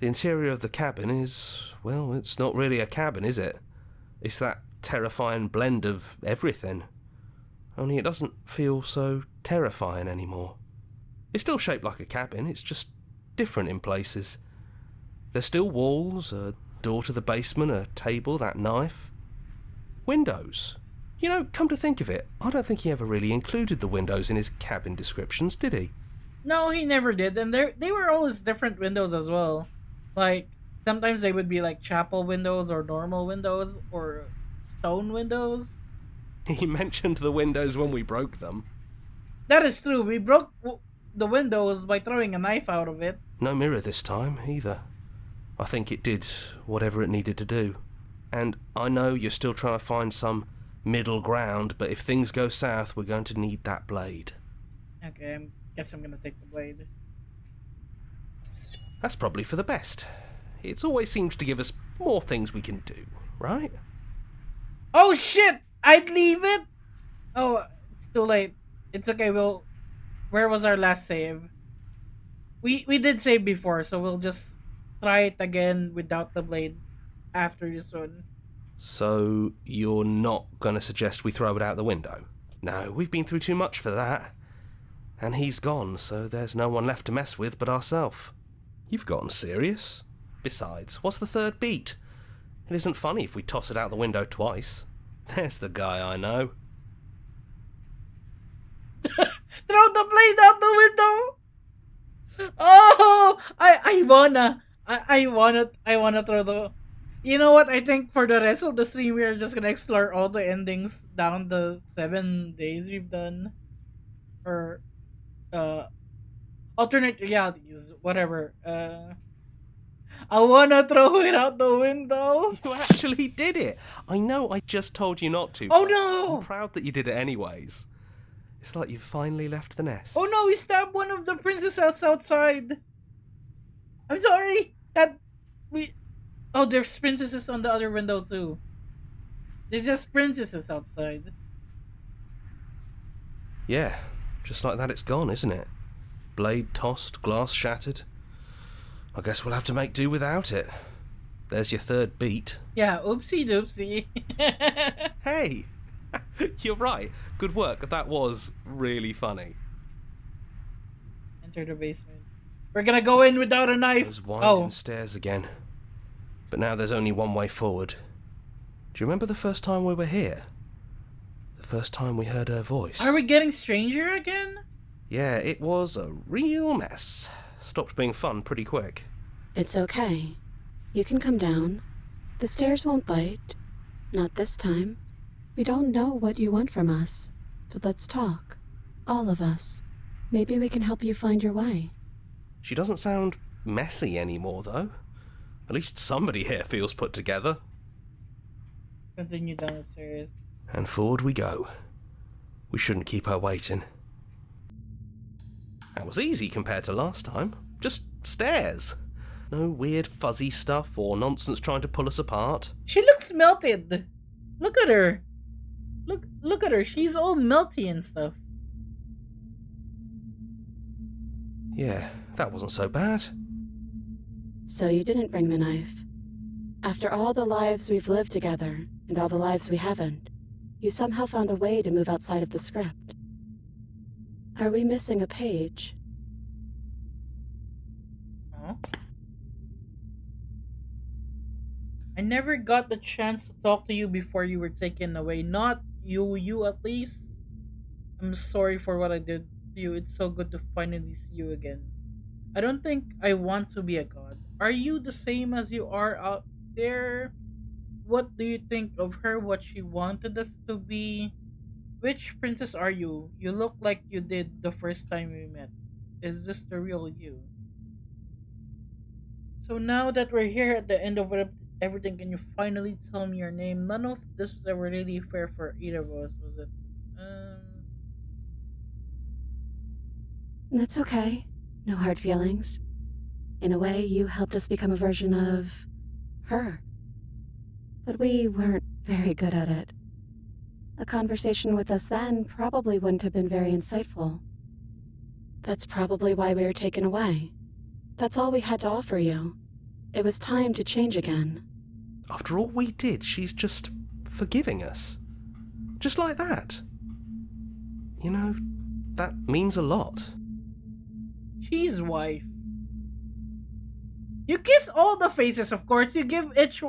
The interior of the cabin is, well, it's not really a cabin, is it? It's that terrifying blend of everything. Only it doesn't feel so terrifying anymore. It's still shaped like a cabin, it's just different in places. There's still walls, a door to the basement, a table, that knife. Windows. You know, come to think of it, I don't think he ever really included the windows in his cabin descriptions, did he? No, he never did, and they were always different windows as well. Like, sometimes they would be like chapel windows or normal windows or stone windows. He mentioned the windows when we broke them. That is true. We broke the windows by throwing a knife out of it. No mirror this time, either. I think it did whatever it needed to do. And I know you're still trying to find some middle ground, but if things go south, we're going to need that blade. Okay, I guess I'm gonna take the blade. That's probably for the best. It's always seems to give us more things we can do, right? Oh shit! I'd leave it? Oh, it's too late. It's okay, where was our last save? We did save before, so we'll just try it again without the blade after this one. So, you're not gonna suggest we throw it out the window? No, we've been through too much for that. And he's gone, so there's no one left to mess with but ourselves. You've gotten serious. Besides, what's the third beat? It isn't funny if we toss it out the window twice. There's the guy I know. Throw the blade out the window! Oh! I wanna throw the... You know what? I think for the rest of the stream, we're just gonna explore all the endings down the 7 days we've done. Or, alternate realities, whatever. I wanna throw it out the window. You actually did it! I know I just told you not to. Oh no! I'm proud that you did it anyways. It's like you finally left the nest. Oh no, we stabbed one of the princesses outside. I'm sorry. Oh, there's princesses on the other window too. There's just princesses outside. Yeah, just like that it's gone, isn't it? Blade tossed, glass shattered. I guess we'll have to make do without it. There's your third beat. Yeah, oopsie doopsie. Hey! You're right. Good work. That was really funny. Enter the basement. We're gonna go in without a knife. Those winding stairs again. But now there's only one way forward. Do you remember the first time we were here? The first time we heard her voice? Are we getting stranger again? Yeah, it was a real mess. Stopped being fun pretty quick. It's okay. You can come down. The stairs won't bite. Not this time. We don't know what you want from us, but let's talk. All of us. Maybe we can help you find your way. She doesn't sound messy anymore, though. At least somebody here feels put together. Continue down the stairs. And forward we go. We shouldn't keep her waiting. That was easy compared to last time. Just stairs. No weird fuzzy stuff or nonsense trying to pull us apart. She looks melted. Look at her. Look at her. She's all melty and stuff. Yeah, that wasn't so bad. So you didn't bring the knife. After all the lives we've lived together, and all the lives we haven't, you somehow found a way to move outside of the script. Are we missing a page? Huh? I never got the chance to talk to you before you were taken away. Not you at least. I'm sorry for what I did to you. It's so good to finally see you again. I don't think I want to be a god. Are you the same as you are out there? What do you think of her? What she wanted us to be? Which princess are you? You look like you did the first time we met. Is this the real you? So now that we're here at the end of everything, can you finally tell me your name? None of this was ever really fair for either of us, was it? That's okay. No hard feelings. In a way, you helped us become a version of her. But we weren't very good at it. A conversation with us then probably wouldn't have been very insightful. That's probably why we were taken away. That's all we had to offer you. It was time to change again. After all we did, she's just forgiving us. Just like that. You know, that means a lot. She's wife. You kiss all the faces, of course. You give each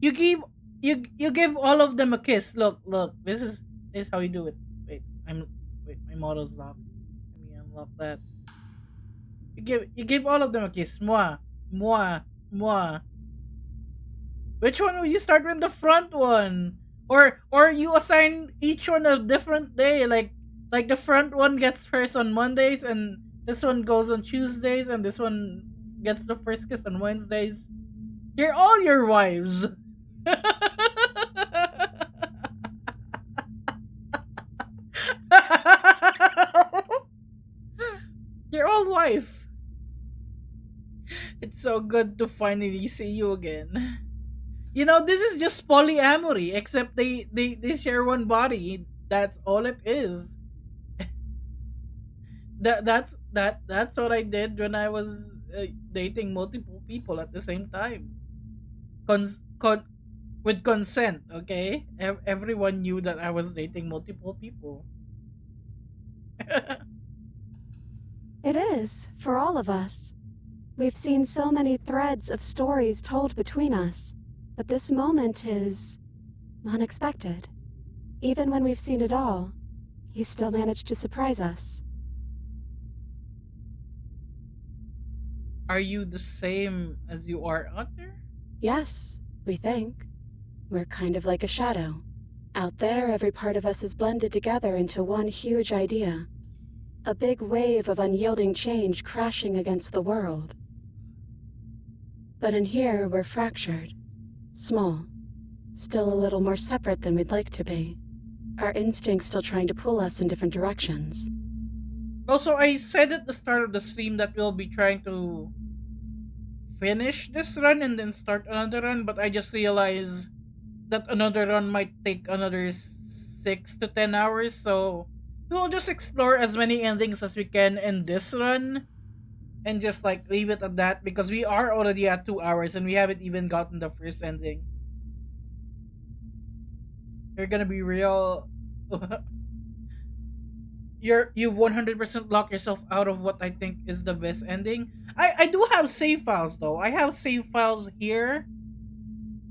you give you give all of them a kiss. Look. This is how you do it. Wait, my model's locked. Let me unlock that. You give all of them a kiss. Moi. Moi. Moi. Which one will you start with the front one? Or you assign each one a different day, like the front one gets first on Mondays, and this one goes on Tuesdays, and this one gets the first kiss on Wednesdays. You're all your wives. You're all wife. It's so good to finally see you again. You know, this is just polyamory, except they share one body. That's all it is. That's what I did when I was dating multiple people at the same time. Cons, con, with consent, okay? Everyone knew that I was dating multiple people. It is, for all of us. We've seen so many threads of stories told between us, but this moment is unexpected. Even when we've seen it all, you still managed to surprise us. Are you the same as you are out there? Yes, we think. We're kind of like a shadow. Out there, every part of us is blended together into one huge idea. A big wave of unyielding change crashing against the world. But in here, we're fractured. Small. Still a little more separate than we'd like to be. Our instincts still trying to pull us in different directions. Also, I said at the start of the stream that we'll be trying to finish this run and then start another run, but I just realized that another run might take another 6 to 10 hours, so we'll just explore as many endings as we can in this run and just like leave it at that, because we are already at 2 hours and we haven't even gotten the first ending. You're gonna be real. You've 100% locked yourself out of what I think is the best ending. I do have save files though. I have save files here,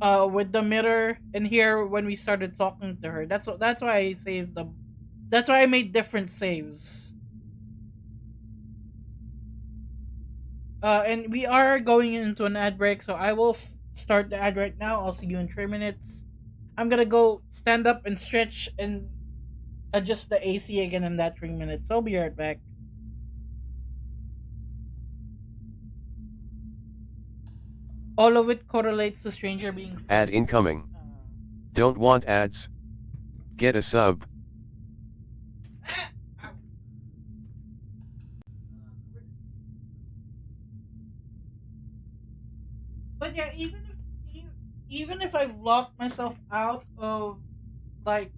with the mirror, and here when we started talking to her. That's why I saved them. That's why I made different saves. And we are going into an ad break, so I will start the ad right now. I'll see you in 3 minutes. I'm gonna go stand up and stretch and adjust the AC again in that 3 minutes. I'll be right back. All of it correlates to Stranger being free. Ad incoming. Don't want ads? Get a sub. But yeah, even if I've locked myself out of, like,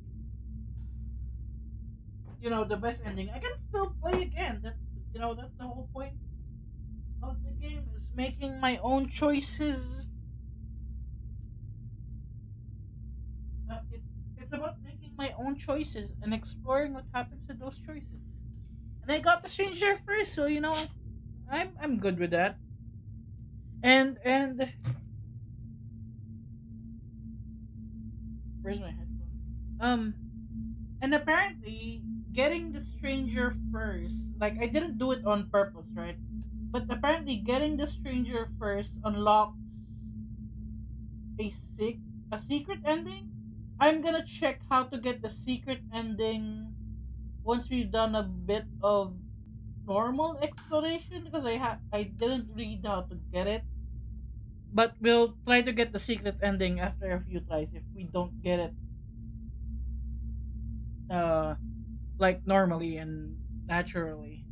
the best ending, I can still play again. That's the whole point of the game, is making my own choices. It's about making my own choices and exploring what happens to those choices. And I got the stranger first, so I'm good with that. And where's my headphones? And apparently getting the stranger first, like, I didn't do it on purpose, right? But apparently getting the stranger first unlocks a secret ending. I'm gonna check how to get the secret ending once we've done a bit of normal exploration, because I didn't read how to get it. But we'll try to get the secret ending after a few tries if we don't get it like normally and naturally.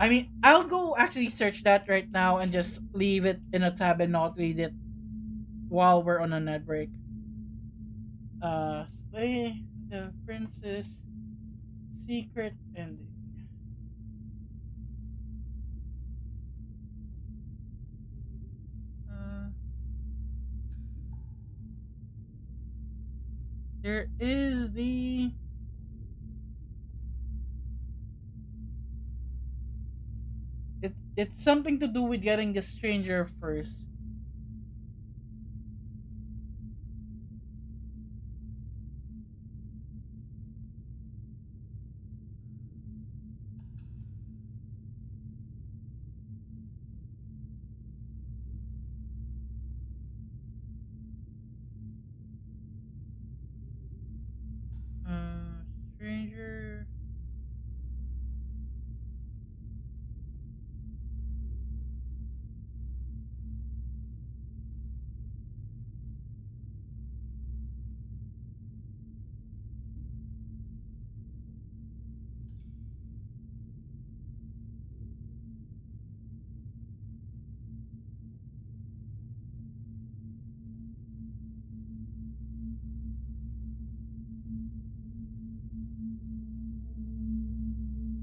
I mean, I'll go actually search that right now and just leave it in a tab and not read it while we're on a net break. Slay the Princess secret ending. There is the... It's something to do with getting the stranger first. Stranger.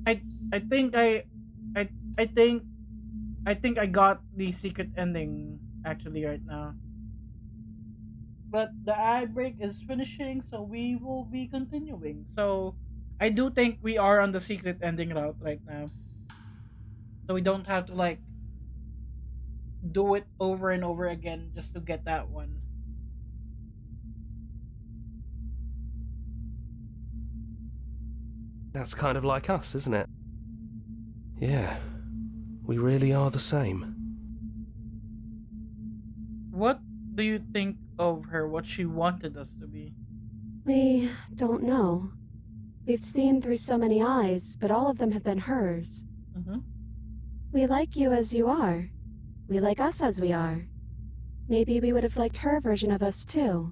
I I think I I think I think I got the secret ending actually right now. But the eye break is finishing, so we will be continuing. So I do think we are on the secret ending route right now. So we don't have to like do it over and over again just to get that one. That's kind of like us, isn't it? Yeah, we really are the same. What do you think of her? What she wanted us to be? We don't know. We've seen through so many eyes, but all of them have been hers. Mm-hmm. We like you as you are. We like us as we are. Maybe we would have liked her version of us too,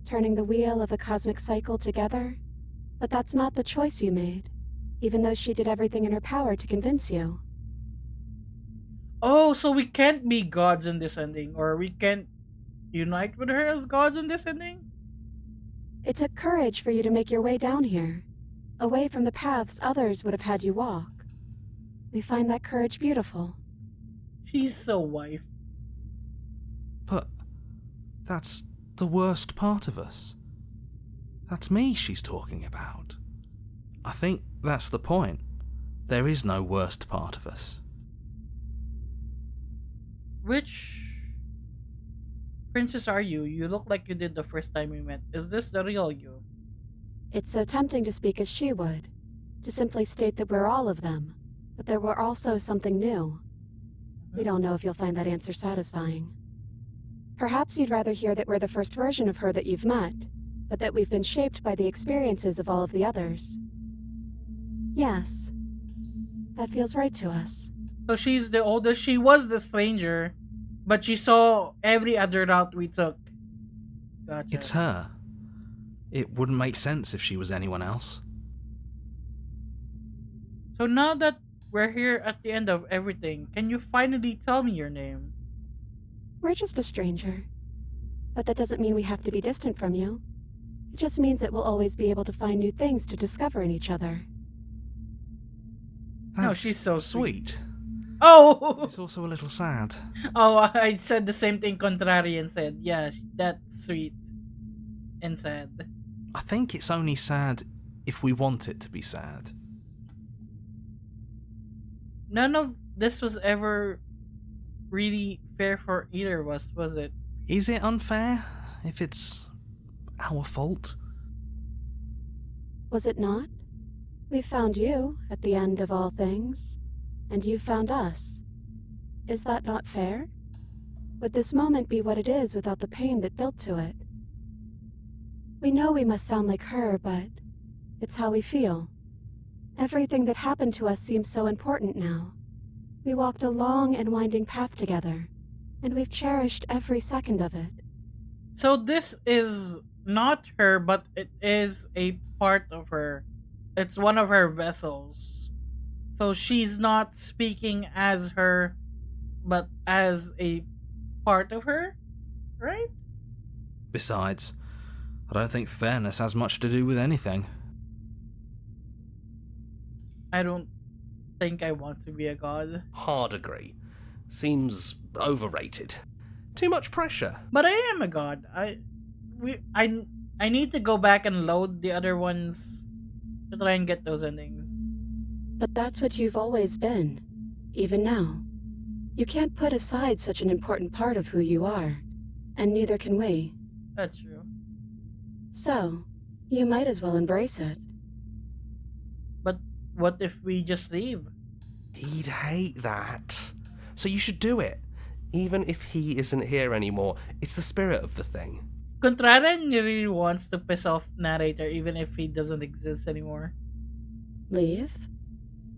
turning the wheel of a cosmic cycle together. But that's not the choice you made, even though she did everything in her power to convince you. Oh, so we can't be gods in this ending, or we can't unite with her as gods in this ending? It took courage for you to make your way down here, away from the paths others would have had you walk. We find that courage beautiful. She's so wife. But that's the worst part of us. That's me she's talking about. I think that's the point. There is no worst part of us. Which princess are you? You look like you did the first time we met. Is this the real you? It's so tempting to speak as she would, to simply state that we're all of them, but there were also something new. We don't know if you'll find that answer satisfying. Perhaps you'd rather hear that we're the first version of her that you've met, but that we've been shaped by the experiences of all of the others. Yes, that feels right to us. So she's the oldest. She was the stranger, but she saw every other route we took. Gotcha. It's her. It wouldn't make sense if she was anyone else. So now that we're here at the end of everything, can you finally tell me your name? We're just a stranger. But that doesn't mean we have to be distant from you. It just means that we'll always be able to find new things to discover in each other. No, she's so sweet. Oh! It's also a little sad. Oh, I said the same thing contrary and said, yeah, that's sweet and sad. I think it's only sad if we want it to be sad. None of this was ever really fair for either of us, was it? Is it unfair if it's our fault? Was it not? We found you at the end of all things, and you found us. Is that not fair? Would this moment be what it is without the pain that built to it? We know we must sound like her, but it's how we feel. Everything that happened to us seems so important now. We walked a long and winding path together, and we've cherished every second of it. So this is not her, but it is a part of her. It's one of her vessels. So she's not speaking as her, but as a part of her, right? Besides, I don't think fairness has much to do with anything. I don't think I want to be a god. Hard agree. Seems overrated. Too much pressure. But I am a god. I need to go back and load the other ones to try and get those endings. But that's what you've always been, even now. You can't put aside such an important part of who you are, and neither can we. That's true. So, you might as well embrace it. But what if we just leave? He'd hate that. So you should do it. Even if he isn't here anymore, it's the spirit of the thing. Contrarian really wants to piss off narrator even if he doesn't exist anymore. Leave?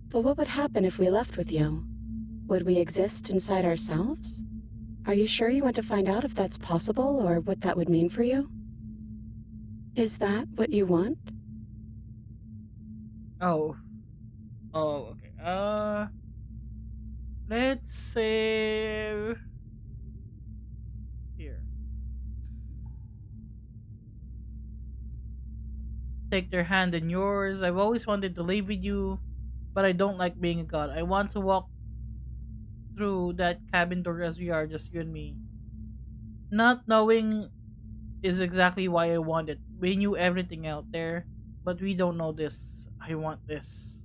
But what would happen if we left with you? Would we exist inside ourselves? Are you sure you want to find out if that's possible or what that would mean for you? Is that what you want? Oh, okay. Let's save here. Take their hand in yours. I've always wanted to live with you, but I don't like being a god. I want to walk through that cabin door as we are, just you and me. Not knowing is exactly why I want it. We knew everything out there, but we don't know this. I want this.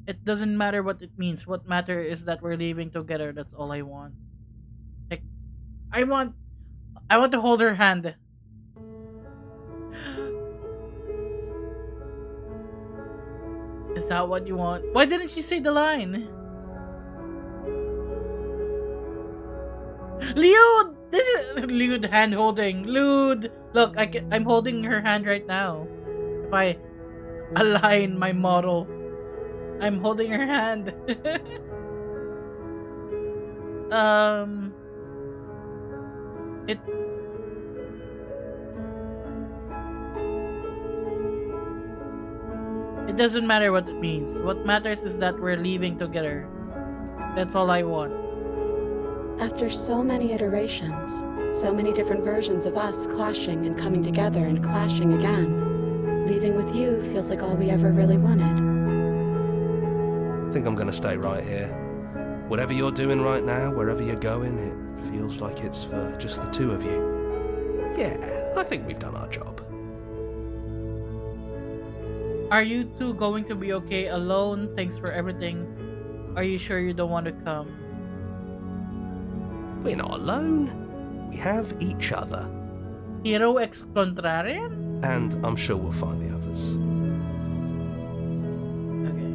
It doesn't matter what it means. What matters is that we're living together. That's all I want. Like, I want to hold her hand. Is that what you want? Why didn't she say the line? Lude! This is Lude hand holding. Lude! Look, I'm holding her hand right now. If I align my model, I'm holding her hand. It doesn't matter what it means. What matters is that we're leaving together. That's all I want. After so many iterations, so many different versions of us clashing and coming together and clashing again, leaving with you feels like all we ever really wanted. I think I'm going to stay right here. Whatever you're doing right now, wherever you're going, it feels like it's for just the two of you. Yeah, I think we've done our job. Are you two going to be okay alone? Thanks for everything. Are you sure you don't want to come? We're not alone. We have each other. Hero ex Contrarian? And I'm sure we'll find the others. Okay.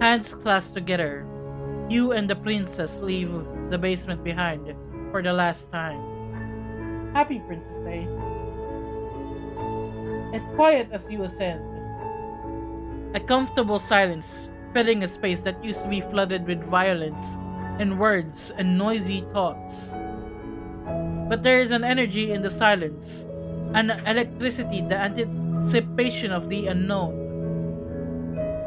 Hands clasped together. You and the princess leave the basement behind for the last time. Happy Princess Day. It's quiet as you ascend. A comfortable silence filling a space that used to be flooded with violence and words and noisy thoughts. But there is an energy in the silence, an electricity, the anticipation of the unknown.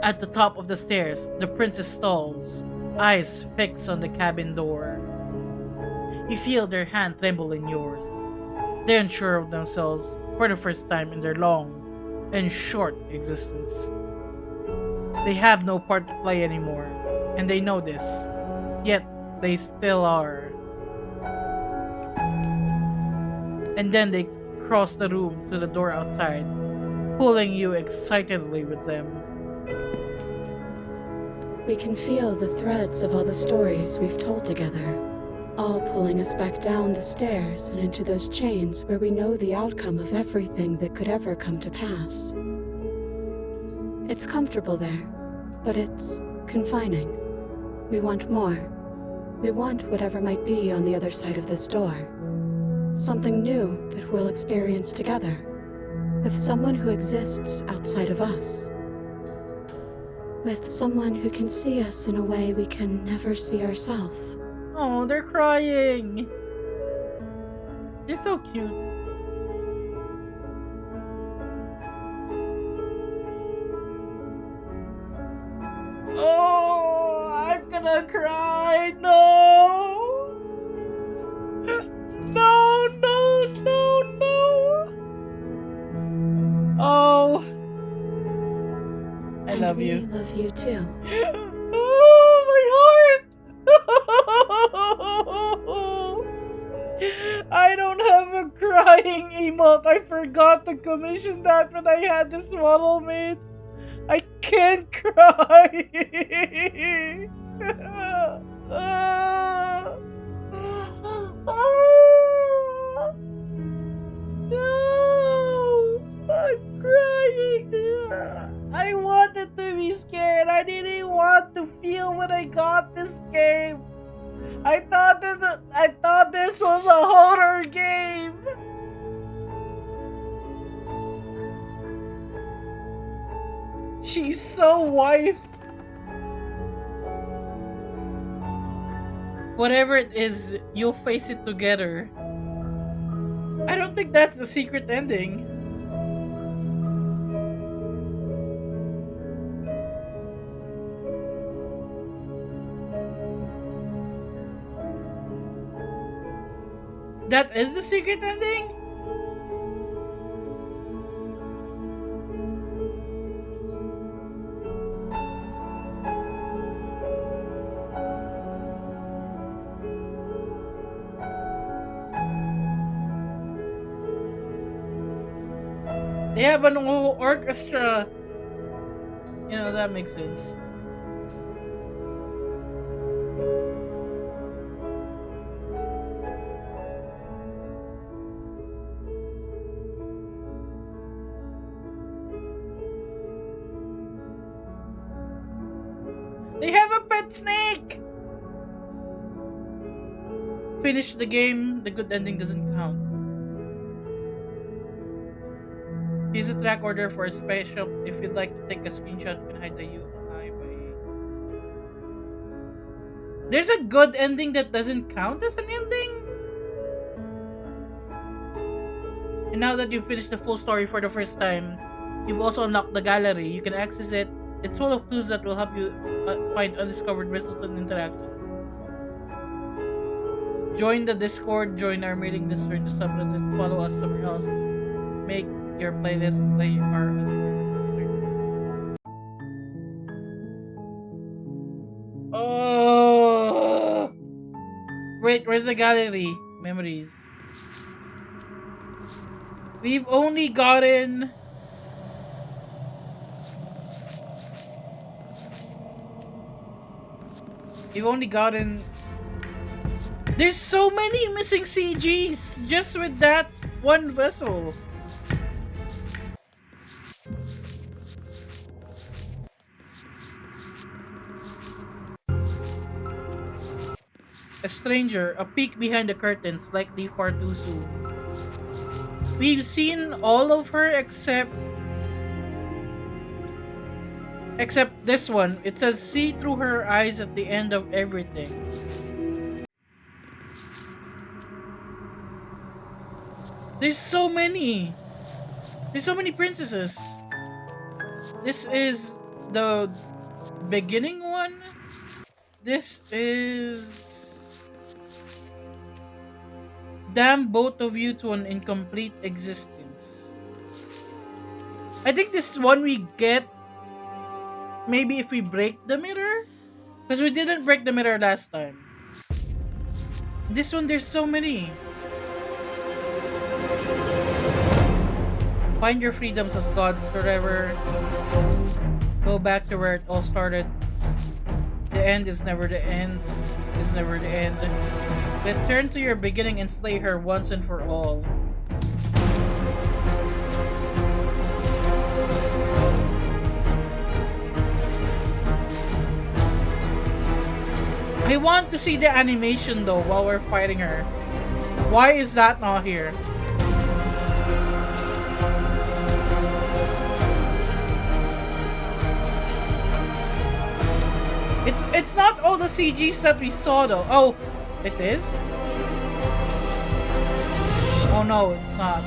At the top of the stairs, the princess stalls, eyes fixed on the cabin door. You feel their hand tremble in yours. They're unsure of themselves for the first time in their long and short existence. They have no part to play anymore, and they know this, yet they still are. And then they cross the room to the door outside, pulling you excitedly with them. We can feel the threads of all the stories we've told together, all pulling us back down the stairs and into those chains where we know the outcome of everything that could ever come to pass. It's comfortable there, but it's confining. We want more. We want whatever might be on the other side of this door. Something new that we'll experience together, with someone who exists outside of us. With someone who can see us in a way we can never see ourselves. Oh, they're crying. You're so cute. Oh, I'm gonna cry. No. No, no, no, no. Oh. I love you. I love you too. Oh, my heart. I don't crying emote. I forgot to commission that when I had this model made. I can't cry. No, I'm crying. I wanted to be scared. I didn't want to feel when I got this game. I thought this was a horror game. She's so wife. Whatever it is, you'll face it together. I don't think that's the secret ending. That is the secret ending? They have an whole orchestra. You know, that makes sense. They have a pet snake! Finish the game, the good ending doesn't count. Here's a track order for a special. If you'd like to take a screenshot, you can hide the UI by... There's a good ending that doesn't count as an ending? And now that you've finished the full story for the first time, you've also unlocked the gallery. You can access it. It's full of clues that will help you find undiscovered riddles and interactions. Join the Discord, join our mailing list, join the subreddit, follow us somewhere else. Make your playlist play our Oh wait, where's the gallery? Memories. We've only gotten There's so many missing CGs just with that one vessel. A stranger, a peek behind the curtains, likely far too soon. We've seen all of her except this one. It says see through her eyes at the end of everything. There's so many. There's so many princesses. This is the beginning one. This is... Damn both of you to an incomplete existence. I think this one we get maybe if we break the mirror. Because we didn't break the mirror last time. This one, there's so many. Find your freedoms as gods forever. Go back to where it all started. The end is never the end. Is never the end. Return to your beginning and slay her once and for all. I want to see the animation though while we're fighting her. Why is that not here? It's not all the CGs that we saw though. Oh, it is? Oh no, it's not.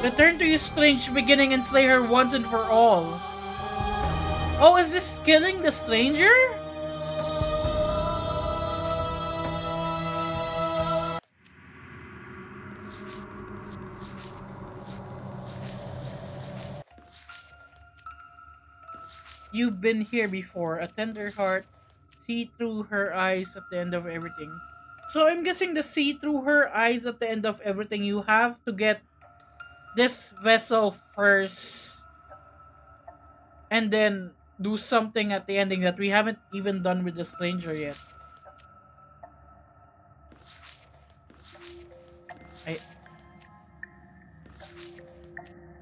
Return to your strange beginning and slay her once and for all. Oh, is this killing the stranger? You've been here before. A tender heart. See through her eyes at the end of everything. So I'm guessing to see through her eyes at the end of everything, you have to get this vessel first, and then do something at the ending that we haven't even done with the stranger yet.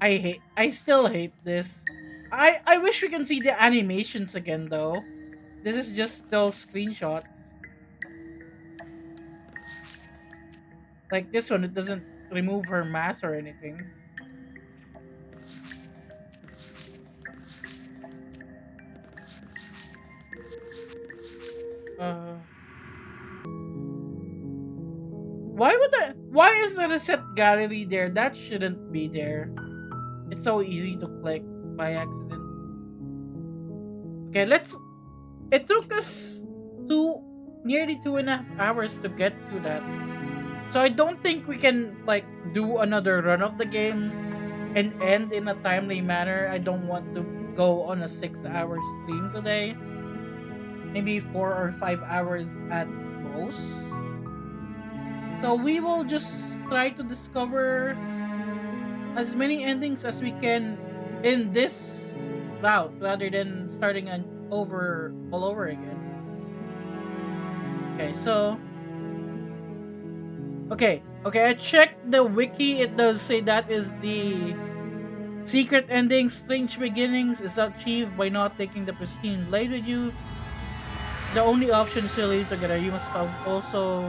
I I still hate this. I wish we can see the animations again though. This is just still screenshots. Like this one, it doesn't remove her mask or anything. Why is the reset gallery there? That shouldn't be there. It's so easy to click by accident. Okay, it took us nearly 2.5 hours to get to that. So I don't think we can like do another run of the game and end in a timely manner. I don't want to go on a 6-hour stream today. Maybe 4 or 5 hours at most. So we will just try to discover as many endings as we can in this route rather than starting all over again. Okay, so Okay, I checked the wiki. It does say that is the secret ending. Strange beginnings is achieved by not taking the pristine blade with you. The only option is to live together. You must have also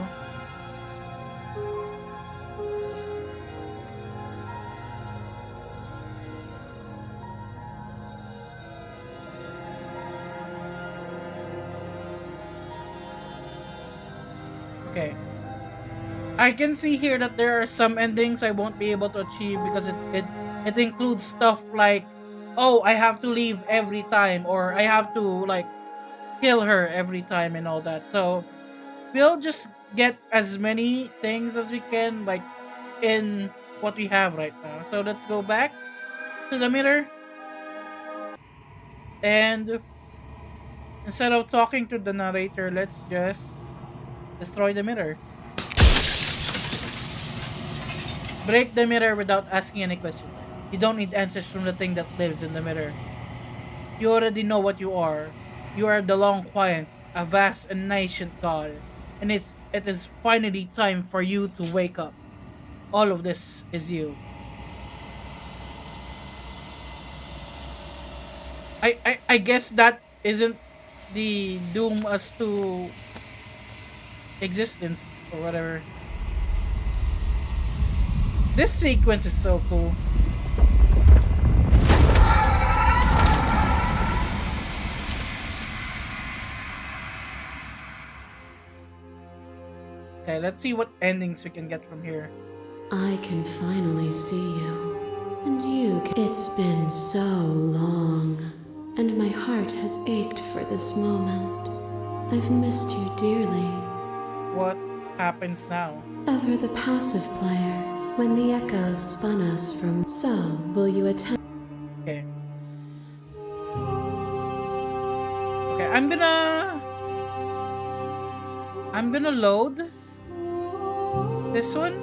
okay. I can see here that there are some endings I won't be able to achieve because it includes stuff like, oh, I have to leave every time, or I have to like kill her every time and all that. So we'll just get as many things as we can like in what we have right now. So let's go back to the mirror, and instead of talking to the narrator, let's just destroy the mirror. Break the mirror without asking any questions. You don't need answers from the thing that lives in the mirror. You already know what you are. You are the long quiet, a vast and ancient god. And it is finally time for you to wake up. All of this is you. I guess that isn't the doom us to existence or whatever. This sequence is so cool. Okay, let's see what endings we can get from here. I can finally see you. And you can. It's been so long, and my heart has ached for this moment. I've missed you dearly. What happens now? Ever the passive player, when the echo spun us from. So, will you attempt? Okay. Okay, I'm gonna load this one.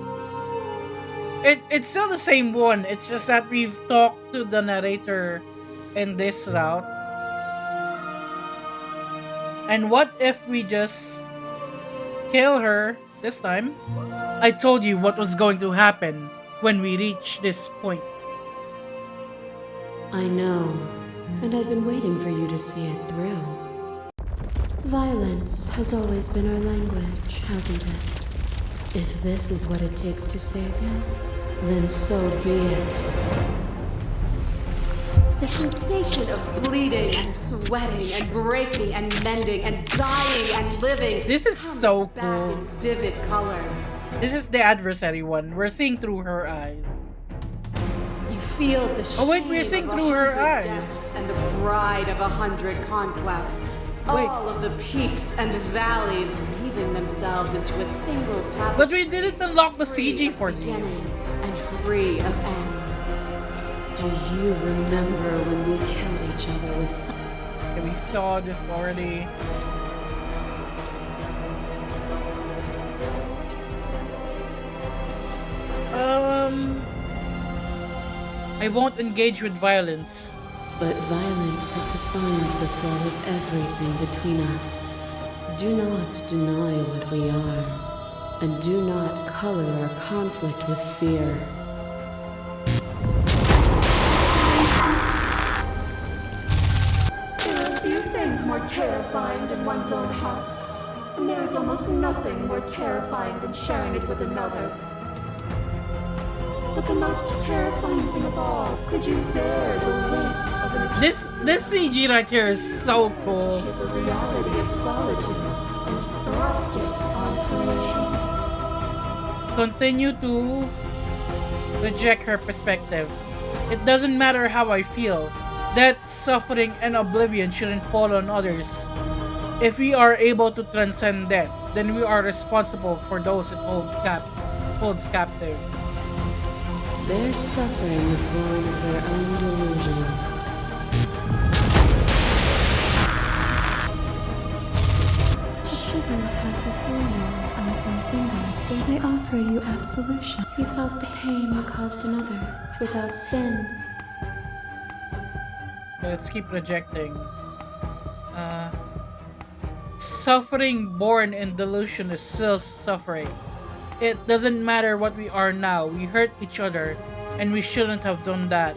It's still the same one. It's just that we've talked to the narrator in this route. And what if we just kill her this time? I told you what was going to happen when we reach this point. I know, and I've been waiting for you to see it through. Violence has always been our language, hasn't it? If this is what it takes to save you, then so be it. The sensation of bleeding and sweating and breaking and mending and dying and living. This is so back cool. in vivid color. This is the adversary one. We're seeing through her eyes. You feel the Oh wait, we're shame seeing of through her 100 eyes. deaths and the pride of 100 conquests. Wait. All of the peaks and valleys weaving themselves into a single tapestry. But we didn't unlock the free CG of for beginning these. and free of end. Do you remember when we killed each other with Okay, we saw this already. I won't engage with violence. But violence has defined the flow of everything between us. Do not deny what we are, and do not color our conflict with fear. There are few things more terrifying than one's own heart, and there is almost nothing more terrifying than sharing it with another. But the most terrifying thing of all, could you bear the weight of an This CG right here is so cool. shape a reality of solitude and thrust it on creation? Continue to reject her perspective. It doesn't matter how I feel. Death, suffering, and oblivion shouldn't fall on others. If we are able to transcend death, then we are responsible for those it holds captive. Their suffering is born of their own delusion. A shiver passes through his unseen fingers. I offer you absolution. You felt the pain you caused another without sin. Let's keep rejecting. Suffering born in delusion is still suffering. It doesn't matter what we are now. We hurt each other, and we shouldn't have done that.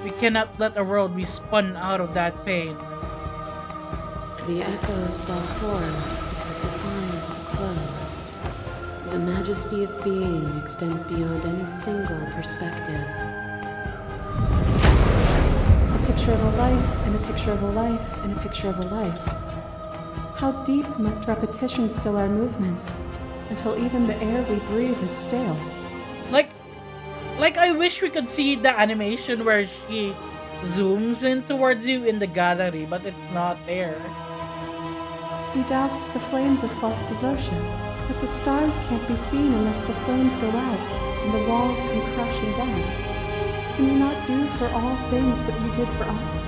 We cannot let the world be spun out of that pain. The echo saw horrors because his eyes were closed. The majesty of being extends beyond any single perspective. A picture of a life, and a picture of a life, and a picture of a life. How deep must repetition still our movements, until even the air we breathe is stale? Like I wish we could see the animation where she zooms in towards you in the gallery, but it's not there. You doused the flames of false devotion, but the stars can't be seen unless the flames go out and the walls come crashing down. Can you not do for all things what you did for us?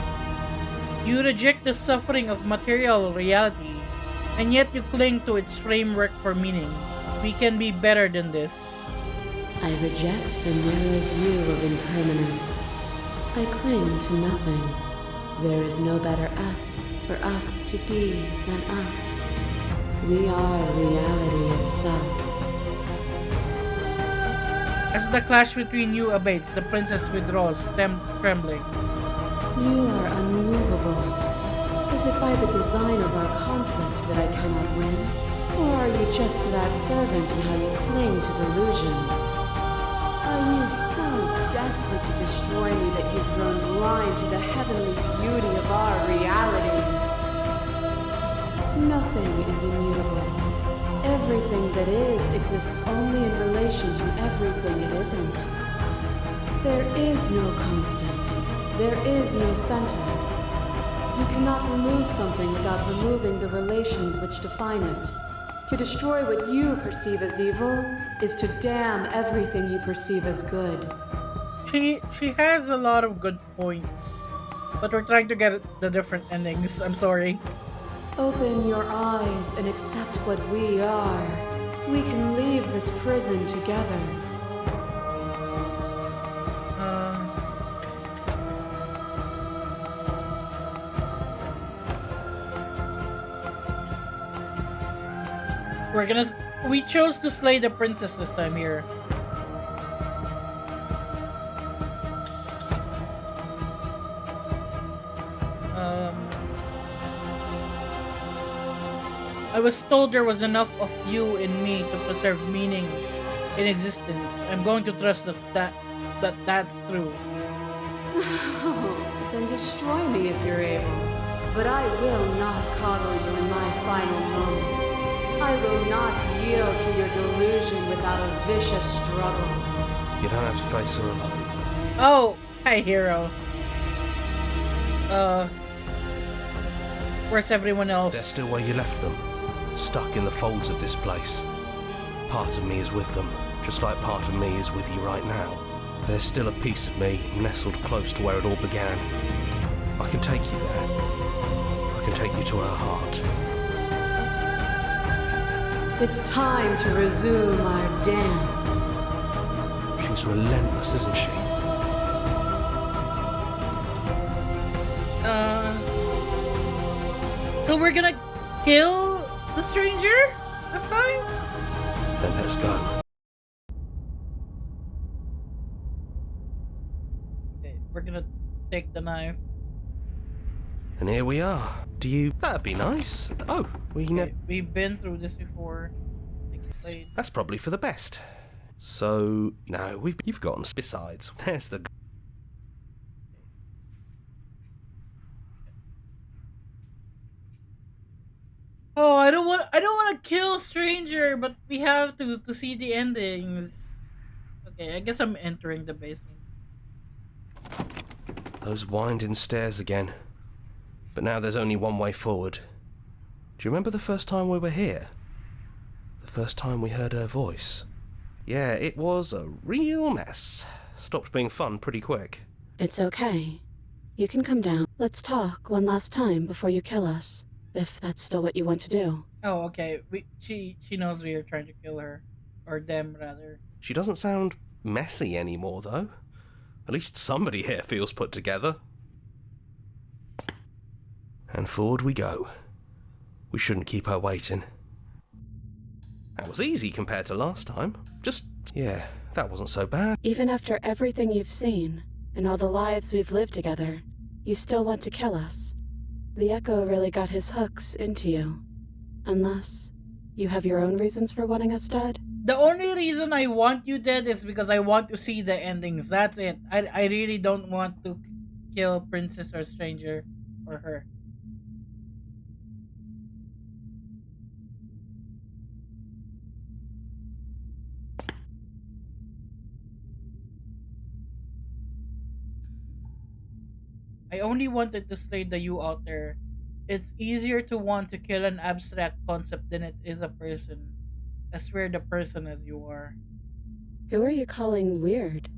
You reject the suffering of material reality, and yet you cling to its framework for meaning. We can be better than this. I reject the narrow view of impermanence. I cling to nothing. There is no better us for us to be than us. We are reality itself. As the clash between you abates, the princess withdraws, trembling. You are unmovable. Is it by the design of our conflict that I cannot win? Or are you just that fervent in how you cling to delusion? Are you so desperate to destroy me that you've grown blind to the heavenly beauty of our reality? Nothing is immutable. Everything that is exists only in relation to everything it isn't. There is no constant. There is no center. You cannot remove something without removing the relations which define it. To destroy what you perceive as evil is to damn everything you perceive as good. She has a lot of good points, but we're trying to get the different endings. I'm sorry. Open your eyes and accept what we are. We can leave this prison together. We chose to slay the princess this time here. I was told there was enough of you in me to preserve meaning in existence. I'm going to trust us that's true. Then destroy me if you're able. But I will not coddle you in my final moments. I will not yield to your delusion without a vicious struggle. You don't have to face her alone. Oh, hi, hero. Where's everyone else? They're still where you left them, stuck in the folds of this place. Part of me is with them, just like part of me is with you right now. There's still a piece of me nestled close to where it all began. I can take you there. I can take you to her heart. It's time to resume our dance. She's relentless, isn't she? So we're gonna kill the stranger this time? Then let's go. Okay, we're gonna take the knife. And here we are. That'd be nice. Oh, We've been through this before. That's probably for the best. So, no, you've gotten... Besides, there's the... Oh, I don't want to kill stranger, but we have to see the endings. Okay, I guess I'm entering the basement. Those winding stairs again. But now there's only one way forward. Do you remember the first time we were here? The first time we heard her voice? Yeah, it was a real mess. Stopped being fun pretty quick. It's okay. You can come down. Let's talk one last time before you kill us, if that's still what you want to do. Oh, okay. She knows we are trying to kill her. Or them, rather. She doesn't sound messy anymore, though. At least somebody here feels put together. And forward we go. We shouldn't keep her waiting. That was easy compared to last time. That wasn't so bad. Even after everything you've seen, and all the lives we've lived together, you still want to kill us. The Echo really got his hooks into you. Unless you have your own reasons for wanting us dead? The only reason I want you dead is because I want to see the endings. That's it. I really don't want to kill Princess or Stranger or her. I only wanted to slay the you out there. It's easier to want to kill an abstract concept than it is a person. As weird a person as you are. Who are you calling weird?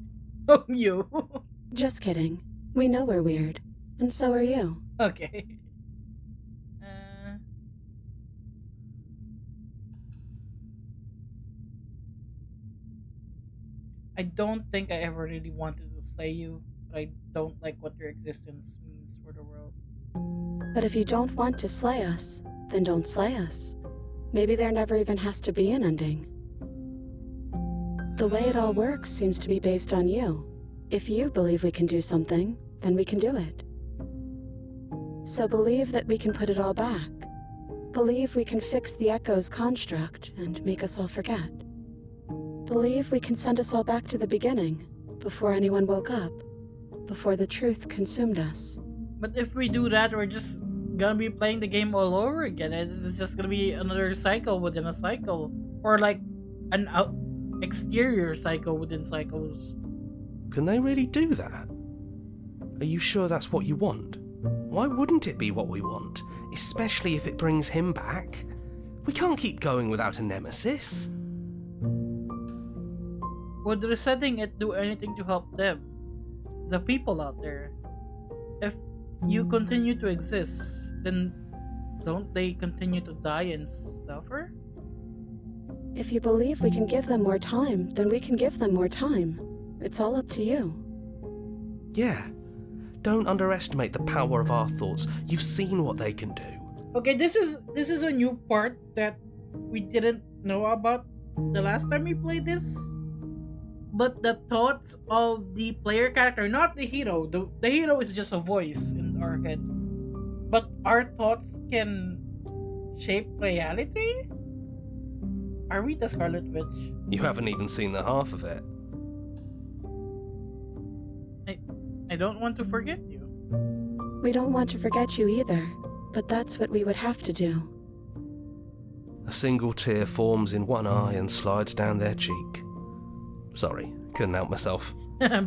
Oh, you. Just kidding. We know we're weird. And so are you. Okay. I don't think I ever really wanted to slay you, but I don't like what your existence means for the world. But if you don't want to slay us, then don't slay us. Maybe there never even has to be an ending. The way it all works seems to be based on you. If you believe we can do something, then we can do it. So believe that we can put it all back. Believe we can fix the Echo's construct and make us all forget. Believe we can send us all back to the beginning, before anyone woke up, before the truth consumed us. But if we do that, we're just gonna be playing the game all over again. It's just gonna be another cycle within a cycle. Or like an exterior cycle within cycles. Can they really do that? Are you sure that's what you want? Why wouldn't it be what we want? Especially if it brings him back? We can't keep going without a nemesis. Would resetting it do anything to help them? The people out there? If you continue to exist, then don't they continue to die and suffer? If you believe we can give them more time, then we can give them more time. It's all up to you. Yeah. Don't underestimate the power of our thoughts. You've seen what they can do. Okay, this is a new part that we didn't know about the last time we played this. But the thoughts of the player character, not the hero. The hero is just a voice in our head. But our thoughts can shape reality? Are we the Scarlet Witch? You haven't even seen the half of it. I don't want to forget you. We don't want to forget you either, but that's what we would have to do. A single tear forms in one eye and slides down their cheek. Sorry, couldn't help myself.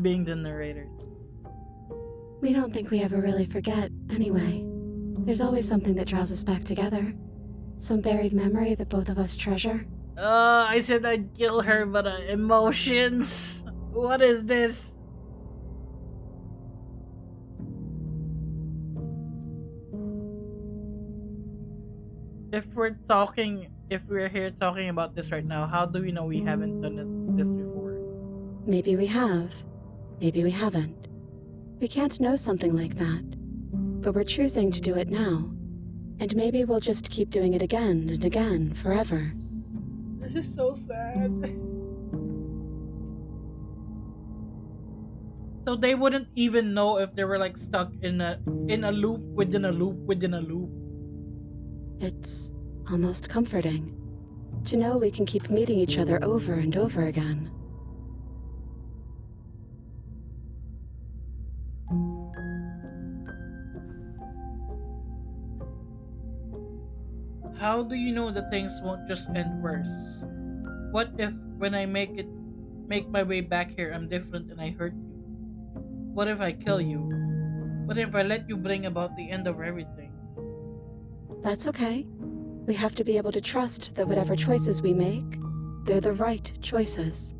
Being the narrator. We don't think we ever really forget, anyway. There's always something that draws us back together. Some buried memory that both of us treasure. I said I'd kill her, but emotions? What is this? If we're here talking about this right now, how do we know we haven't done this before? Maybe we have. Maybe we haven't. We can't know something like that. But we're choosing to do it now. And maybe we'll just keep doing it again and again forever. This is so sad. So they wouldn't even know if they were like stuck in a loop within a loop within a loop. It's almost comforting to know we can keep meeting each other over and over again. How do you know that things won't just end worse? What if when I make my way back here I'm different and I hurt you? What if I kill you? What if I let you bring about the end of everything? That's okay. We have to be able to trust that whatever choices we make, they're the right choices.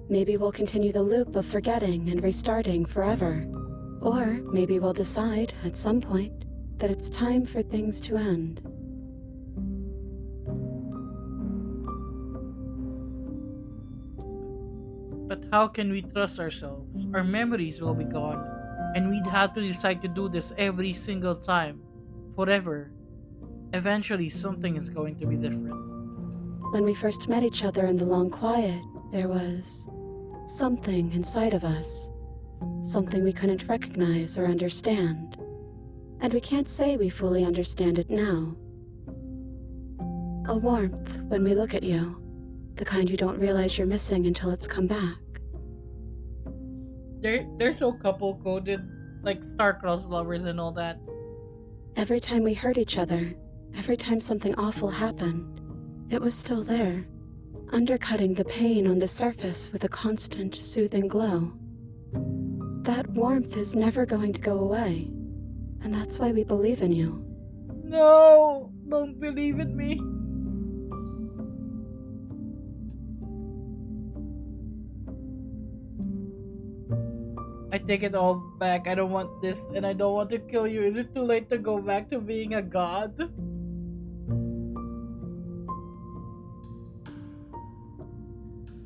Maybe we'll continue the loop of forgetting and restarting forever. Or maybe we'll decide, at some point, that it's time for things to end. But how can we trust ourselves? Our memories will be gone, and we'd have to decide to do this every single time, forever. Eventually, something is going to be different. When we first met each other in the long quiet, there was something inside of us. Something we couldn't recognize or understand. And we can't say we fully understand it now. A warmth when we look at you. The kind you don't realize you're missing until it's come back. They're so couple coded, like star-crossed lovers and all that. Every time we hurt each other, every time something awful happened, it was still there, undercutting the pain on the surface with a constant, soothing glow. That warmth is never going to go away, and that's why we believe in you. No! Don't believe in me! I take it all back. I don't want this, and I don't want to kill you. Is it too late to go back to being a god?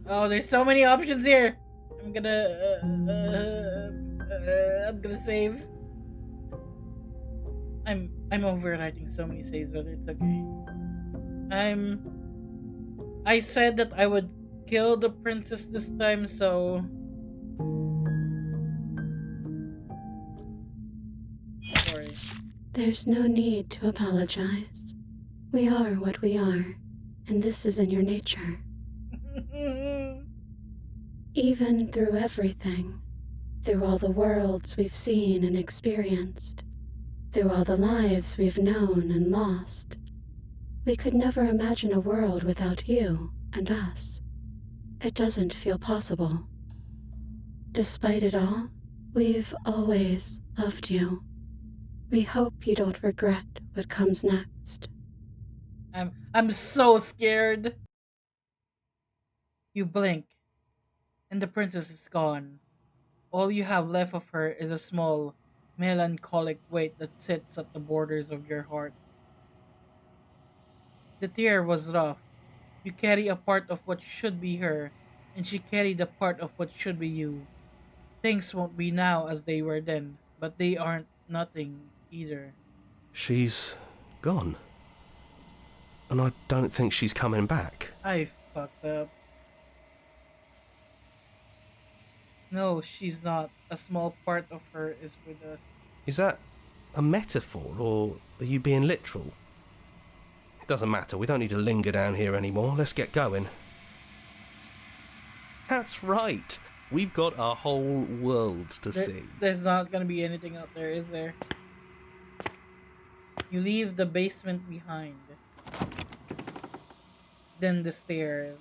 Oh, there's so many options here. I'm gonna save. I'm overwriting so many saves, but it's okay. I said that I would kill the princess this time, so sorry. There's no need to apologize. We are what we are, and this is in your nature. Even through everything, through all the worlds we've seen and experienced, through all the lives we've known and lost, we could never imagine a world without you and us. It doesn't feel possible. Despite it all, we've always loved you. We hope you don't regret what comes next. I'm so scared. You blink, and the princess is gone. All you have left of her is a small, melancholic weight that sits at the borders of your heart. The tear was rough. You carry a part of what should be her, and she carried a part of what should be you. Things won't be now as they were then, but they aren't nothing either. She's gone. And I don't think she's coming back. I fucked up. No, she's not. A small part of her is with us. Is that a metaphor, or are you being literal? It doesn't matter, we don't need to linger down here anymore. Let's get going. That's right. We've got a whole world to see. There's not gonna be anything out there, is there? You leave the basement behind. Then the stairs.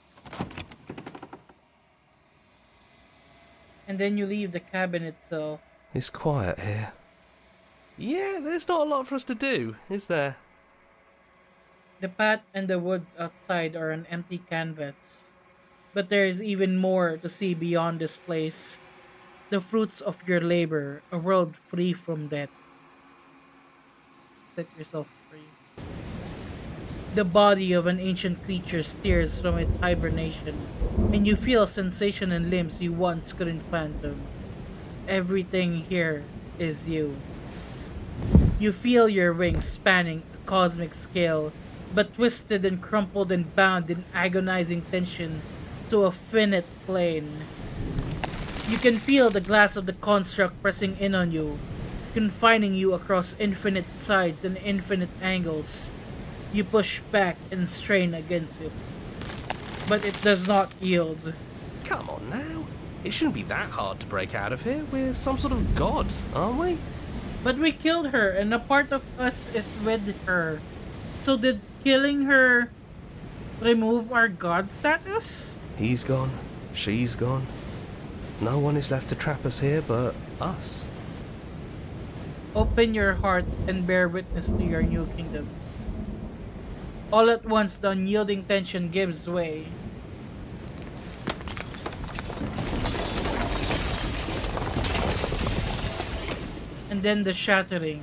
And then you leave the cabin itself. It's quiet here. Yeah, there's not a lot for us to do, is there? The path and the woods outside are an empty canvas. But there is even more to see beyond this place. The fruits of your labor, a world free from death. Set yourself free. The body of an ancient creature stirs from its hibernation, and you feel sensation in limbs you once couldn't fathom. Everything here is you. You feel your wings spanning a cosmic scale, but twisted and crumpled and bound in agonizing tension to a finite plane. You can feel the glass of the construct pressing in on you, confining you across infinite sides and infinite angles. You push back and strain against it, but it does not yield. Come on now. It shouldn't be that hard to break out of here. We're some sort of god, aren't we? But we killed her, and a part of us is with her. So did killing her remove our god status? He's gone. She's gone. No one is left to trap us here but us. Open your heart and bear witness to your new kingdom. All at once, the unyielding tension gives way. And then the shattering.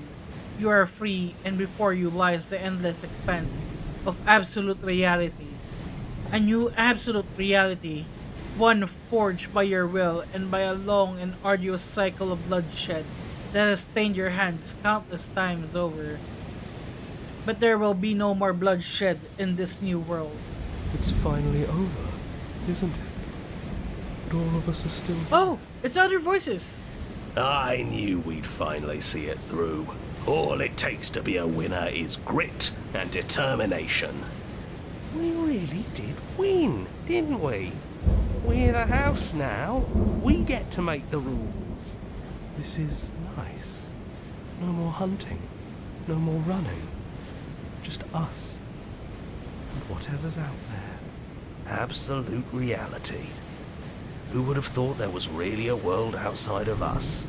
You are free, and before you lies the endless expanse of absolute reality. A new absolute reality, one forged by your will and by a long and arduous cycle of bloodshed that has stained your hands countless times over. But there will be no more bloodshed in this new world. It's finally over, isn't it? But all of us are still... Oh, it's other voices! I knew we'd finally see it through. All it takes to be a winner is grit and determination. We really did win, didn't we? We're the house now. We get to make the rules. This is nice. No more hunting. No more running. Just us. And whatever's out there. Absolute reality. Who would have thought there was really a world outside of us?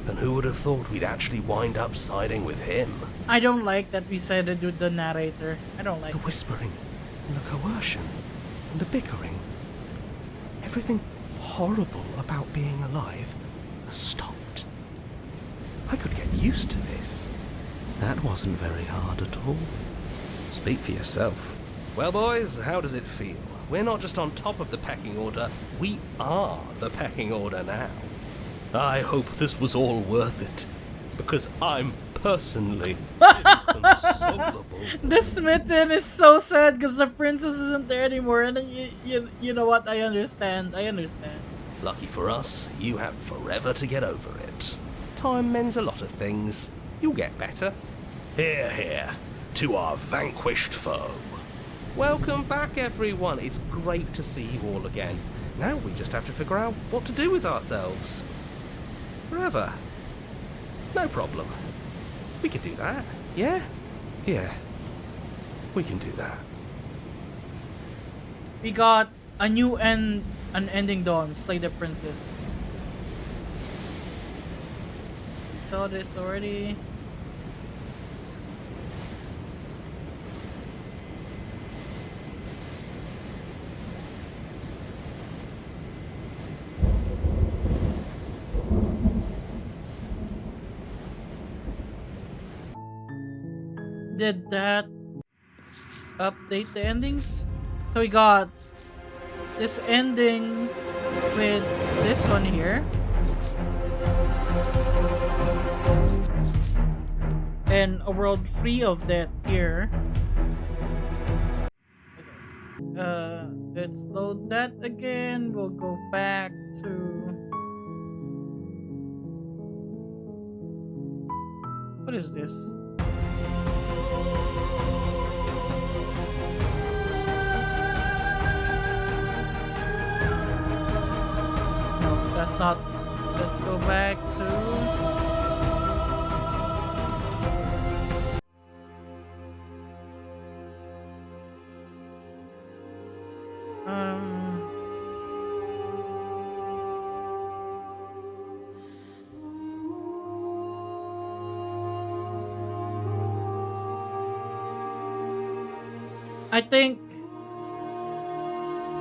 And who would have thought we'd actually wind up siding with him? I don't like that we sided with the narrator. I don't like the whispering, and the coercion, and the bickering. Everything horrible about being alive has stopped. I could get used to this. That wasn't very hard at all. Speak for yourself. Well, boys, how does it feel? We're not just on top of the pecking order, we are the pecking order now. I hope this was all worth it, because I'm personally inconsolable. The smitten is so sad because the princess isn't there anymore, and then you know what? I understand. Lucky for us, you have forever to get over it. Time mends a lot of things. You'll get better. Hear, hear, to our vanquished foe. Welcome back, everyone. It's great to see you all again. Now we just have to figure out what to do with ourselves. Forever. No problem. We can do that, yeah? Yeah, we can do that. We got a new unending dawn, Slay the Princess. We saw this already. Did that update the endings? So we got this ending with this one here, and a world free of that here. Okay. Let's load that again. We'll go back to what is this? That's not. Let's go back to.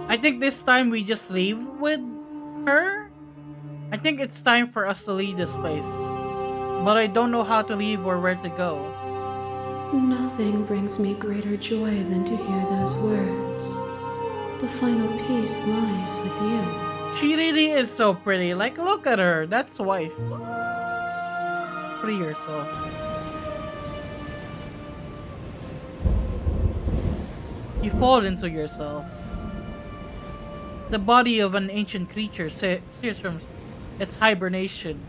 I think this time we just leave with her. I think it's time for us to leave this place. But I don't know how to leave or where to go. Nothing brings me greater joy than to hear those words. The final peace lies with you. She really is so pretty. Like, look at her. That's wife. Free yourself. You fall into yourself. The body of an ancient creature steers from its hibernation,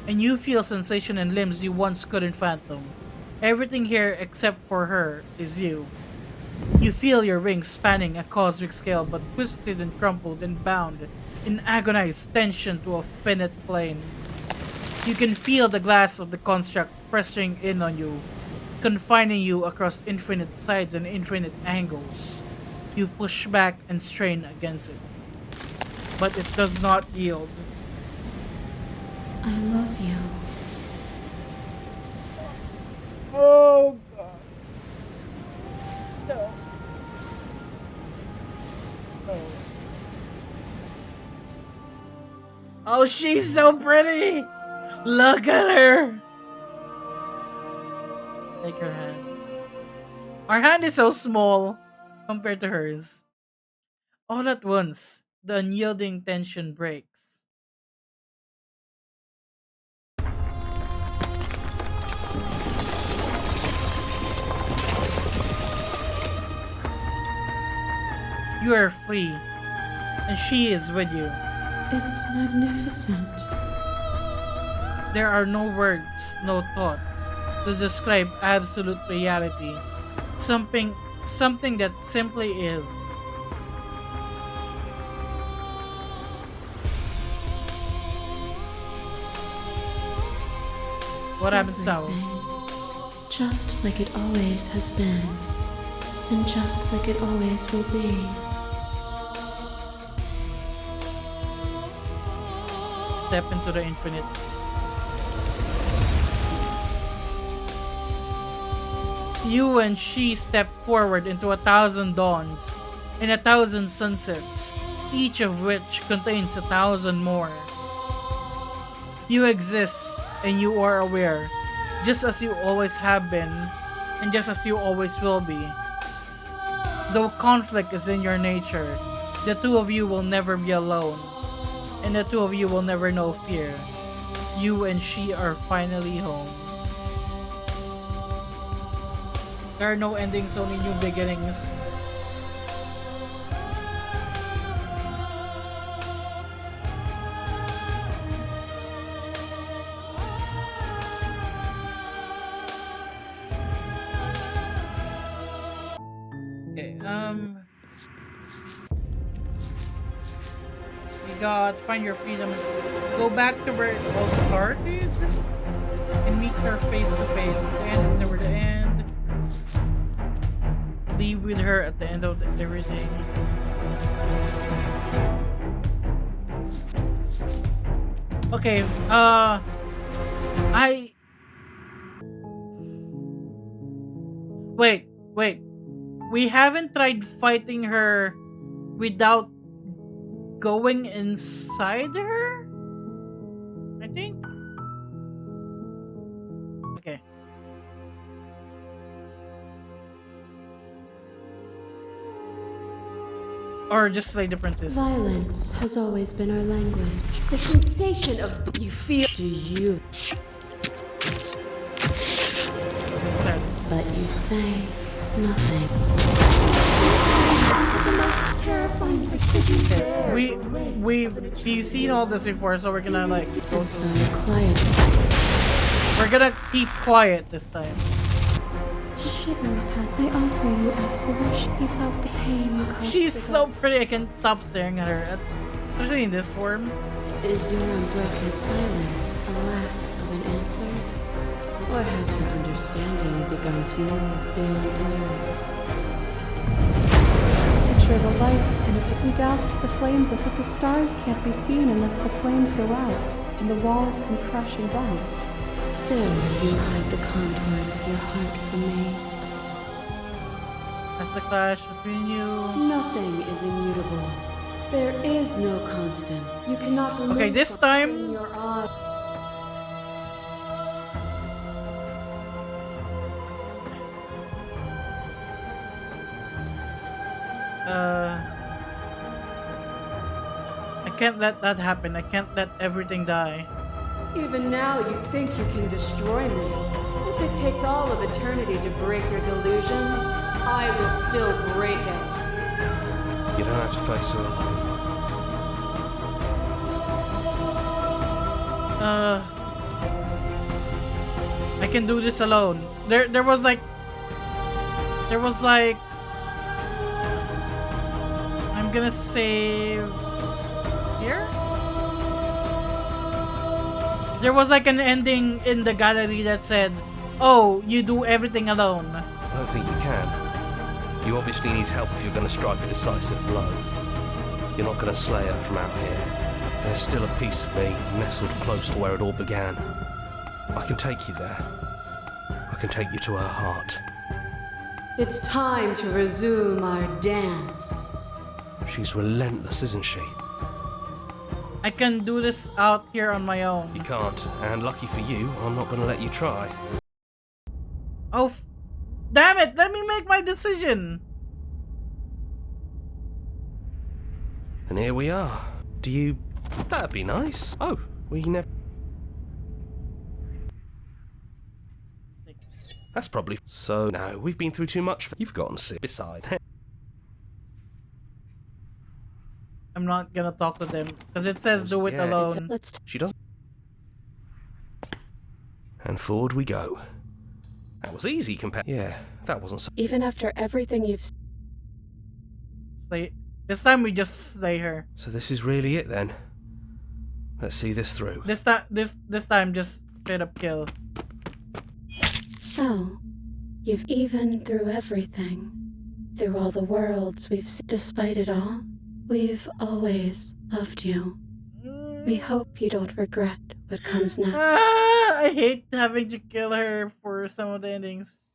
and you feel sensation in limbs you once couldn't fathom. Everything here except for her is you. You feel your wings spanning a cosmic scale, but twisted and crumpled and bound in agonized tension to a finite plane. You can feel the glass of the construct pressing in on you, confining you across infinite sides and infinite angles. You push back and strain against it, but it does not yield. I love you. Oh God. No. No. Oh, she's so pretty! Look at her! Take her hand. Our hand is so small compared to hers. All at once, the unyielding tension breaks. You are free, and she is with you. It's magnificent. There are no words, no thoughts to describe absolute reality. Something that simply is. What happens now? Just like it always has been, and just like it always will be. Step into the infinite. You and she step forward into 1,000 dawns and 1,000 sunsets, each of which contains 1,000 more. You exist and you are aware, just as you always have been, and just as you always will be. Though conflict is in your nature, the two of you will never be alone, and the two of you will never know fear. You and she are finally home. There are no endings, only new beginnings. Okay, we got find your freedom. Go back to where it all started and meet her face to face. The end is never the end. Leave with her at the end of everything. Okay, Wait. We haven't tried fighting her without going inside her? I think? Okay. Or just slay the princess. Violence has always been our language. The sensation of you feel. Do you? But you say nothing. We've seen all this before, so we're gonna like go so quiet. We're gonna keep quiet this time. Shiver as I offer you absolution. You felt the pain you caused. She's so pretty, I can't stop staring at her. Especially in this form. Is your unbroken silence a lack of an answer? Or has your understanding begun to move beyond words? Picture of a life, and if we doused the flames of it, the stars can't be seen unless the flames go out, and the walls come crashing down. Still, you hide the contours of your heart from me. That's the clash between you. Nothing is immutable. There is no constant. You cannot remove. Okay, this time. Your eye. I can't let that happen. I can't let everything die. Even now, you think you can destroy me. If it takes all of eternity to break your delusion, I will still break it. You don't have to face her alone. I can do this alone. There was like I'm gonna save here. There was like an ending in the gallery that said, "Oh, you do everything alone." I don't think you can. You obviously need help if you're going to strike a decisive blow. You're not going to slay her from out here. There's still a piece of me nestled close to where it all began. I can take you there. I can take you to her heart. It's time to resume our dance. She's relentless, isn't she? I can do this out here on my own. You can't, and lucky for you, I'm not going to let you try. Oh, damn it! Let me make my decision. And here we are. Do you... That'd be nice. Oh, we never... That's probably... So, no, we've been through too much. You've gotten sick. Besides... I'm not gonna talk to them because it says do it alone. She doesn't. And forward we go. That was easy compared. Yeah, that wasn't so. Even after everything you've Slay. This time we just slay her. So this is really it then. Let's see this through. This time just straight up kill. So, you've even through everything, through all the worlds we've seen, despite it all, we've always loved you. We hope you don't regret what comes next. I hate having to kill her for some of the endings.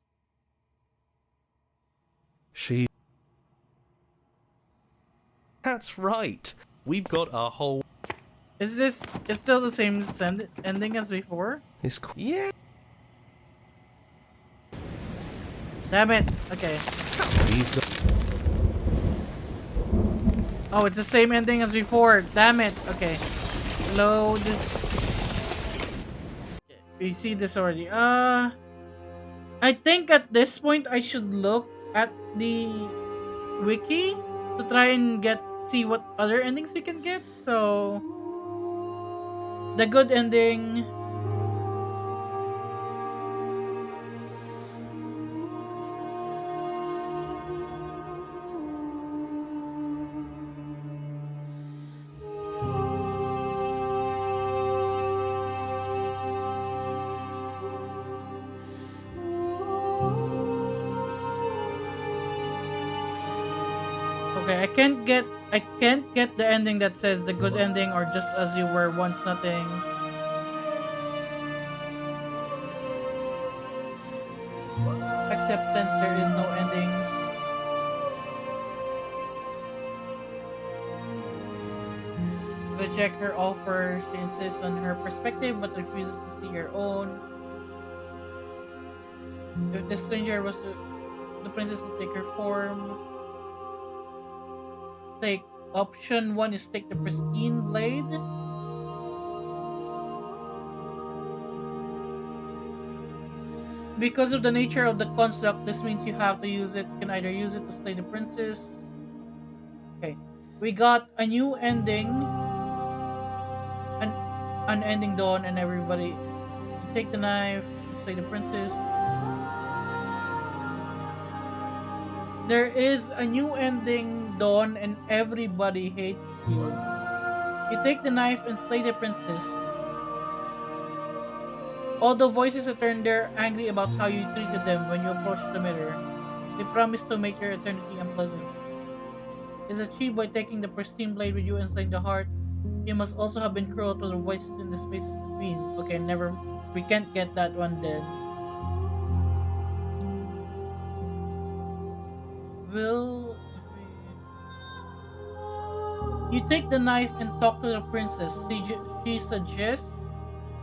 She... That's right. We've got our whole... Is this still the same ending as before? It's yeah. Damn it. Okay. He's got... Oh, it's the same ending as before. Damn it. Okay. Load. Okay, we see this already. I think at this point I should look at the wiki to try and see what other endings we can get. So the good ending. Okay, I can't get the ending that says the good ending or just as you were once nothing. Acceptance, there is no endings. Reject her offer. She insists on her perspective but refuses to see her own. If the stranger was the princess would take her form. Take option 1 is take the pristine blade. Because of the nature of the construct, this means you have to use it. You can either use it to slay the princess. Okay, we got a new ending, an ending dawn, and everybody take the knife, slay the princess. There is a new ending, Dawn, and everybody hates you. You take the knife and slay the princess. All the voices return, they're angry about how you treated them when you approached the mirror. They promise to make your eternity unpleasant. It's achieved by taking the pristine blade with you inside the heart. You must also have been cruel to the voices in the spaces between. Okay, we can't get that one then. You take the knife and talk to the princess. She suggests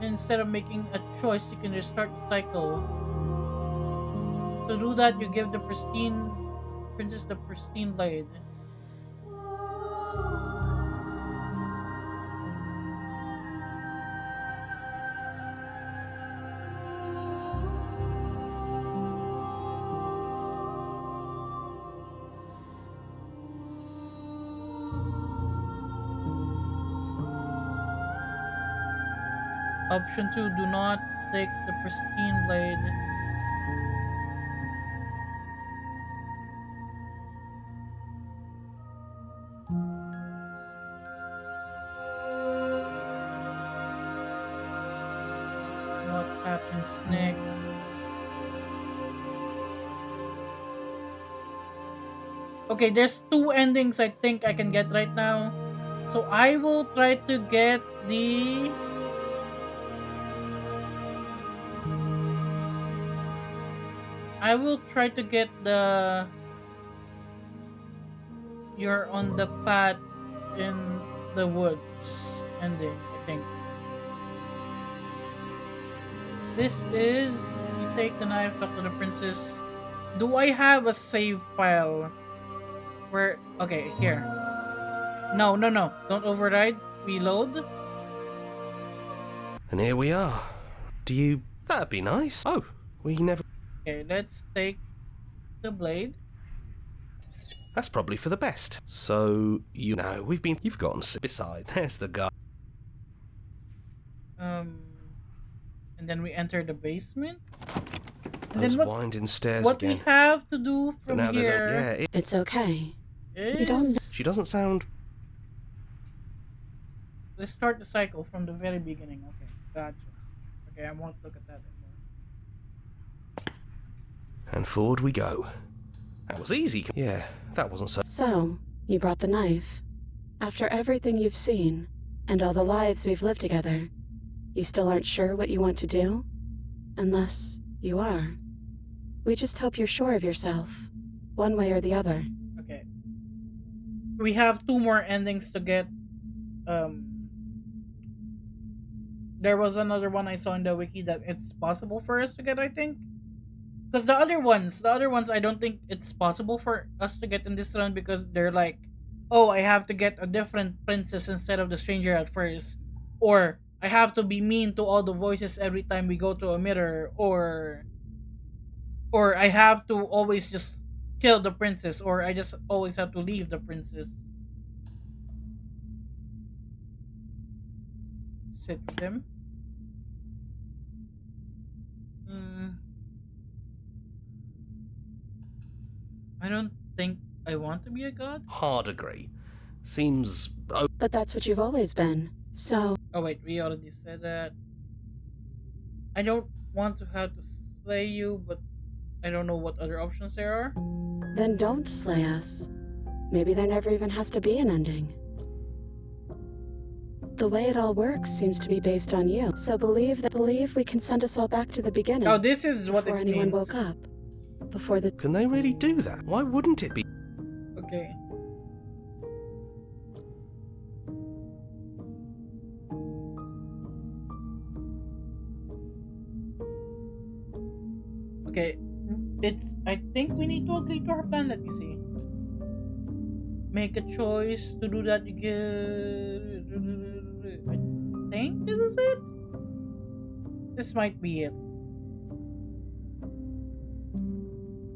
instead of making a choice, you can restart the cycle. To do that, you give the princess the pristine blade. Option 2, do not take the pristine blade. What happens next? Okay, there's two endings I think I can get right now. So I will try to get the you're on the path in the woods ending, I think. This is you take the knife, talk to the princess. Do I have a save file? Where okay, here. No. Don't override. Reload. And here we are. Do you... That'd be nice. Oh, we never... Okay, let's take the blade. That's probably for the best. So, you know, You've gotten... Beside, there's the guy. And then we enter the basement. And Those then winding stairs what again. we have to do But from now here... It's okay. You don't... She doesn't sound... Let's start the cycle from the very beginning. Okay, gotcha. Okay, I won't look at that anymore. And forward we go. That was easy. Yeah, that wasn't so... So, you brought the knife. After everything you've seen, and all the lives we've lived together, you still aren't sure what you want to do? Unless you are. We just hope you're sure of yourself, one way or the other. Okay. We have two more endings to get. There was another one I saw in the wiki that it's possible for us to get, I think. Because the other ones, I don't think it's possible for us to get in this round because they're like, oh, I have to get a different princess instead of the stranger at first. Or I have to be mean to all the voices every time we go to a mirror. Or I have to always just kill the princess. Or I just always have to leave the princess. Sit with him. I don't think I want to be a god. Hard agree. Seems... But that's what you've always been, so... Oh wait, we already said that. I don't want to have to slay you, but I don't know what other options there are. Then don't slay us. Maybe there never even has to be an ending. The way it all works seems to be based on you, so believe we can send us all back to the beginning. Oh, this is what it means. Before anyone woke up. Before the... Can they really do that? Why wouldn't it be? Okay. Okay. I think we need to agree to our plan. Let me see. Make a choice to do that. You get... I think this is it. This might be it.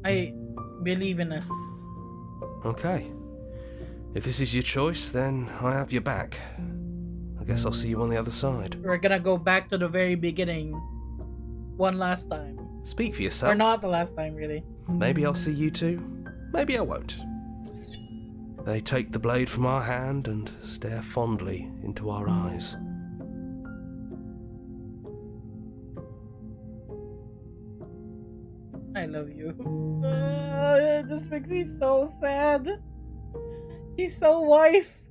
I believe in us. Okay. If this is your choice, then I have your back. I guess I'll see you on the other side. We're gonna go back to the very beginning. One last time. Speak for yourself. Or not the last time, really. Maybe I'll see you too. Maybe I won't. They take the blade from our hand and stare fondly into our eyes. I love you. This makes me so sad. She's so wife.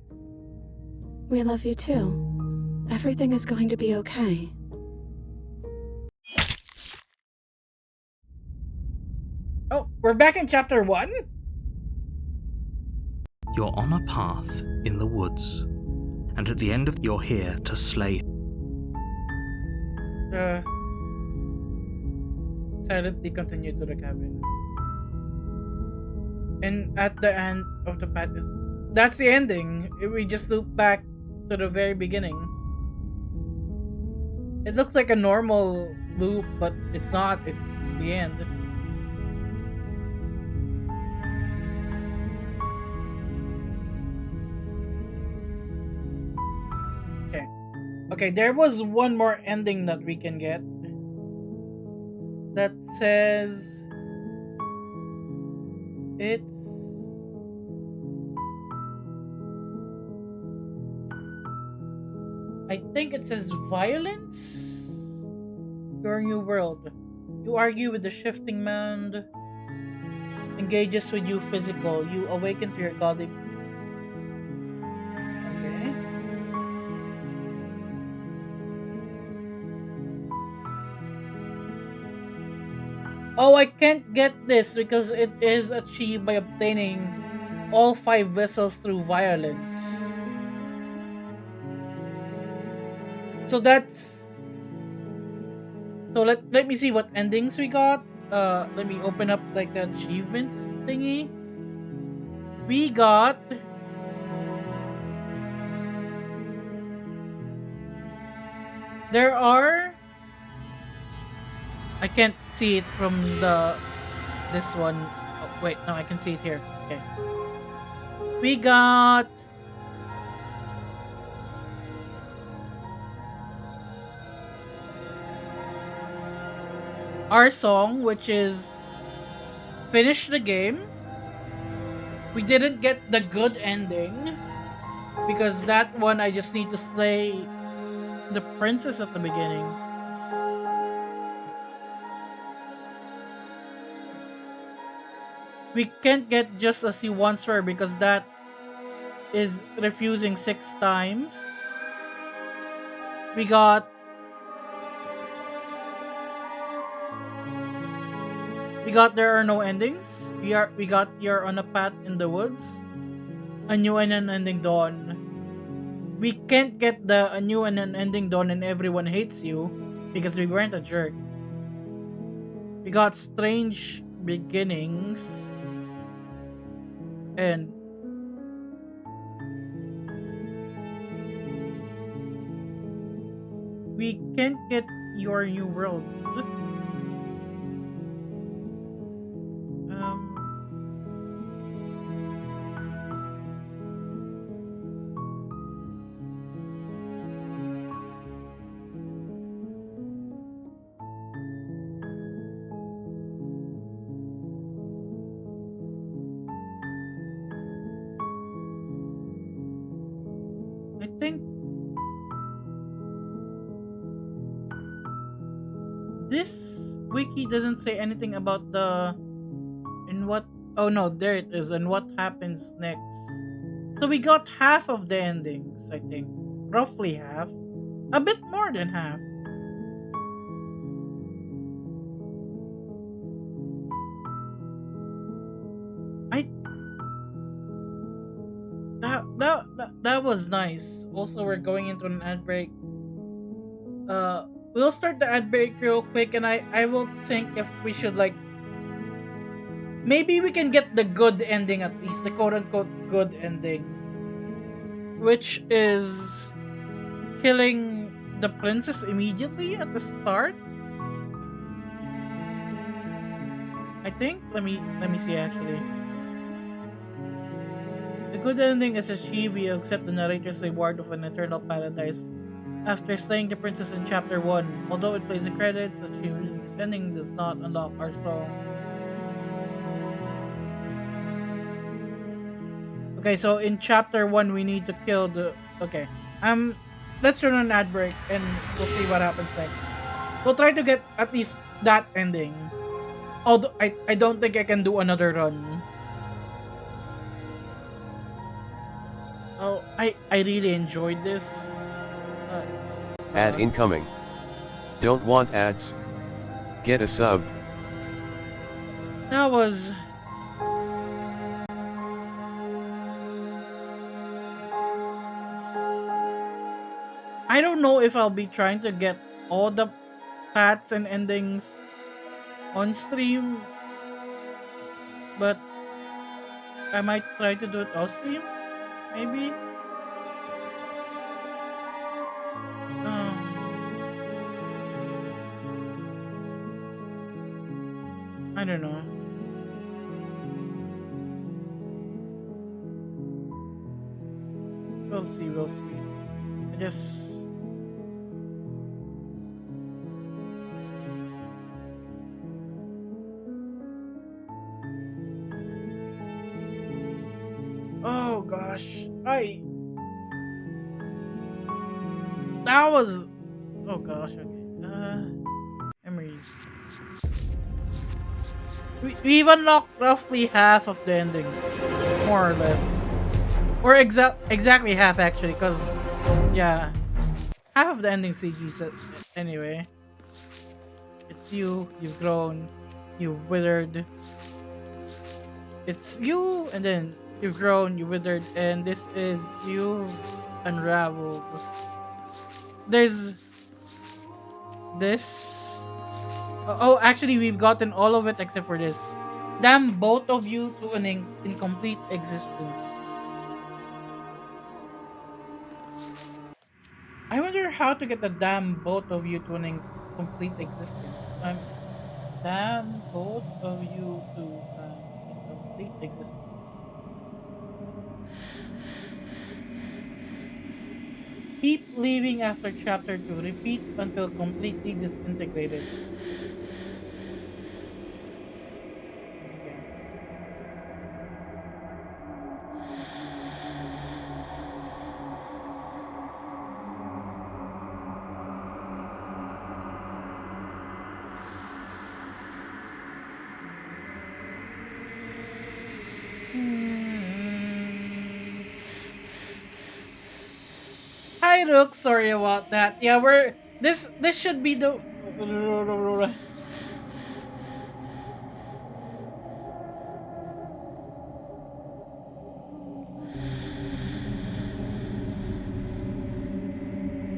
We love you too. Everything is going to be okay. Oh, we're back in chapter 1? You're on a path in the woods, and at the end of you're here to slay. Silently continue to the cabin. And at the end of the path is... That's the ending. We just loop back to the very beginning. It looks like a normal loop, but it's not. It's the end. Okay, there was one more ending that we can get. That says it's I think it says violence. Your new world. You argue with the shifting mind. Engages with you physical. You awaken to your godly. Okay. Oh, I can't get this because it is achieved by obtaining all 5 vessels through violence. So that's so let me see what endings we got. Let me open up like the achievements thingy. We got there are I can't see it from this one. Oh, wait, no, I can see it here. Okay. We got our song, which is finish the game. We didn't get the good ending because that one I just need to slay the princess at the beginning. We can't get just as you once were because that is refusing 6 times. We got there are no endings. We got you're on a path in the woods. A new and unending dawn. We can't get the a new and unending dawn and everyone hates you because we weren't a jerk. We got strange beginnings and we can't get your new world. I think this wiki doesn't say anything about the and what oh no, there it is, and what happens next. So we got half of the endings, I think. Roughly half. A bit more than half. I that was nice. Also, we're going into an ad break. We'll start the ad break real quick, and I will think if we should like maybe we can get the good ending at least, the quote unquote good ending, which is killing the princess immediately at the start. I think. Let me see actually. The good ending is achieved. You accept the narrator's reward of an eternal paradise after slaying the princess in chapter 1. Although it plays the credits, achieving this ending does not unlock our song. Okay, so in chapter 1 we need to kill the okay. Let's run an ad break and we'll see what happens next. We'll try to get at least that ending. Although I don't think I can do another run. Oh, I really enjoyed this. Ad incoming. Don't want ads? Get a sub. That was... I don't know if I'll be trying to get all the paths and endings on stream, but I might try to do it off stream, maybe. I don't know. We'll see. I just Oh gosh. That was. Oh gosh, okay. Memories. We've unlocked roughly half of the endings. More or less. Or exactly half actually, because, yeah. Half of the ending CG anyway. It's you've grown, you've withered. It's you, and then you've grown, you withered, and this is you've unraveled. There's this. Oh, actually, we've gotten all of it except for this. Damn both of you to an incomplete existence. I wonder how to get the damn both of you to an incomplete existence. Damn both of you to an incomplete existence. Keep leaving after chapter 2. Repeat until completely disintegrated. Okay. Hi Rook, sorry about that. Yeah, we're this should be the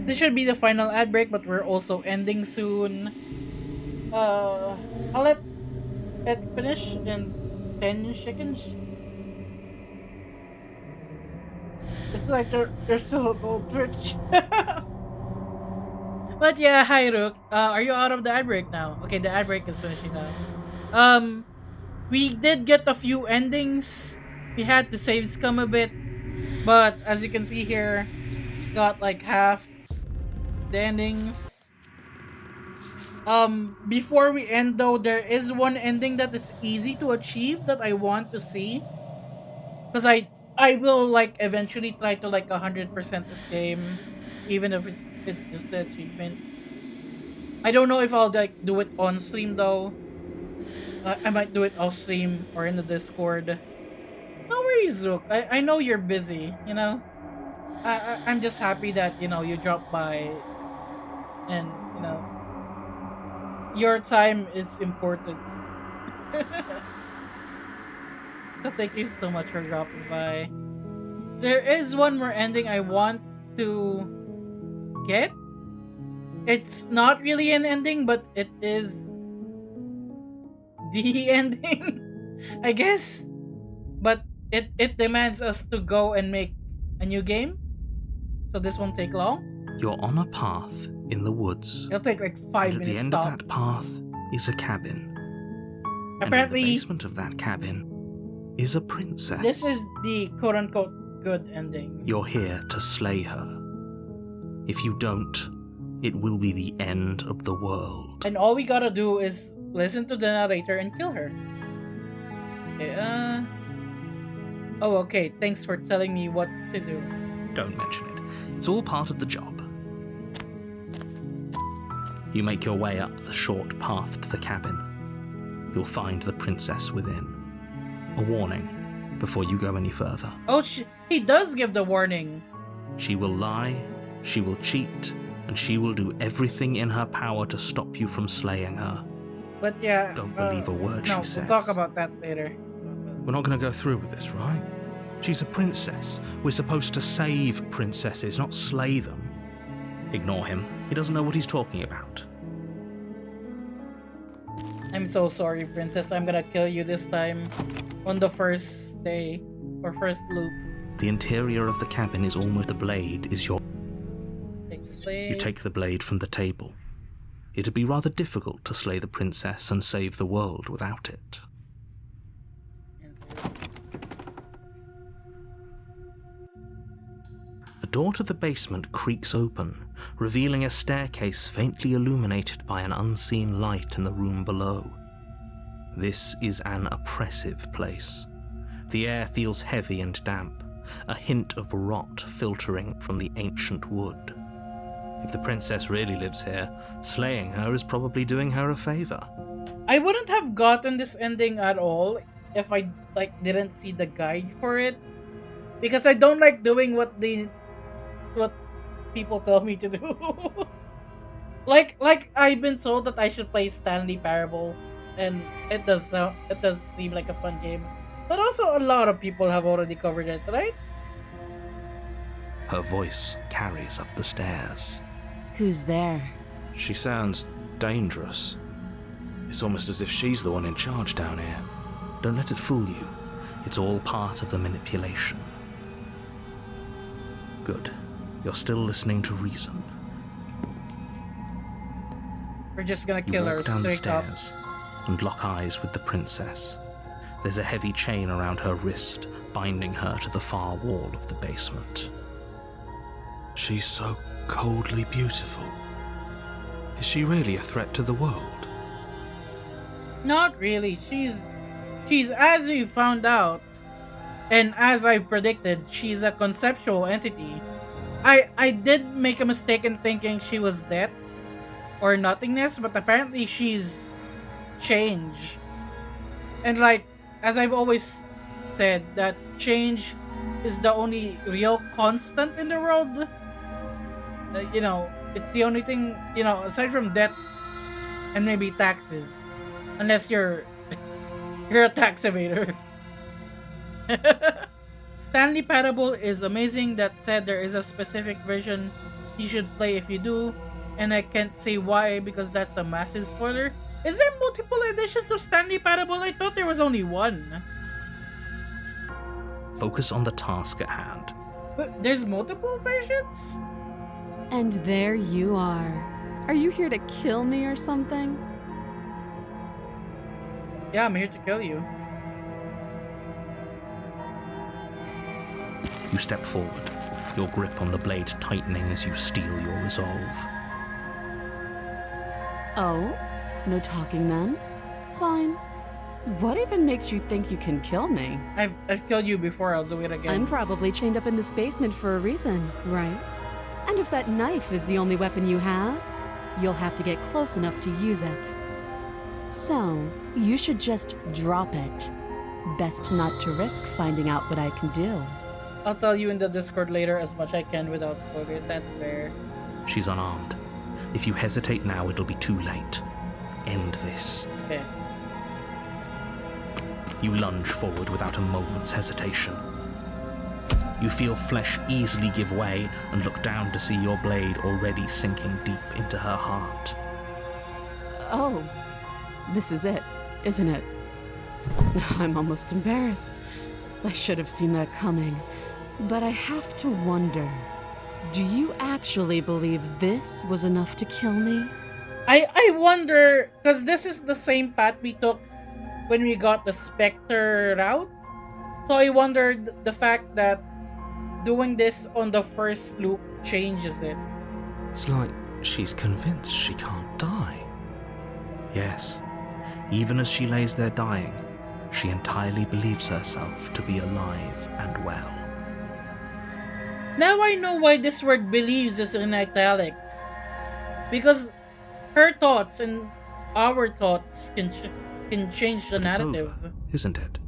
this should be the final ad break, but we're also ending soon. I'll let it finish in 10 seconds. It's like there's still a gold twitch. But yeah, hi Rook. Are you out of the ad break now? Okay, the ad break is finishing now. We did get a few endings. We had to save scum a bit, but as you can see here, got like half the endings. Before we end though, there is one ending that is easy to achieve that I want to see, because I will like eventually try to like 100% this game, even if it's just the achievements. I don't know if I'll like do it on stream though. I might do it off stream or in the Discord. No worries, Rook. I know you're busy. You know, I'm just happy that you dropped by, and your time is important. So thank you so much for dropping by. There is one more ending I want to get. It's not really an ending, but it is the ending, I guess. But it demands us to go and make a new game. So this won't take long. You're on a path in the woods. It'll take like 5 minutes. At the end of that path is a cabin. Apparently, and in the basement of that cabin is a princess. This is the quote-unquote good ending. You're here to slay her. If you don't, it will be the end of the world. And all we gotta do is listen to the narrator and kill her. Okay, oh, okay. Thanks for telling me what to do. Don't mention it. It's all part of the job. You make your way up the short path to the cabin. You'll find the princess within. A warning before you go any further. Oh, he does give the warning. She will lie, she will cheat, and she will do everything in her power to stop you from slaying her. But yeah, don't believe a word she says. We'll talk about that later. We're not going to go through with this, right? She's a princess. We're supposed to save princesses, not slay them. Ignore him. He doesn't know what he's talking about. I'm so sorry, princess. I'm gonna kill you this time. On the first day. Or first loop. The interior of the cabin is almost... The blade is your... You take the blade from the table. It'd be rather difficult to slay the princess and save the world without it. The door to the basement creaks open, revealing a staircase faintly illuminated by an unseen light in the room below. This is an oppressive place. The air feels heavy and damp. a hint of rot filtering from the ancient wood. If the princess really lives here, slaying her is probably doing her a favor. I wouldn't have gotten this ending at all if I didn't see the guide for it, because I don't like doing what people tell me to do. like I've been told that I should play Stanley Parable, and it does seem like a fun game, but also a lot of people have already covered it, right? Her voice carries up the stairs. Who's there? She sounds dangerous. It's almost as if she's the one in charge down here. Don't let it fool you. It's all part of the manipulation. Good. You're still listening to reason. We're just gonna kill You her walk down the straight up. stairs and lock eyes with the princess. There's a heavy chain around her wrist, binding her to the far wall of the basement. She's so coldly beautiful. Is she really a threat to the world? Not really. She's as we found out, and as I predicted, she's a conceptual entity. I did make a mistake in thinking she was death or nothingness, but apparently she's change. And as I've always said, that change is the only real constant in the world. It's the only thing, aside from death and maybe taxes, unless you're a tax evader. Stanley Parable is amazing. That said, there is a specific version you should play if you do, and I can't say why because that's a massive spoiler. Is there multiple editions of Stanley Parable? I thought there was only one. Focus on the task at hand. But there's multiple versions? And there you are. Are you here to kill me or something? Yeah, I'm here to kill you. You step forward, your grip on the blade tightening as you steel your resolve. Oh? No talking then? Fine. What even makes you think you can kill me? I've killed you before, I'll do it again. I'm probably chained up in this basement for a reason, right? And if that knife is the only weapon you have, you'll have to get close enough to use it. So, you should just drop it. Best not to risk finding out what I can do. I'll tell you in the Discord later as much I can without spoilers, that's fair. She's unarmed. If you hesitate now, it'll be too late. End this. Okay. You lunge forward without a moment's hesitation. You feel flesh easily give way and look down to see your blade already sinking deep into her heart. Oh, this is it, isn't it? I'm almost embarrassed. I should have seen that coming. But I have to wonder, do you actually believe this was enough to kill me? I wonder, because this is the same path we took when we got the Spectre route. So I wondered the fact that doing this on the first loop changes it. It's like she's convinced she can't die. Yes, even as she lays there dying, she entirely believes herself to be alive and well. Now I know why this word believes is in italics. Because her thoughts and our thoughts can change the narrative. It's over, isn't it?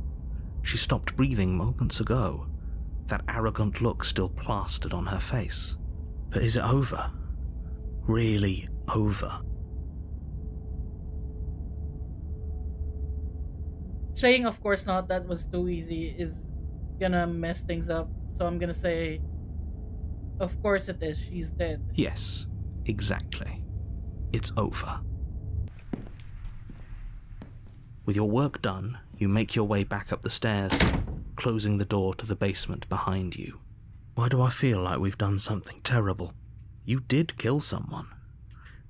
She stopped breathing moments ago. That arrogant look still plastered on her face. But is it over? Really over? Saying of course not, that was too easy, is gonna mess things up. So I'm gonna say, of course it is, she's dead. Yes, exactly. It's over. With your work done, you make your way back up the stairs, closing the door to the basement behind you. Why do I feel like we've done something terrible? You did kill someone.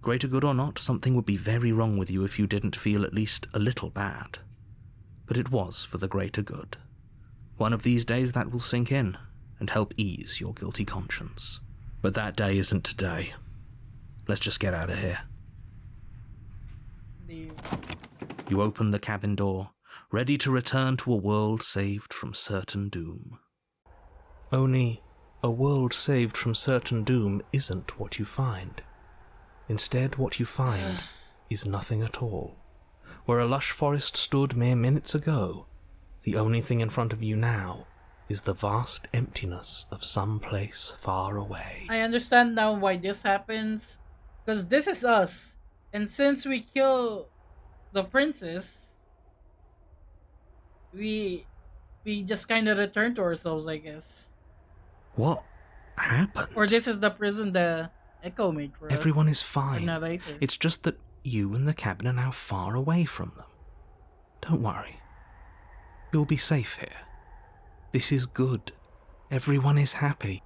Greater good or not, something would be very wrong with you if you didn't feel at least a little bad. But it was for the greater good. One of these days that will sink in and help ease your guilty conscience. But that day isn't today. Let's just get out of here. You open the cabin door, ready to return to a world saved from certain doom. Only a world saved from certain doom isn't what you find. Instead, what you find is nothing at all. Where a lush forest stood mere minutes ago, the only thing in front of you now is the vast emptiness of some place far away. I understand now why this happens. Because this is us. And since we kill the princess, we just kind of return to ourselves, I guess. What happened? Or this is the prison the Echo made for us. Everyone is fine. Or not, it's just that you and the cabin are now far away from them. Don't worry. You'll be safe here. This is good. Everyone is happy.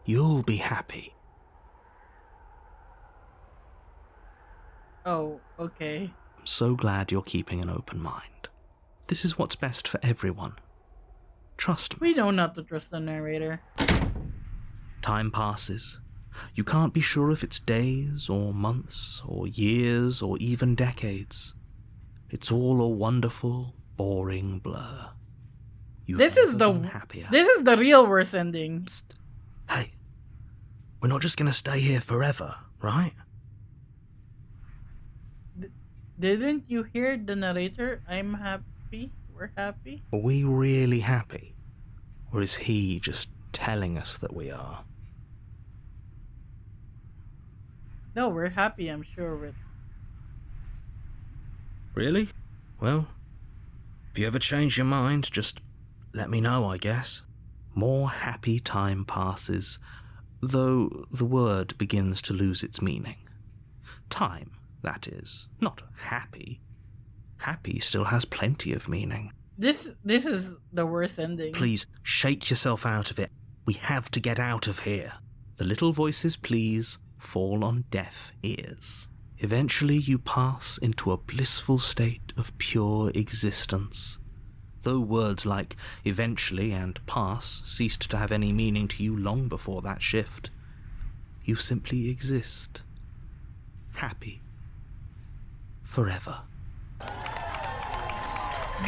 You'll be happy. Oh, okay. I'm so glad you're keeping an open mind. This is what's best for everyone. Trust me. We know not to trust the narrator. Time passes. You can't be sure if it's days or months or years or even decades. It's all a wonderful, boring blur. This is the real worst ending. Psst. Hey, we're not just gonna stay here forever, right? Didn't you hear the narrator? I'm happy. We're happy. Are we really happy? Or is he just telling us that we are? No, we're happy, I'm sure of it. Really? Well, if you ever change your mind, just let me know, I guess. More happy time passes, though the word begins to lose its meaning. Time, that is, not happy. Happy still has plenty of meaning. This is the worst ending. Please, shake yourself out of it. We have to get out of here. The little voices, please, fall on deaf ears. Eventually you pass into a blissful state of pure existence. Though words like eventually and pass ceased to have any meaning to you long before that shift, you simply exist. Happy. Forever.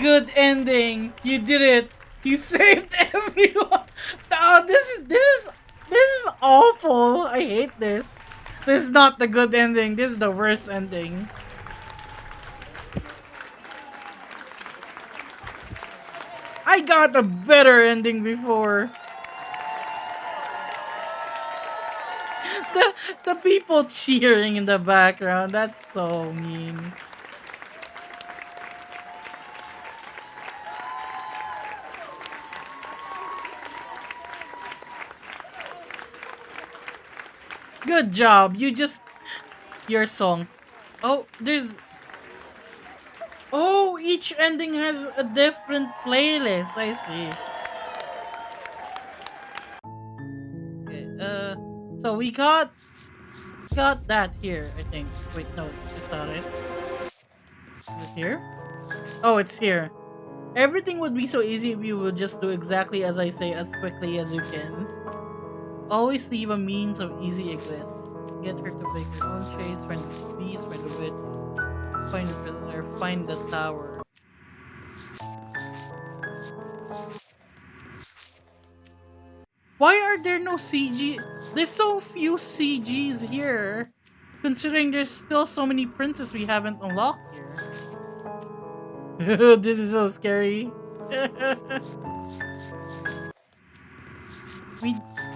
Good ending. You did it. You saved everyone. Oh, this is awful. I hate this. This is not the good ending. This is the worst ending. I got a better ending before. The people cheering in the background. That's so mean. Good job. Your song. Oh, each ending has a different playlist. I see. Okay, so we got that here, I think. Wait, no, it's not it. Is it here? Oh, it's here. Everything would be so easy if you would just do exactly as I say as quickly as you can. Always leave a means of easy exit. Get her to break her own chase, find the beast, find the witch, find the prisoner, find the tower. Why are there no CG? There's so few CGs here, considering there's still so many princes we haven't unlocked here. This is so scary.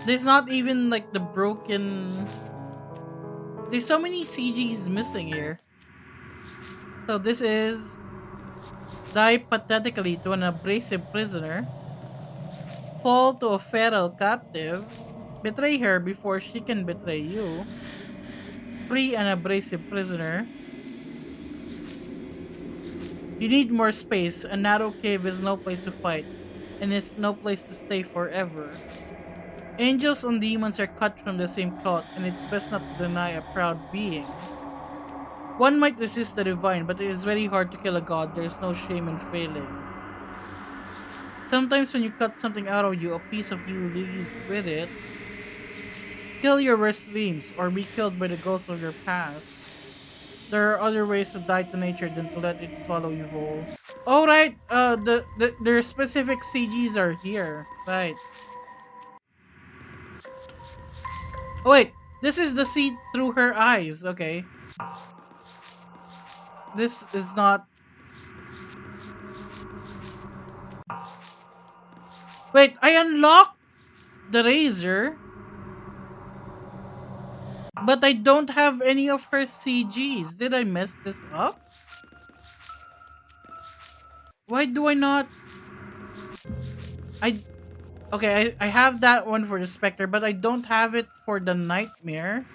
There's not even like the broken. There's so many CGs missing here. So this is die pathetically to an abrasive prisoner, fall to a feral captive, betray her before she can betray you, free an abrasive prisoner. You need more space. A narrow cave is no place to fight, and is no place to stay forever. Angels and demons are cut from the same cloth, and it's best not to deny a proud being. One might resist the divine, but it is very hard to kill a god. There is no shame in failing. Sometimes when you cut something out of you, a piece of you leaves with it. Kill your worst dreams, or be killed by the ghosts of your past. There are other ways to die to nature than to let it swallow you whole. Alright, their specific CGs are here. Right. Oh wait, this is the see through her eyes. Okay. This is not. Wait, I unlocked the razor, but I don't have any of her CGs. Did I mess this up? Why do I not? I okay, I have that one for the Spectre, but I don't have it for the Nightmare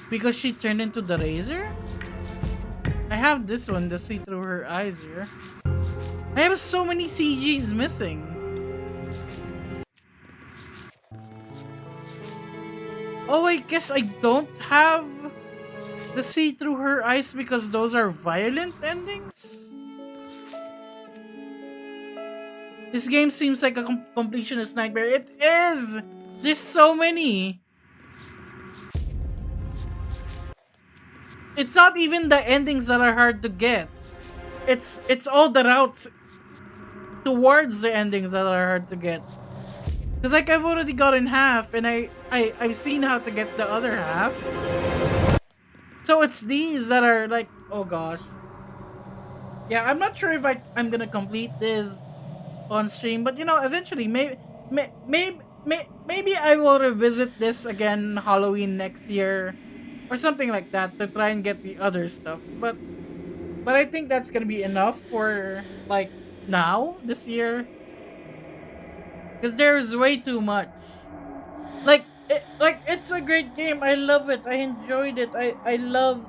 because she turned into the razor. I have this one, the see through her eyes here. I have so many CGs missing. Oh, I guess I don't have the see through her eyes because those are violent endings. This game seems like a completionist nightmare. It is! There's so many. It's not even the endings that are hard to get. It's all the routes towards the endings that are hard to get. Cause like I've already gotten half, and I've seen how to get the other half. So it's these that are like, oh gosh. Yeah, I'm not sure if I'm gonna complete this on stream, but you know, eventually, maybe I will revisit this again Halloween next year, or something like that to try and get the other stuff. But I think that's gonna be enough for like now this year, because there's way too much. Like it's a great game. I love it. I enjoyed it. I love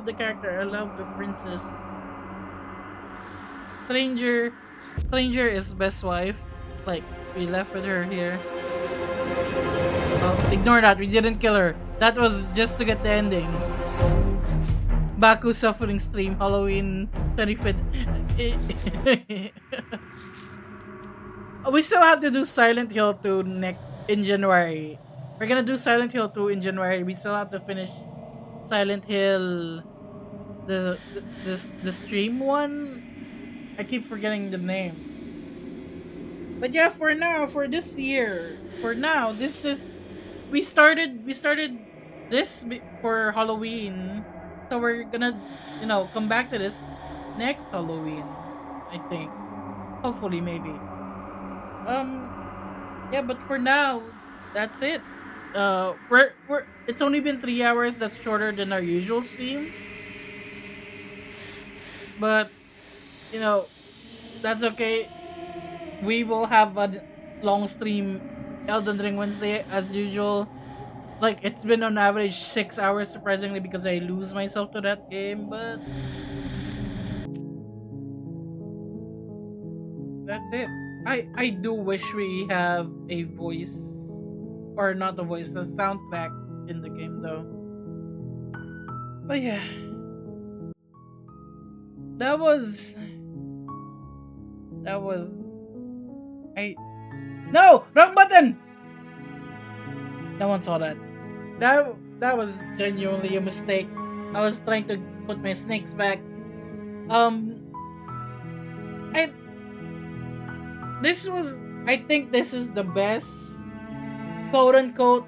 the character. I love the princess. Stranger Stranger is best wife. Like we left with her here. Oh, ignore that. We didn't kill her. That was just to get the ending. Baku suffering stream Halloween 25th. We still have to do Silent Hill 2 in January. We're gonna do Silent Hill 2 in January. We still have to finish Silent Hill the stream one. I keep forgetting the name. But yeah, for now, for this year, for now, this is we started this for Halloween. So we're gonna, you know, come back to this next Halloween, I think. Hopefully maybe. Yeah, but for now, that's it. We're it's only been 3 hours. That's shorter than our usual stream. But you know, that's okay. We will have a long stream Elden Ring Wednesday as usual. Like it's been on average 6 hours surprisingly because I lose myself to that game, but that's it. I do wish we have a voice, or not a voice, a soundtrack in the game though. But yeah. That was I No! Wrong button! No one saw that. That was genuinely a mistake. I was trying to put my snakes back. I think this is the best quote unquote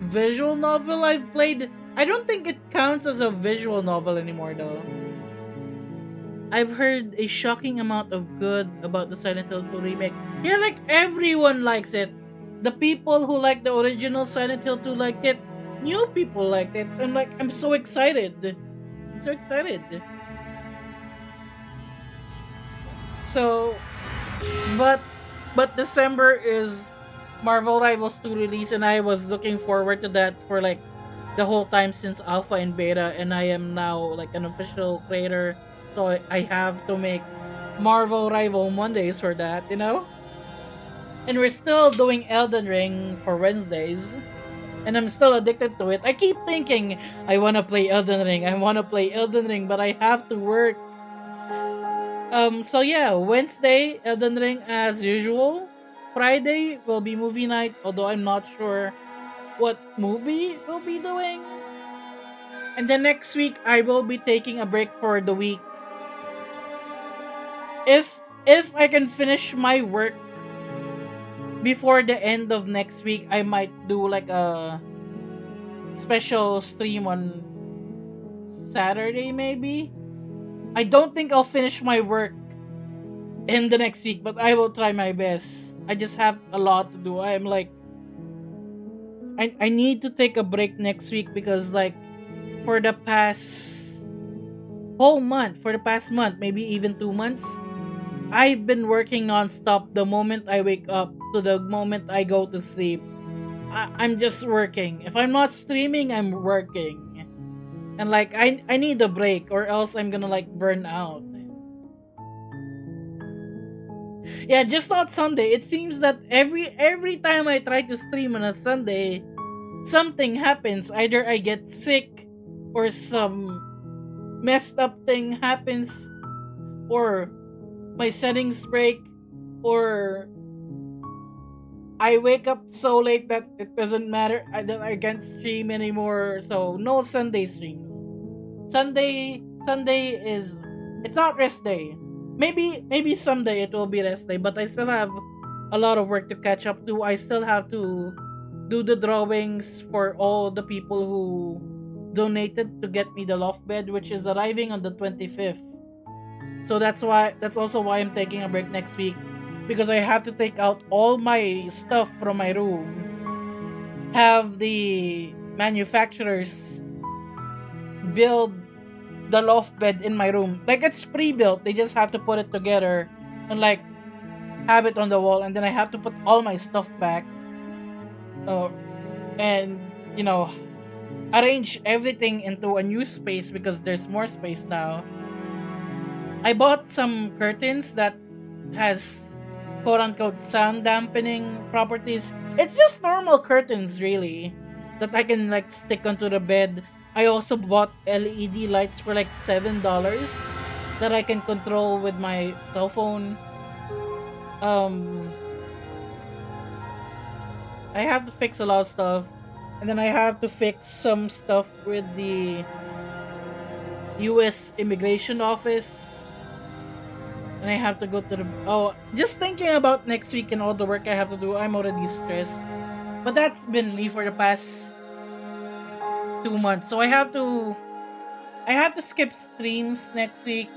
visual novel I've played. I don't think it counts as a visual novel anymore though. I've heard a shocking amount of good about the Silent Hill 2 remake. Yeah, like everyone likes it. The people who like the original Silent Hill 2 liked it. New people liked it. I'm so excited. I'm so excited. So, but December is Marvel Rivals 2 release, and I was looking forward to that for like the whole time since alpha and beta, and I am now like an official creator, so I have to make Marvel Rival Mondays for that, you know? And we're still doing Elden Ring for Wednesdays, and I'm still addicted to it. I keep thinking I want to play Elden Ring, but I have to work. So yeah, Wednesday Elden Ring as usual. Friday will be movie night, although I'm not sure what movie we'll be doing. And then next week I will be taking a break for the week. If I can finish my work before the end of next week, I might do like a special stream on Saturday, maybe. I don't think I'll finish my work in the next week, but I will try my best. I just have a lot to do. I'm like, I need to take a break next week because, like, for the past month, maybe even 2 months, I've been working nonstop the moment I wake up to the moment I go to sleep. I'm just working. If I'm not streaming, I'm working. And like I need a break or else I'm gonna like burn out. Yeah, just not Sunday. It seems that every time I try to stream on a Sunday, something happens. Either I get sick or some messed up thing happens, or my settings break, or I wake up so late that it doesn't matter that I can't stream anymore. So no Sunday streams. Sunday is, it's not rest day. Maybe someday it will be rest day, but I still have a lot of work to catch up to. I still have to do the drawings for all the people who donated to get me the loft bed, which is arriving on the 25th. So that's also why I'm taking a break next week, because I have to take out all my stuff from my room, have the manufacturers build the loft bed in my room. Like, it's pre-built, they just have to put it together and like have it on the wall, and then I have to put all my stuff back, and you know, arrange everything into a new space because there's more space now. I bought some curtains that has quote-unquote sound dampening properties. It's just normal curtains, really, that I can like stick onto the bed. I also bought LED lights for like $7 that I can control with my cell phone. I have to fix a lot of stuff, and then I have to fix some stuff with the US Immigration Office. And I have to go to the... Oh, just thinking about next week and all the work I have to do, I'm already stressed. But that's been me for the past 2 months. So I have to skip streams next week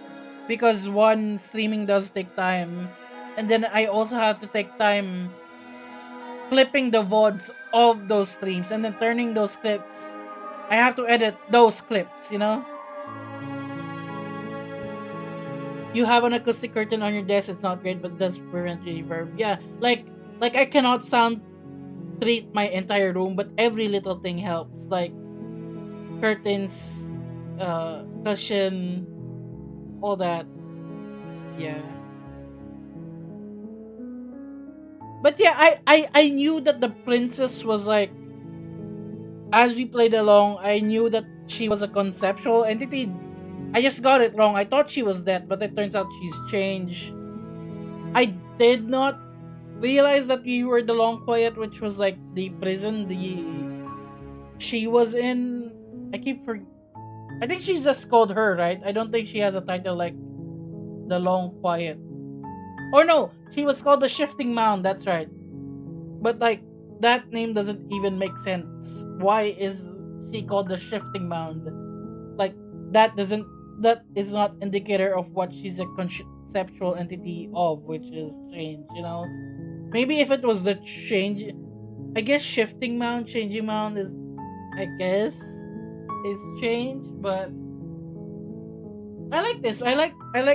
because one, streaming does take time. And then I also have to take time clipping the VODs of those streams and then turning those clips. I have to edit those clips, you know? You have an acoustic curtain on your desk, it's not great, but does prevent reverb. Yeah, like I cannot sound treat my entire room, but every little thing helps. Like curtains, cushion, all that. Yeah. But yeah, I knew that the princess was like, as we played along, I knew that she was a conceptual entity. I just got it wrong. I thought she was dead, but it turns out she's changed. I did not realize that we were the Long Quiet, which was like the prison she was in. I think she's just called her, right? I don't think she has a title like the Long Quiet. Or no, she was called the Shifting Mound, that's right. But like, that name doesn't even make sense. Why is she called the Shifting Mound? Like, that is not indicator of what she's a conceptual entity of, which is change, you know? Maybe if it was the change, I guess Shifting Mound, Changing Mound is, I guess, is change, but I like this. I like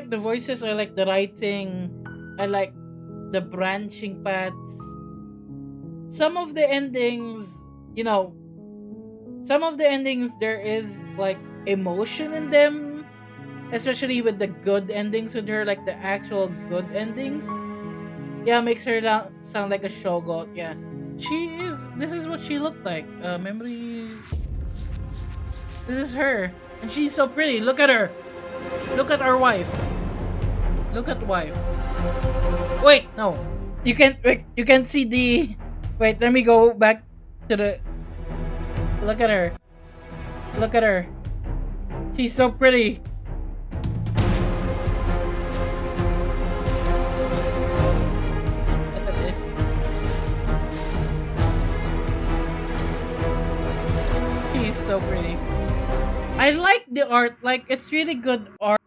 the voices, I like the writing, I like the branching paths. Some of the endings, you know, there is like emotion in them, especially with the good endings with her, like the actual good endings. Yeah, makes her sound like a showgirl. Yeah, this is what she looked like. Memory. This is her, and she's so pretty. Look at her. Look at our wife. Look at wife. Wait, no, you can't. Wait, you can't see the. Wait, let me go back to the. Look at her. Look at her. She's so pretty. Look at this. She I like the art. Like it's really good art.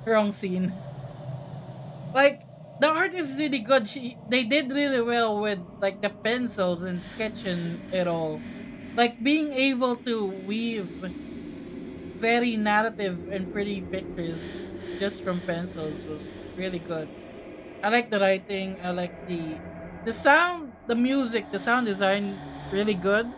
Wrong scene. Like the art is really good. They did really well with like the pencils and sketching it all. Like being able to weave very narrative and pretty pictures just from pencils was really good. I like the writing. I like the sound, the music, the sound design really good.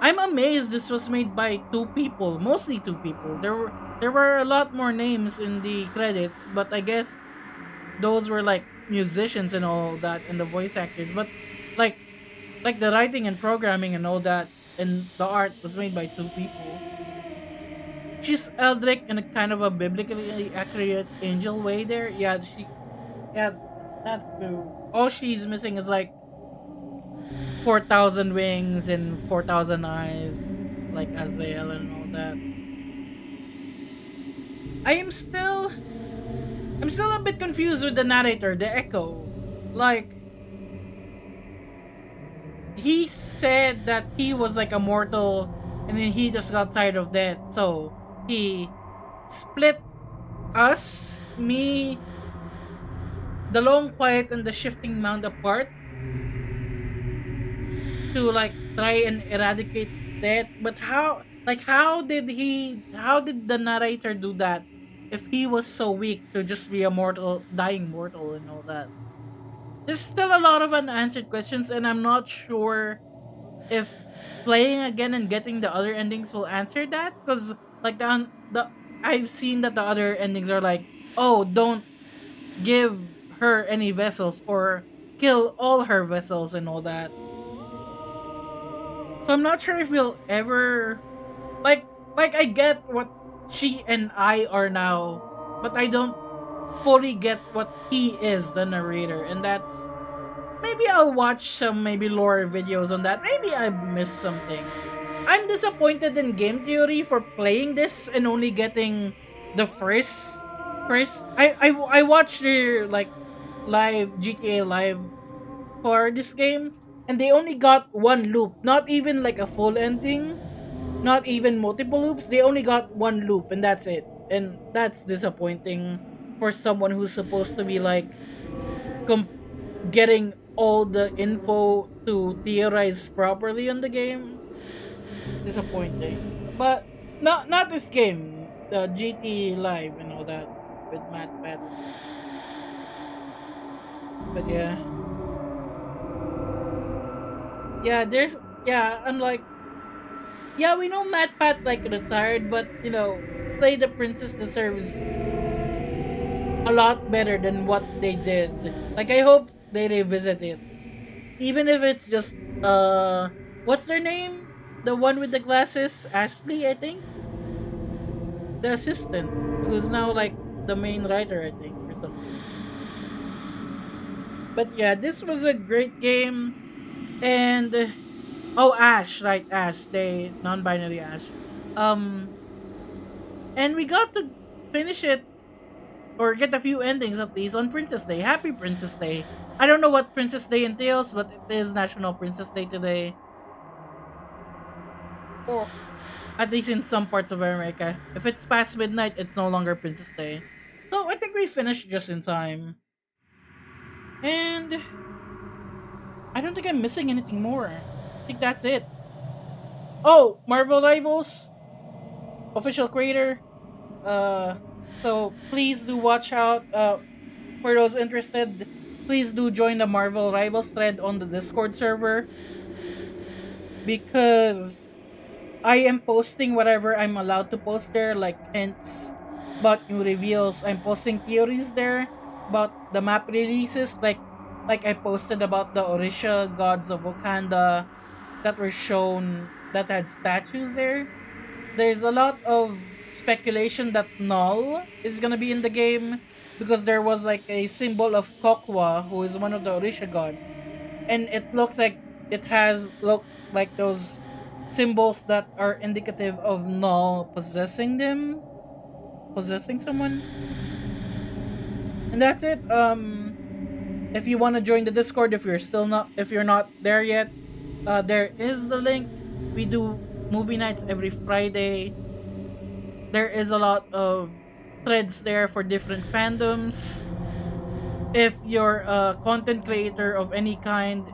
I'm amazed this was made by two people, mostly two people. There were a lot more names in the credits, but I guess those were like musicians and all that and the voice actors. But like like the writing and programming and all that and the art was made by two people. She's Eldrick in a kind of a biblically accurate angel way there. Yeah, that's true. All she's missing is like 4,000 wings and 4,000 eyes, like Azrael and all that. I am still, I'm still a bit confused with the narrator, the Echo. Like, he said that he was like a mortal and then he just got tired of death. So, he split us, me, the long quiet and the shifting mound apart to like try and eradicate that. But how did the narrator do that if he was so weak to just be a mortal dying mortal and all that? There's still a lot of unanswered questions, and I'm not sure if playing again and getting the other endings will answer that, because like the I've seen that the other endings are like, oh, don't give her any vessels or kill all her vessels and all that. So I'm not sure if we'll ever like I get what she and I are now, but I don't fully get what he is, the narrator, and that's maybe I'll watch some maybe lore videos on that. Maybe I missed something. I'm disappointed in game theory for playing this and only getting the first. I watched their like live GTA live for this game, and they only got one loop, not even like a full ending, not even multiple loops. They only got one loop, and that's it. And that's disappointing for someone who's supposed to be like com- getting all the info to theorize properly on the game. Disappointing, but not this game, the GT Live and all that with Matt Pat. But yeah, yeah, there's yeah. I'm like, yeah, we know Matt Pat like retired, but Slay the Princess deserves a lot better than what they did. Like I hope they revisit it, even if it's just what's their name? The one with the glasses, Ashley, I think, the assistant, who's now like the main writer, I think, or something. But yeah, this was a great game, and oh, Ash, right? Ash, they non-binary Ash. Um, and we got to finish it or get a few endings at least on Princess Day. Happy Princess Day. I don't know what Princess Day entails, but it is National Princess Day today. Or at least in some parts of America. If it's past midnight, it's no longer Princess Day. So I think we finished just in time. And I don't think I'm missing anything more. I think that's it. Oh, Marvel Rivals, official creator. Uh so please do watch out. For those interested, please do join the Marvel Rivals thread on the Discord server because I am posting whatever I'm allowed to post there, like hints about new reveals. I'm posting theories there about the map releases, like I posted about the Orisha gods of Wakanda that were shown that had statues there. There's a lot of speculation that Null is gonna be in the game because there was like a symbol of Kokwa, who is one of the Orisha gods, and it looks like it has look like those symbols that are indicative of Null possessing someone, and that's it. If you want to join the Discord, if you're not there yet, there is the link. We do movie nights every Friday. There is a lot of threads there for different fandoms. If you're a content creator of any kind,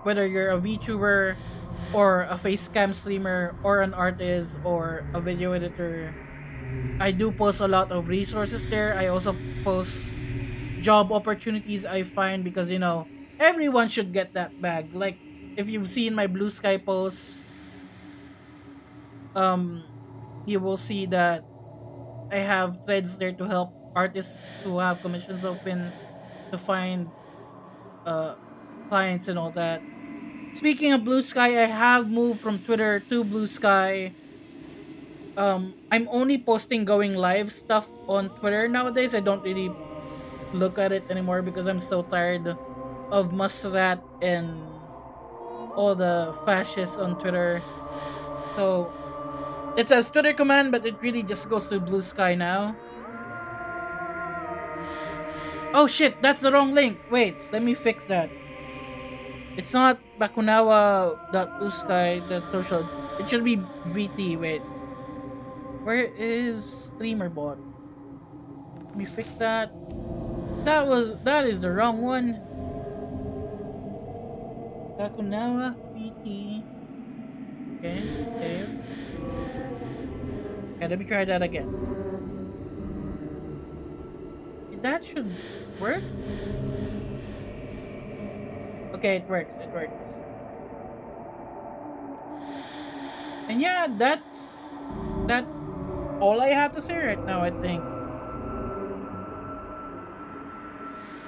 whether you're a VTuber or a facecam streamer or an artist or a video editor, I do post a lot of resources there. I also post job opportunities I find because everyone should get that bag. Like if you've seen my Blue Sky posts, um, you will see that I have threads there to help artists who have commissions open to find uh clients and all that. Speaking of Blue Sky, I have moved from Twitter to Blue Sky. I'm only posting going live stuff on Twitter nowadays. I don't really look at it anymore because I'm so tired of Musrat and all the fascists on Twitter. So it says Twitter command, but it really just goes to Blue Sky now. Oh shit, that's the wrong link. Wait, let me fix that. It's not bakunawa.bluesky.social. It should be VT. Wait. Where is StreamerBot? Let me fix that. That is the wrong one. Bakunawa VT. Okay, save. Okay, let me try that again. That should work. Okay, it works. It works. And yeah, that's all I have to say right now, I think.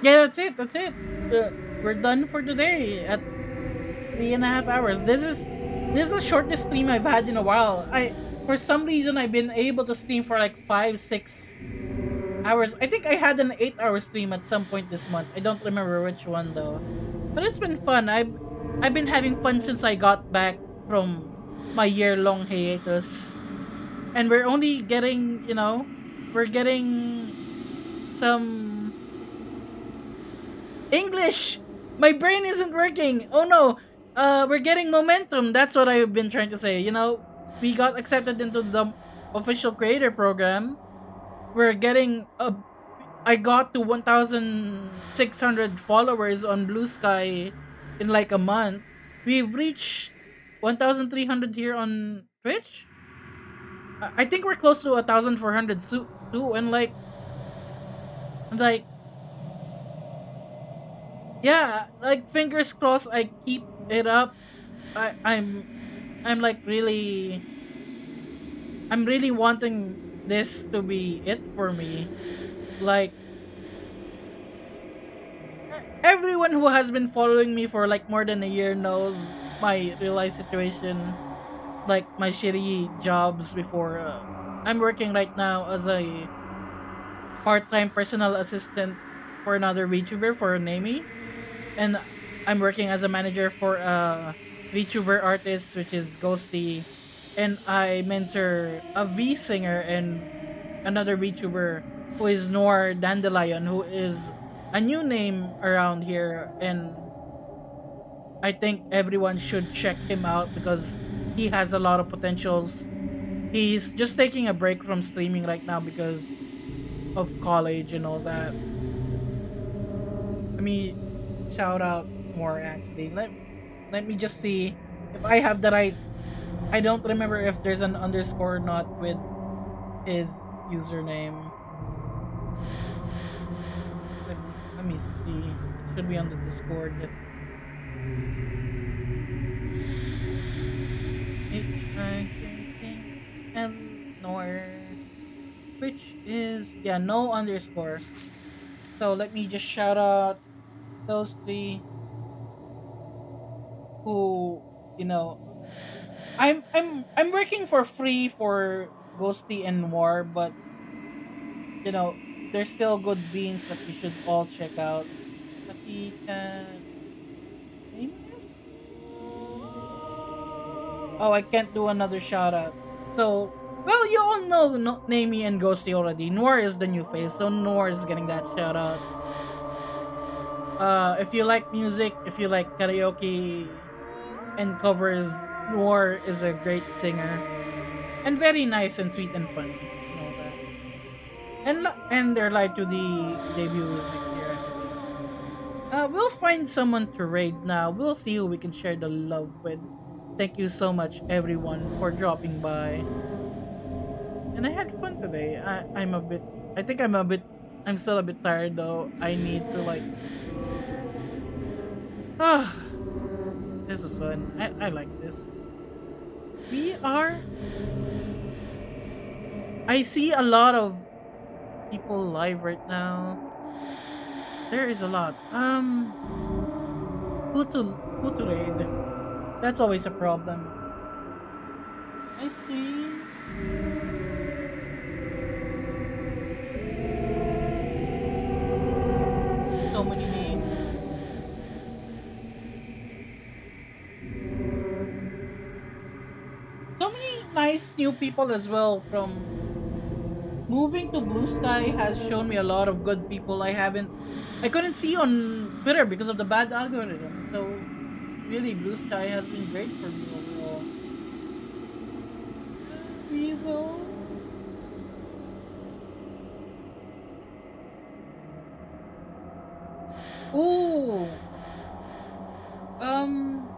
Yeah, that's it. That's it. We're done for today at 3.5 hours. This is the shortest stream I've had in a while. For some reason I've been able to stream for like 5-6 hours. I think I had an 8-hour stream at some point this month. I don't remember which one though. But it's been fun. I've been having fun since I got back from my year-long hiatus. And we're only getting, we're getting some English. My brain isn't working. Oh no. We're getting momentum. That's what I've been trying to say. We got accepted into the official creator program. We're getting I got to 1,600 followers on Blue Sky in like a month. We've reached 1,300 here on Twitch. I think we're close to 1,400 too, and like, yeah, like fingers crossed. I keep it up. I'm like really, I'm really wanting this to be it for me. Like, everyone who has been following me for like more than a year knows my real life situation, like my shitty jobs before. I'm working right now as a part-time personal assistant for another VTuber for Nami, and I'm working as a manager for a VTuber artist, which is Ghosty, and I mentor a V singer and another VTuber who is Noir Dandelion, who is a new name around here, and I think everyone should check him out because he has a lot of potentials. He's just taking a break from streaming right now because of college and all that. Let me shout out more actually. Let me just see if I have the right. I don't remember if there's an underscore or not with his username. Let me see. It should be on the Discord. And nor, which is no underscore. So let me just shout out those three who I'm working for free for Ghosty and Noir, but there's still good beans that we should all check out. Patika Nameless? Oh, I can't do another shout out. So, well, you all know Nami and Ghosty already. Noir is the new face, so Noir is getting that shout out. If you like music, if you like karaoke and covers, Noir is a great singer and very nice and sweet and funny and all that. And they're live to the debut is next year, I believe. We'll find someone to raid now. We'll see who we can share the love with. Thank you so much, everyone, for dropping by. And I had fun today. I'm a bit. I think I'm a bit. I'm still a bit tired though. I need to like. Ah, this is fun. I like this. We are. I see a lot of people live right now. There is a lot. Who to raid? That's always a problem. I see. So many names. So many nice new people as well. From moving to Blue Sky has shown me a lot of good people I couldn't see on Twitter because of the bad algorithm. So really, Blue Sky has been great for me overall. We will. Oh, um,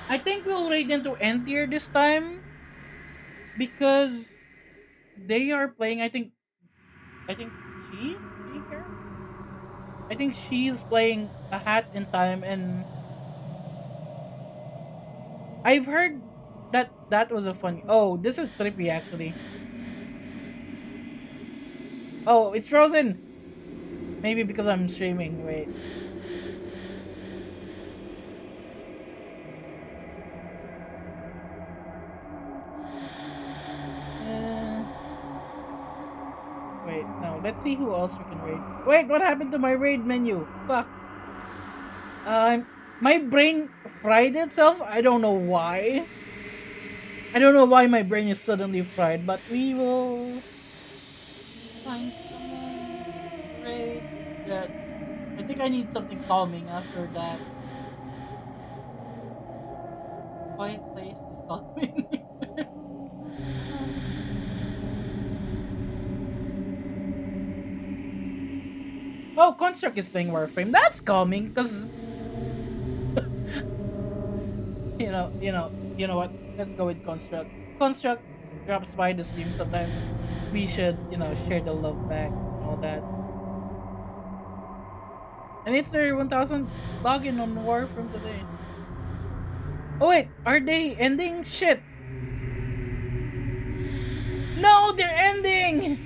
I think we'll raid into N tier this time because they are playing. I think she here. I think she's playing a hat in time, and I've heard that was a funny. Oh, this is trippy actually. Oh, it's frozen. Maybe because I'm streaming. Wait. Uh, wait. No. Let's see who else we can raid. Wait. What happened to my raid menu? Fuck. My brain fried itself. I don't know why. I don't know why my brain is suddenly fried, but we will find someone to raid. That I think I need something calming after that. Quiet place is calming. Oh, Construct is playing Warframe. That's calming because you know what? Let's go with Construct. Construct drops by the stream sometimes. We should share the love back and all that. And it's their 1,000 login on Warframe today. Oh wait, are they ending? Shit! No, they're ending.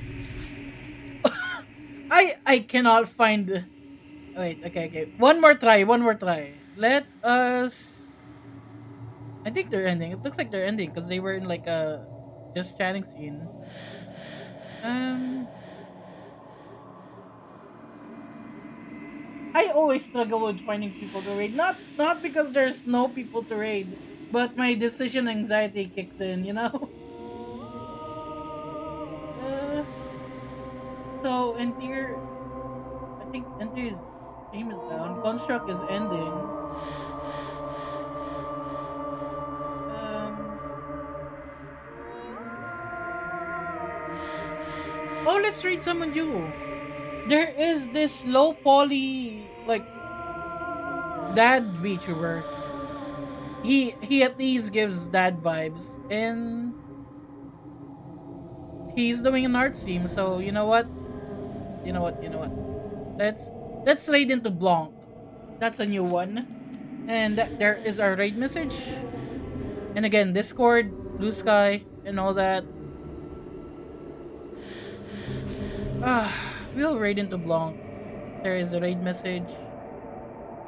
I cannot find. Wait, okay. One more try. Let us. I think they're ending. It looks like they're ending because they were in like a just chatting scene. Um, I always struggle with finding people to raid. Not because there's no people to raid, but my decision anxiety kicks in. Uh, so Entier, I think Entier's stream is down. Construct is ending. Um. Oh, let's raid someone new. There is this low poly like dad VTuber. He at least gives dad vibes, and he's doing an art stream. So you know what? Let's raid into Blanc. That's a new one, and there is our raid message. And again, Discord, Blue Sky, and all that. We'll raid into Blanc. There is a raid message.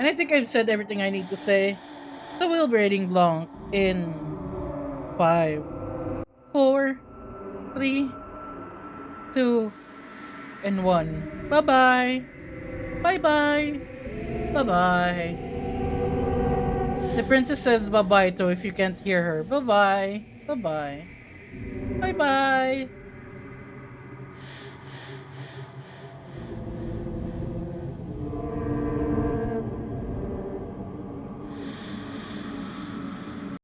And I think I've said everything I need to say. So we'll be raiding Blanc in 5, 4, 3, 2, and 1. Bye bye. Bye bye. Bye bye. The princess says bye bye too if you can't hear her. Bye bye. Bye bye. Bye bye.